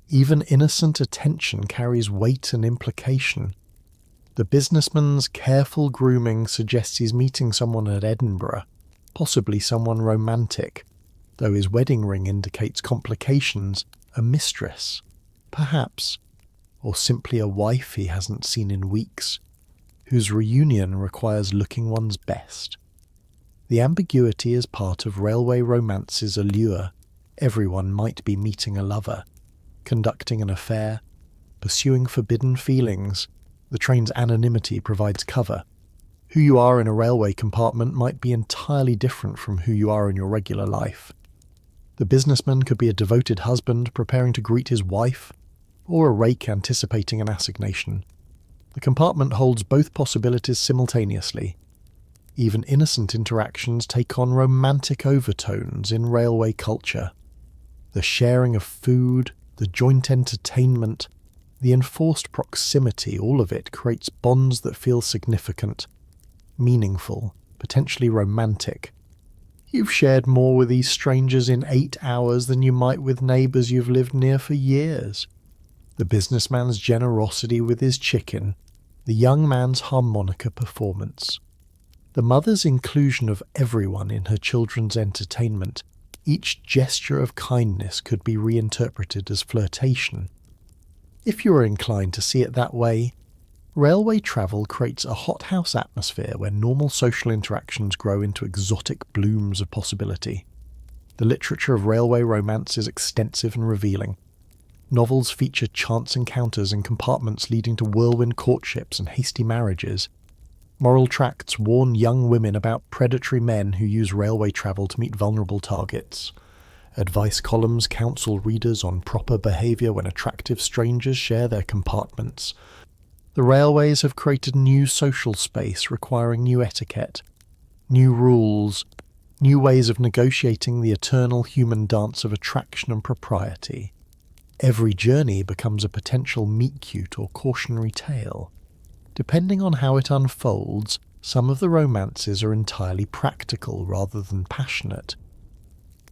even innocent attention carries weight and implication. The businessman's careful grooming suggests he's meeting someone at Edinburgh, possibly someone romantic, though his wedding ring indicates complications, a mistress, perhaps, or simply a wife he hasn't seen in weeks, whose reunion requires looking one's best. The ambiguity is part of railway romance's allure. Everyone might be meeting a lover, conducting an affair, pursuing forbidden feelings. The train's anonymity provides cover. Who you are in a railway compartment might be entirely different from who you are in your regular life. The businessman could be a devoted husband preparing to greet his wife, or a rake anticipating an assignation. The compartment holds both possibilities simultaneously. Even innocent interactions take on romantic overtones in railway culture. The sharing of food, the joint entertainment, the enforced proximity, all of it creates bonds that feel significant, meaningful, potentially romantic. You've shared more with these strangers in 8 hours than you might with neighbours you've lived near for years. The businessman's generosity with his chicken, the young man's harmonica performance, the mother's inclusion of everyone in her children's entertainment. Each gesture of kindness could be reinterpreted as flirtation. If you are inclined to see it that way, railway travel creates a hothouse atmosphere where normal social interactions grow into exotic blooms of possibility. The literature of railway romance is extensive and revealing. Novels feature chance encounters in compartments leading to whirlwind courtships and hasty marriages. Moral tracts warn young women about predatory men who use railway travel to meet vulnerable targets. Advice columns counsel readers on proper behaviour when attractive strangers share their compartments. The railways have created new social space requiring new etiquette, new rules, new ways of negotiating the eternal human dance of attraction and propriety. Every journey becomes a potential meet-cute or cautionary tale. Depending on how it unfolds, some of the romances are entirely practical rather than passionate.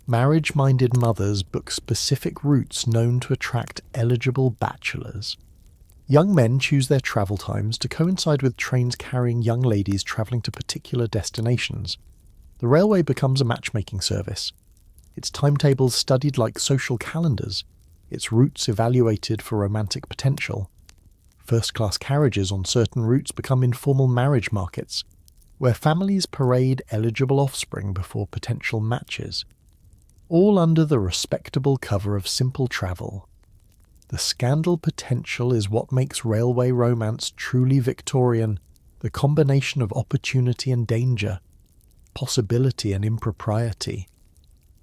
Marriage-minded mothers book specific routes known to attract eligible bachelors. Young men choose their travel times to coincide with trains carrying young ladies travelling to particular destinations. The railway becomes a matchmaking service. Its timetables studied like social calendars, its routes evaluated for romantic potential. First-class carriages on certain routes become informal marriage markets, where families parade eligible offspring before potential matches, all under the respectable cover of simple travel. The scandal potential is what makes railway romance truly Victorian, the combination of opportunity and danger, possibility and impropriety.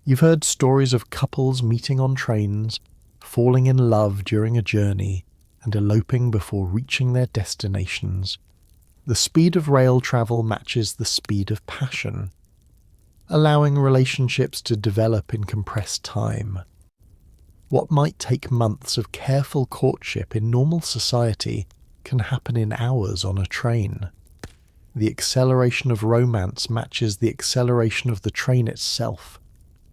You've heard stories of couples meeting on trains, falling in love during a journey, and eloping before reaching their destinations. The speed of rail travel matches the speed of passion, allowing relationships to develop in compressed time. What might take months of careful courtship in normal society can happen in hours on a train. The acceleration of romance matches the acceleration of the train itself,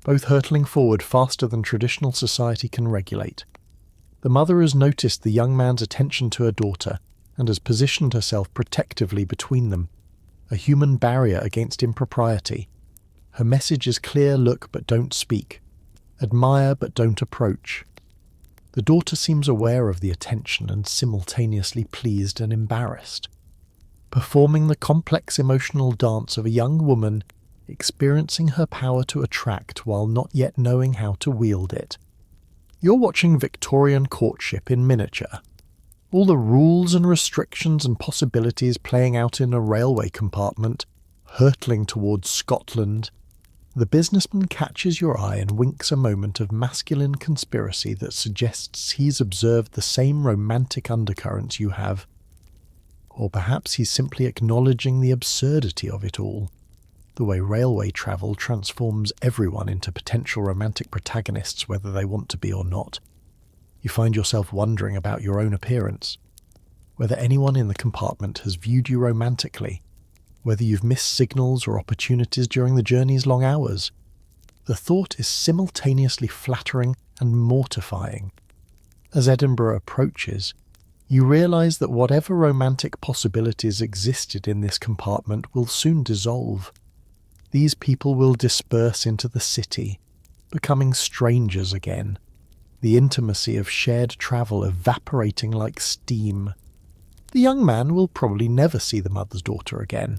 both hurtling forward faster than traditional society can regulate. The mother has noticed the young man's attention to her daughter and has positioned herself protectively between them, a human barrier against impropriety. Her message is clear: look but don't speak. Admire but don't approach. The daughter seems aware of the attention and simultaneously pleased and embarrassed, performing the complex emotional dance of a young woman experiencing her power to attract while not yet knowing how to wield it. You're watching Victorian courtship in miniature. All the rules and restrictions and possibilities playing out in a railway compartment, hurtling towards Scotland. The businessman catches your eye and winks a moment of masculine conspiracy that suggests he's observed the same romantic undercurrents you have. Or perhaps he's simply acknowledging the absurdity of it all, the way railway travel transforms everyone into potential romantic protagonists whether they want to be or not. You find yourself wondering about your own appearance, whether anyone in the compartment has viewed you romantically, whether you've missed signals or opportunities during the journey's long hours. The thought is simultaneously flattering and mortifying. As Edinburgh approaches, you realise that whatever romantic possibilities existed in this compartment will soon dissolve. These people will disperse into the city, becoming strangers again, the intimacy of shared travel evaporating like steam. The young man will probably never see the mother's daughter again.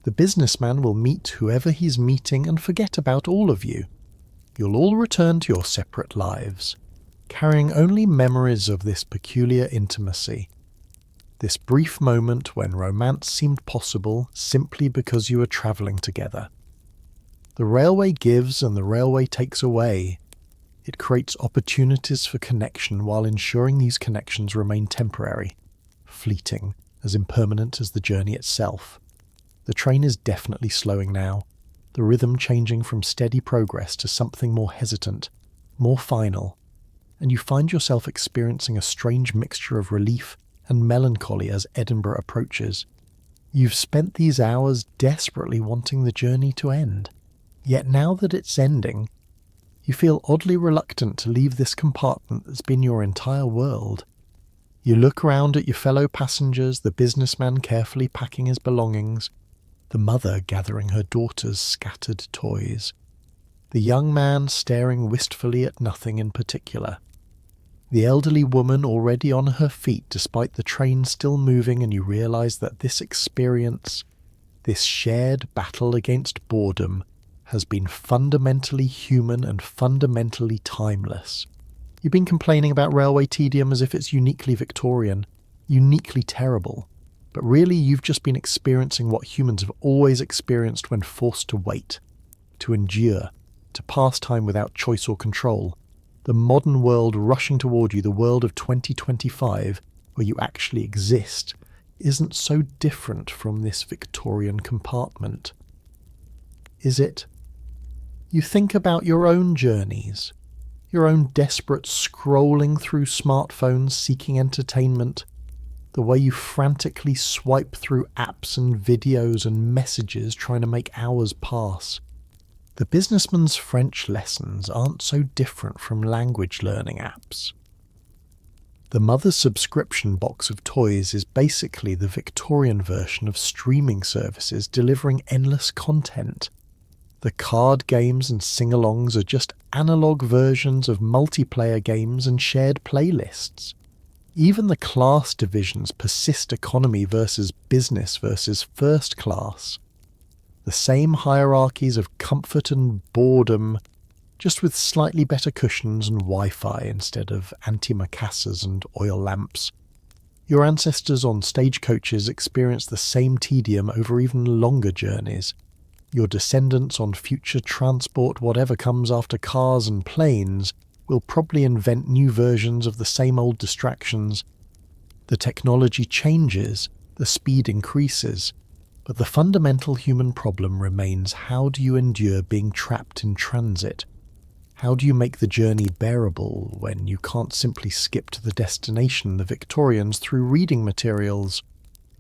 The businessman will meet whoever he's meeting and forget about all of you. You'll all return to your separate lives, carrying only memories of this peculiar intimacy. This brief moment when romance seemed possible simply because you were travelling together. The railway gives and the railway takes away. It creates opportunities for connection while ensuring these connections remain temporary, fleeting, as impermanent as the journey itself. The train is definitely slowing now, the rhythm changing from steady progress to something more hesitant, more final, and you find yourself experiencing a strange mixture of relief and melancholy as Edinburgh approaches. You've spent these hours desperately wanting the journey to end, yet now that it's ending, you feel oddly reluctant to leave this compartment that's been your entire world. You look around at your fellow passengers, the businessman carefully packing his belongings, the mother gathering her daughter's scattered toys, the young man staring wistfully at nothing in particular, the elderly woman already on her feet despite the train still moving, and you realise that this experience, this shared battle against boredom, has been fundamentally human and fundamentally timeless. You've been complaining about railway tedium as if it's uniquely Victorian, uniquely terrible. But really you've just been experiencing what humans have always experienced when forced to wait, to endure, to pass time without choice or control. The modern world rushing toward you, the world of 2025, where you actually exist, isn't so different from this Victorian compartment. Is it? You think about your own journeys, your own desperate scrolling through smartphones seeking entertainment, the way you frantically swipe through apps and videos and messages trying to make hours pass. The businessman's French lessons aren't so different from language learning apps. The mother's subscription box of toys is basically the Victorian version of streaming services delivering endless content. The card games and sing-alongs are just analogue versions of multiplayer games and shared playlists. Even the class divisions persist: economy versus business versus first class. The same hierarchies of comfort and boredom, just with slightly better cushions and Wi-Fi instead of antimacassars and oil lamps. Your ancestors on stagecoaches experienced the same tedium over even longer journeys. Your descendants on future transport, whatever comes after cars and planes, will probably invent new versions of the same old distractions. The technology changes, The speed increases, but the fundamental human problem remains: how do you endure being trapped in transit? How do you make the journey bearable when you can't simply skip to the destination the Victorians through reading materials,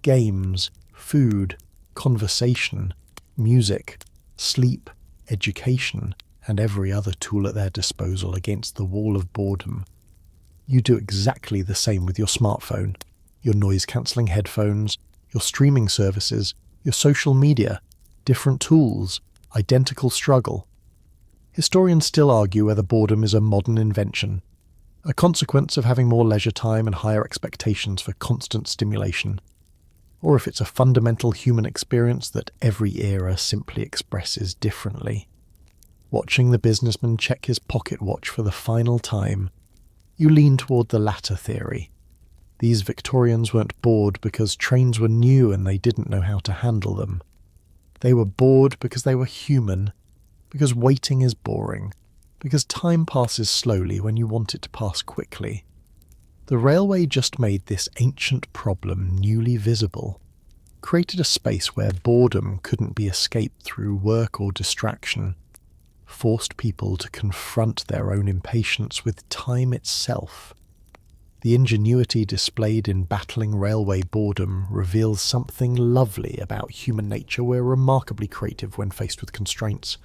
games, food, conversation, music, sleep, education, and every other tool at their disposal against the wall of boredom? You do exactly the same with your smartphone, your noise-cancelling headphones, your streaming services, your social media, different tools, identical struggle. Historians still argue whether boredom is a modern invention, a consequence of having more leisure time and higher expectations for constant stimulation, or if it's a fundamental human experience that every era simply expresses differently. Watching the businessman check his pocket watch for the final time, you lean toward the latter theory. These Victorians weren't bored because trains were new and they didn't know how to handle them. They were bored because they were human, because waiting is boring, because time passes slowly when you want it to pass quickly. The railway just made this ancient problem newly visible, created a space where boredom couldn't be escaped through work or distraction, forced people to confront their own impatience with time itself. The ingenuity displayed in battling railway boredom reveals something lovely about human nature. We're remarkably creative when faced with constraints.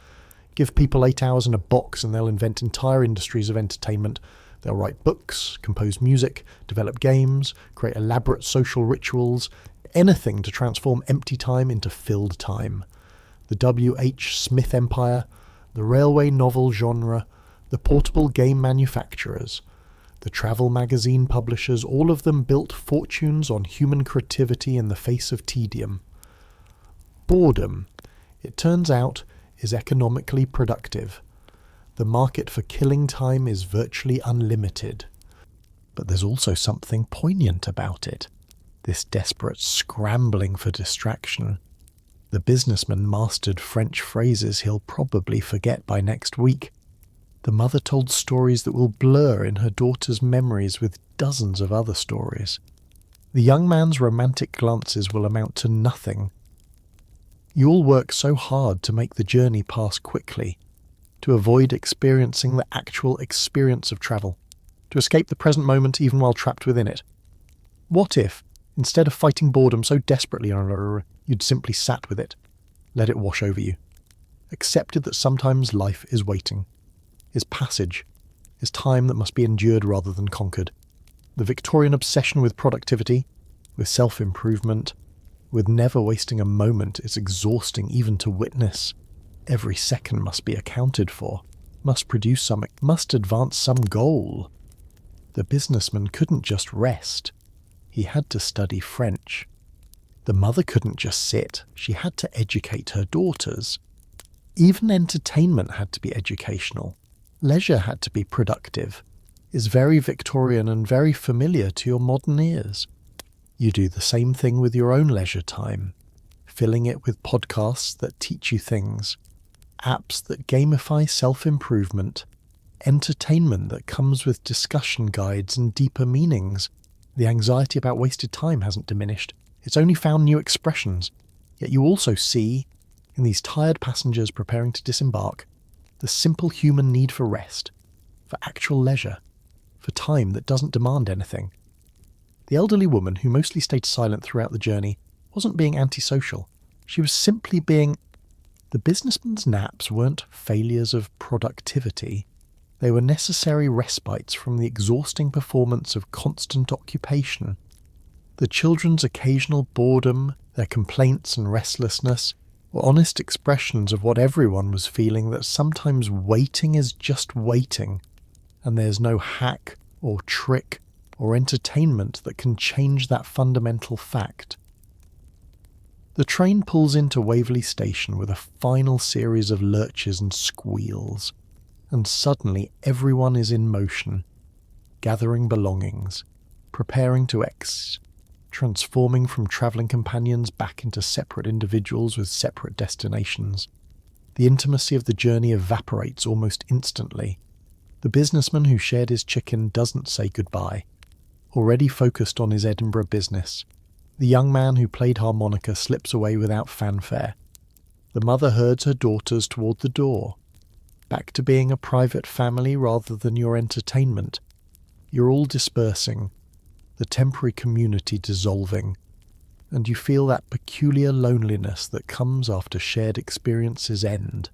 Give people 8 hours in a box and they'll invent entire industries of entertainment. They'll write books, compose music, develop games, create elaborate social rituals, anything to transform empty time into filled time. The W.H. Smith Empire, the railway novel genre, the portable game manufacturers, the travel magazine publishers, all of them built fortunes on human creativity in the face of tedium. Boredom, it turns out, is economically productive. The market for killing time is virtually unlimited. But there's also something poignant about it, this desperate scrambling for distraction. The businessman mastered French phrases he'll probably forget by next week. The mother told stories that will blur in her daughter's memories with dozens of other stories. The young man's romantic glances will amount to nothing. You all work so hard to make the journey pass quickly, to avoid experiencing the actual experience of travel, to escape the present moment even while trapped within it. What if, instead of fighting boredom so desperately, you'd simply sat with it, let it wash over you, accepted that sometimes life is waiting, is passage, is time that must be endured rather than conquered. The Victorian obsession with productivity, with self-improvement, with never wasting a moment is exhausting even to witness. Every second must be accounted for, must produce something, must advance some goal. The businessman couldn't just rest. He had to study French. The mother couldn't just sit. She had to educate her daughters. Even entertainment had to be educational. Leisure had to be productive. Is very Victorian and very familiar to your modern ears. You do the same thing with your own leisure time, filling it with podcasts that teach you things, apps that gamify self-improvement, entertainment that comes with discussion guides and deeper meanings. The anxiety about wasted time hasn't diminished. It's only found new expressions. Yet you also see, in these tired passengers preparing to disembark, the simple human need for rest, for actual leisure, for time that doesn't demand anything. The elderly woman, who mostly stayed silent throughout the journey, wasn't being antisocial. She was simply being... The businessman's naps weren't failures of productivity. They were necessary respites from the exhausting performance of constant occupation. The children's occasional boredom, their complaints and restlessness, were honest expressions of what everyone was feeling, that sometimes waiting is just waiting, and there's no hack or trick or entertainment that can change that fundamental fact. The train pulls into Waverley Station with a final series of lurches and squeals, and suddenly everyone is in motion, gathering belongings, preparing to transforming from travelling companions back into separate individuals with separate destinations. The intimacy of the journey evaporates almost instantly. The businessman who shared his chicken doesn't say goodbye, already focused on his Edinburgh business. The young man who played harmonica slips away without fanfare. The mother herds her daughters toward the door. Back to being a private family rather than your entertainment. You're all dispersing, the temporary community dissolving, and you feel that peculiar loneliness that comes after shared experiences end.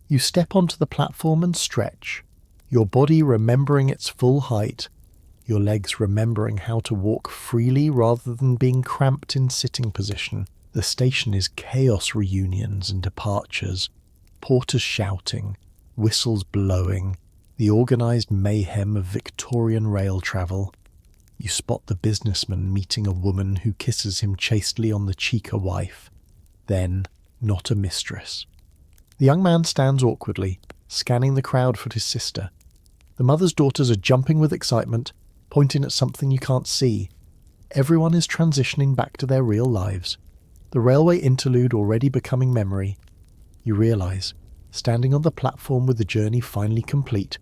You step onto the platform and stretch, your body remembering its full height, your legs remembering how to walk freely rather than being cramped in sitting position. The station is chaos reunions and departures, porters shouting, whistles blowing, the organised mayhem of Victorian rail travel. You spot the businessman meeting a woman who kisses him chastely on the cheek, a wife, then not a mistress. The young man stands awkwardly, scanning the crowd for his sister. The mother's daughters are jumping with excitement, pointing at something you can't see. Everyone is transitioning back to their real lives. The railway interlude already becoming memory. You realise, standing on the platform with the journey finally complete,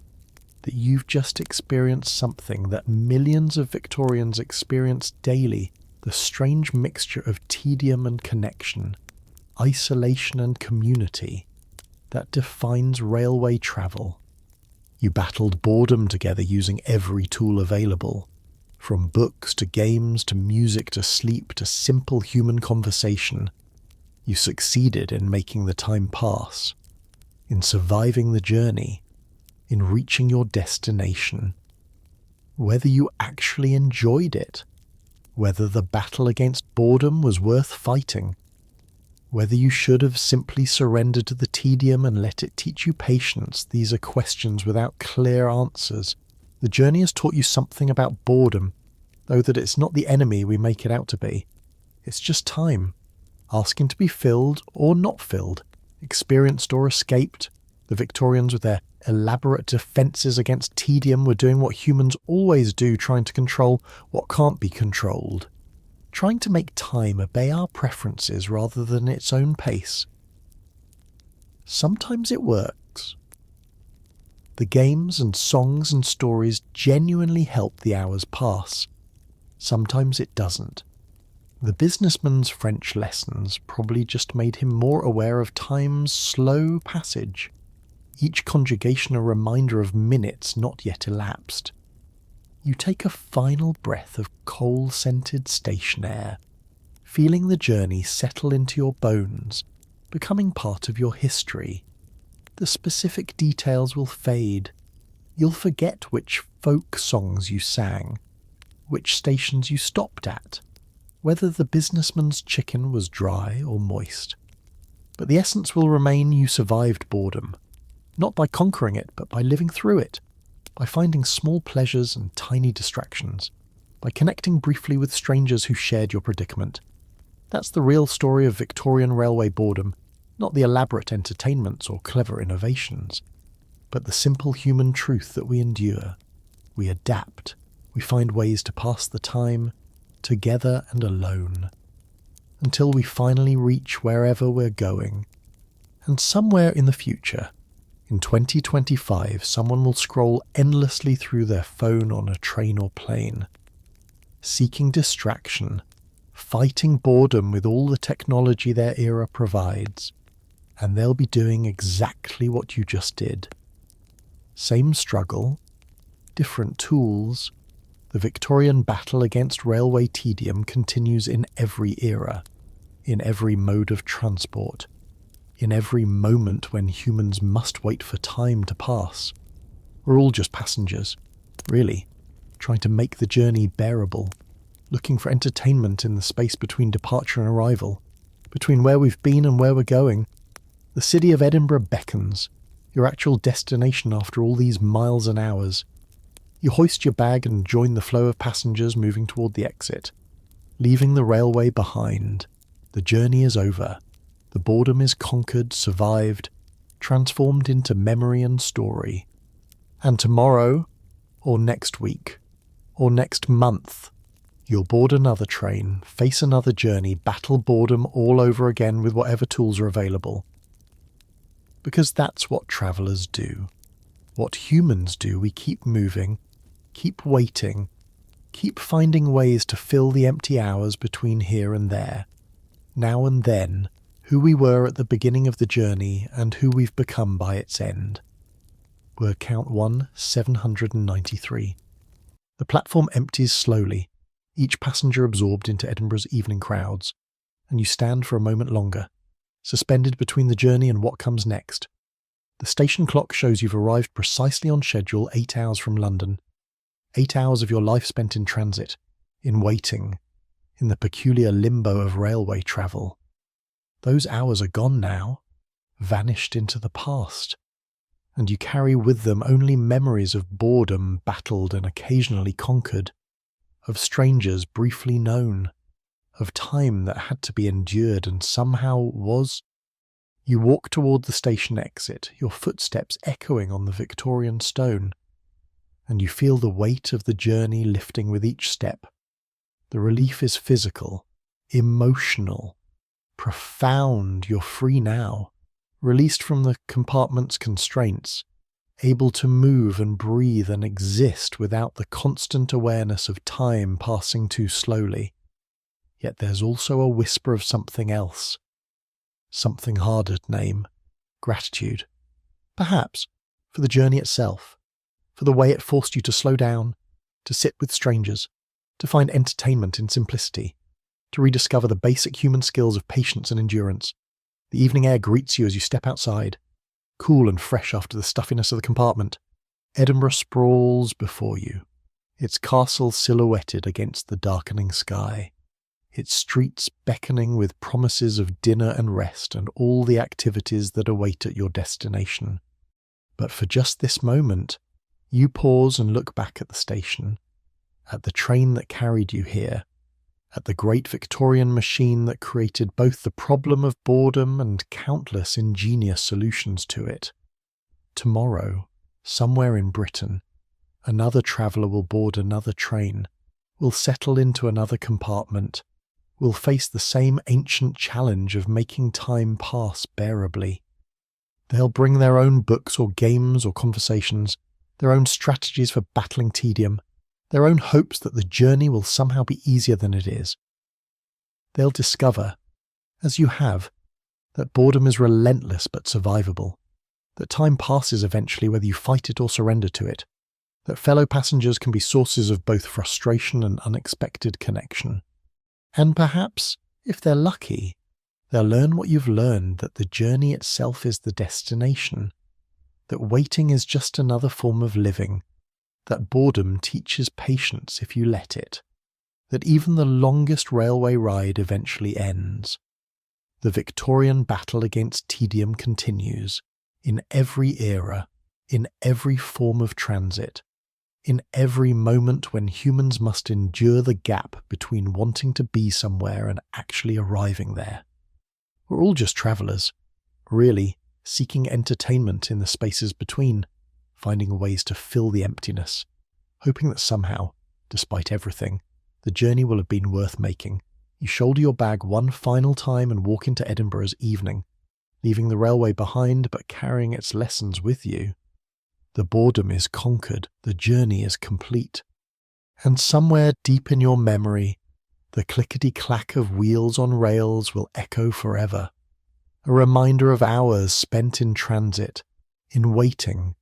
that you've just experienced something that millions of Victorians experience daily, the strange mixture of tedium and connection, isolation and community, that defines railway travel. You battled boredom together using every tool available, from books to games to music to sleep to simple human conversation. You succeeded in making the time pass, in surviving the journey, in reaching your destination. Whether you actually enjoyed it, whether the battle against boredom was worth fighting, whether you should have simply surrendered to the tedium and let it teach you patience, these are questions without clear answers. The journey has taught you something about boredom, though that it's not the enemy we make it out to be. It's just time, asking to be filled or not filled, experienced or escaped. The Victorians with their elaborate defences against tedium were doing what humans always do, trying to control what can't be controlled. Trying to make time obey our preferences rather than its own pace. Sometimes it works. The games and songs and stories genuinely help the hours pass. Sometimes it doesn't. The businessman's French lessons probably just made him more aware of time's slow passage. Each conjugation a reminder of minutes not yet elapsed. You take a final breath of coal-scented station air, feeling the journey settle into your bones, becoming part of your history. The specific details will fade. You'll forget which folk songs you sang, which stations you stopped at, whether the businessman's chicken was dry or moist. But the essence will remain: you survived boredom. Not by conquering it, but by living through it, by finding small pleasures and tiny distractions, by connecting briefly with strangers who shared your predicament. That's the real story of Victorian railway boredom, not the elaborate entertainments or clever innovations, but the simple human truth that we endure, we adapt, we find ways to pass the time, together and alone, until we finally reach wherever we're going. And somewhere in the future, in 2025, someone will scroll endlessly through their phone on a train or plane, seeking distraction, fighting boredom with all the technology their era provides, and they'll be doing exactly what you just did. Same struggle, different tools. The Victorian battle against railway tedium continues in every era, in every mode of transport, in every moment when humans must wait for time to pass. We're all just passengers, really, trying to make the journey bearable, looking for entertainment in the space between departure and arrival, between where we've been and where we're going. The city of Edinburgh beckons, your actual destination after all these miles and hours. You hoist your bag and join the flow of passengers moving toward the exit, leaving the railway behind. The journey is over. The boredom is conquered, survived, transformed into memory and story. And tomorrow, or next week, or next month, you'll board another train, face another journey, battle boredom all over again with whatever tools are available. Because that's what travellers do. What humans do, we keep moving, keep waiting, Keep finding ways to fill the empty hours between here and there, now and then, who we were at the beginning of the journey and who we've become by its end. Word count 793. The platform empties slowly, each passenger absorbed into Edinburgh's evening crowds, and you stand for a moment longer, suspended between the journey and what comes next. The station clock shows you've arrived precisely on schedule 8 hours from London. 8 hours of your life spent in transit, in waiting, in the peculiar limbo of railway travel. Those hours are gone now, vanished into the past, and you carry with them only memories of boredom battled and occasionally conquered, of strangers briefly known, of time that had to be endured and somehow was. You walk toward the station exit, your footsteps echoing on the Victorian stone, and you feel the weight of the journey lifting with each step. The relief is physical, emotional, profound. You're free now, released from the compartment's constraints, able to move and breathe and exist without the constant awareness of time passing too slowly. Yet there's also a whisper of something else, something harder to name: gratitude. Perhaps for the journey itself, for the way it forced you to slow down, to sit with strangers, to find entertainment in simplicity, to rediscover the basic human skills of patience and endurance. The evening air greets you as you step outside, cool and fresh after the stuffiness of the compartment. Edinburgh sprawls before you, its castle silhouetted against the darkening sky, its streets beckoning with promises of dinner and rest and all the activities that await at your destination. But for just this moment, you pause and look back at the station, at the train that carried you here, at the great Victorian machine that created both the problem of boredom and countless ingenious solutions to it. Tomorrow, somewhere in Britain, another traveller will board another train, will settle into another compartment, will face the same ancient challenge of making time pass bearably. They'll bring their own books or games or conversations, their own strategies for battling tedium, their own hopes that the journey will somehow be easier than it is. They'll discover, as you have, that boredom is relentless but survivable, that time passes eventually whether you fight it or surrender to it, that fellow passengers can be sources of both frustration and unexpected connection. And perhaps, if they're lucky, they'll learn what you've learned, that the journey itself is the destination, that waiting is just another form of living, that boredom teaches patience if you let it, that even the longest railway ride eventually ends. The Victorian battle against tedium continues, in every era, in every form of transit, in every moment when humans must endure the gap between wanting to be somewhere and actually arriving there. We're all just travellers, really, seeking entertainment in the spaces between, finding ways to fill the emptiness, hoping that somehow, despite everything, the journey will have been worth making. You shoulder your bag one final time and walk into Edinburgh's evening, leaving the railway behind but carrying its lessons with you. The boredom is conquered, the journey is complete. And somewhere deep in your memory, the clickety-clack of wheels on rails will echo forever, a reminder of hours spent in transit, in waiting,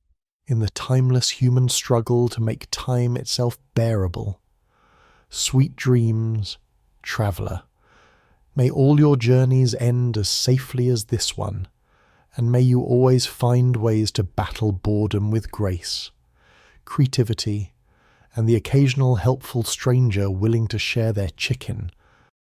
in the timeless human struggle to make time itself bearable. Sweet dreams, traveller. May all your journeys end as safely as this one, and may you always find ways to battle boredom with grace, creativity, and the occasional helpful stranger willing to share their chicken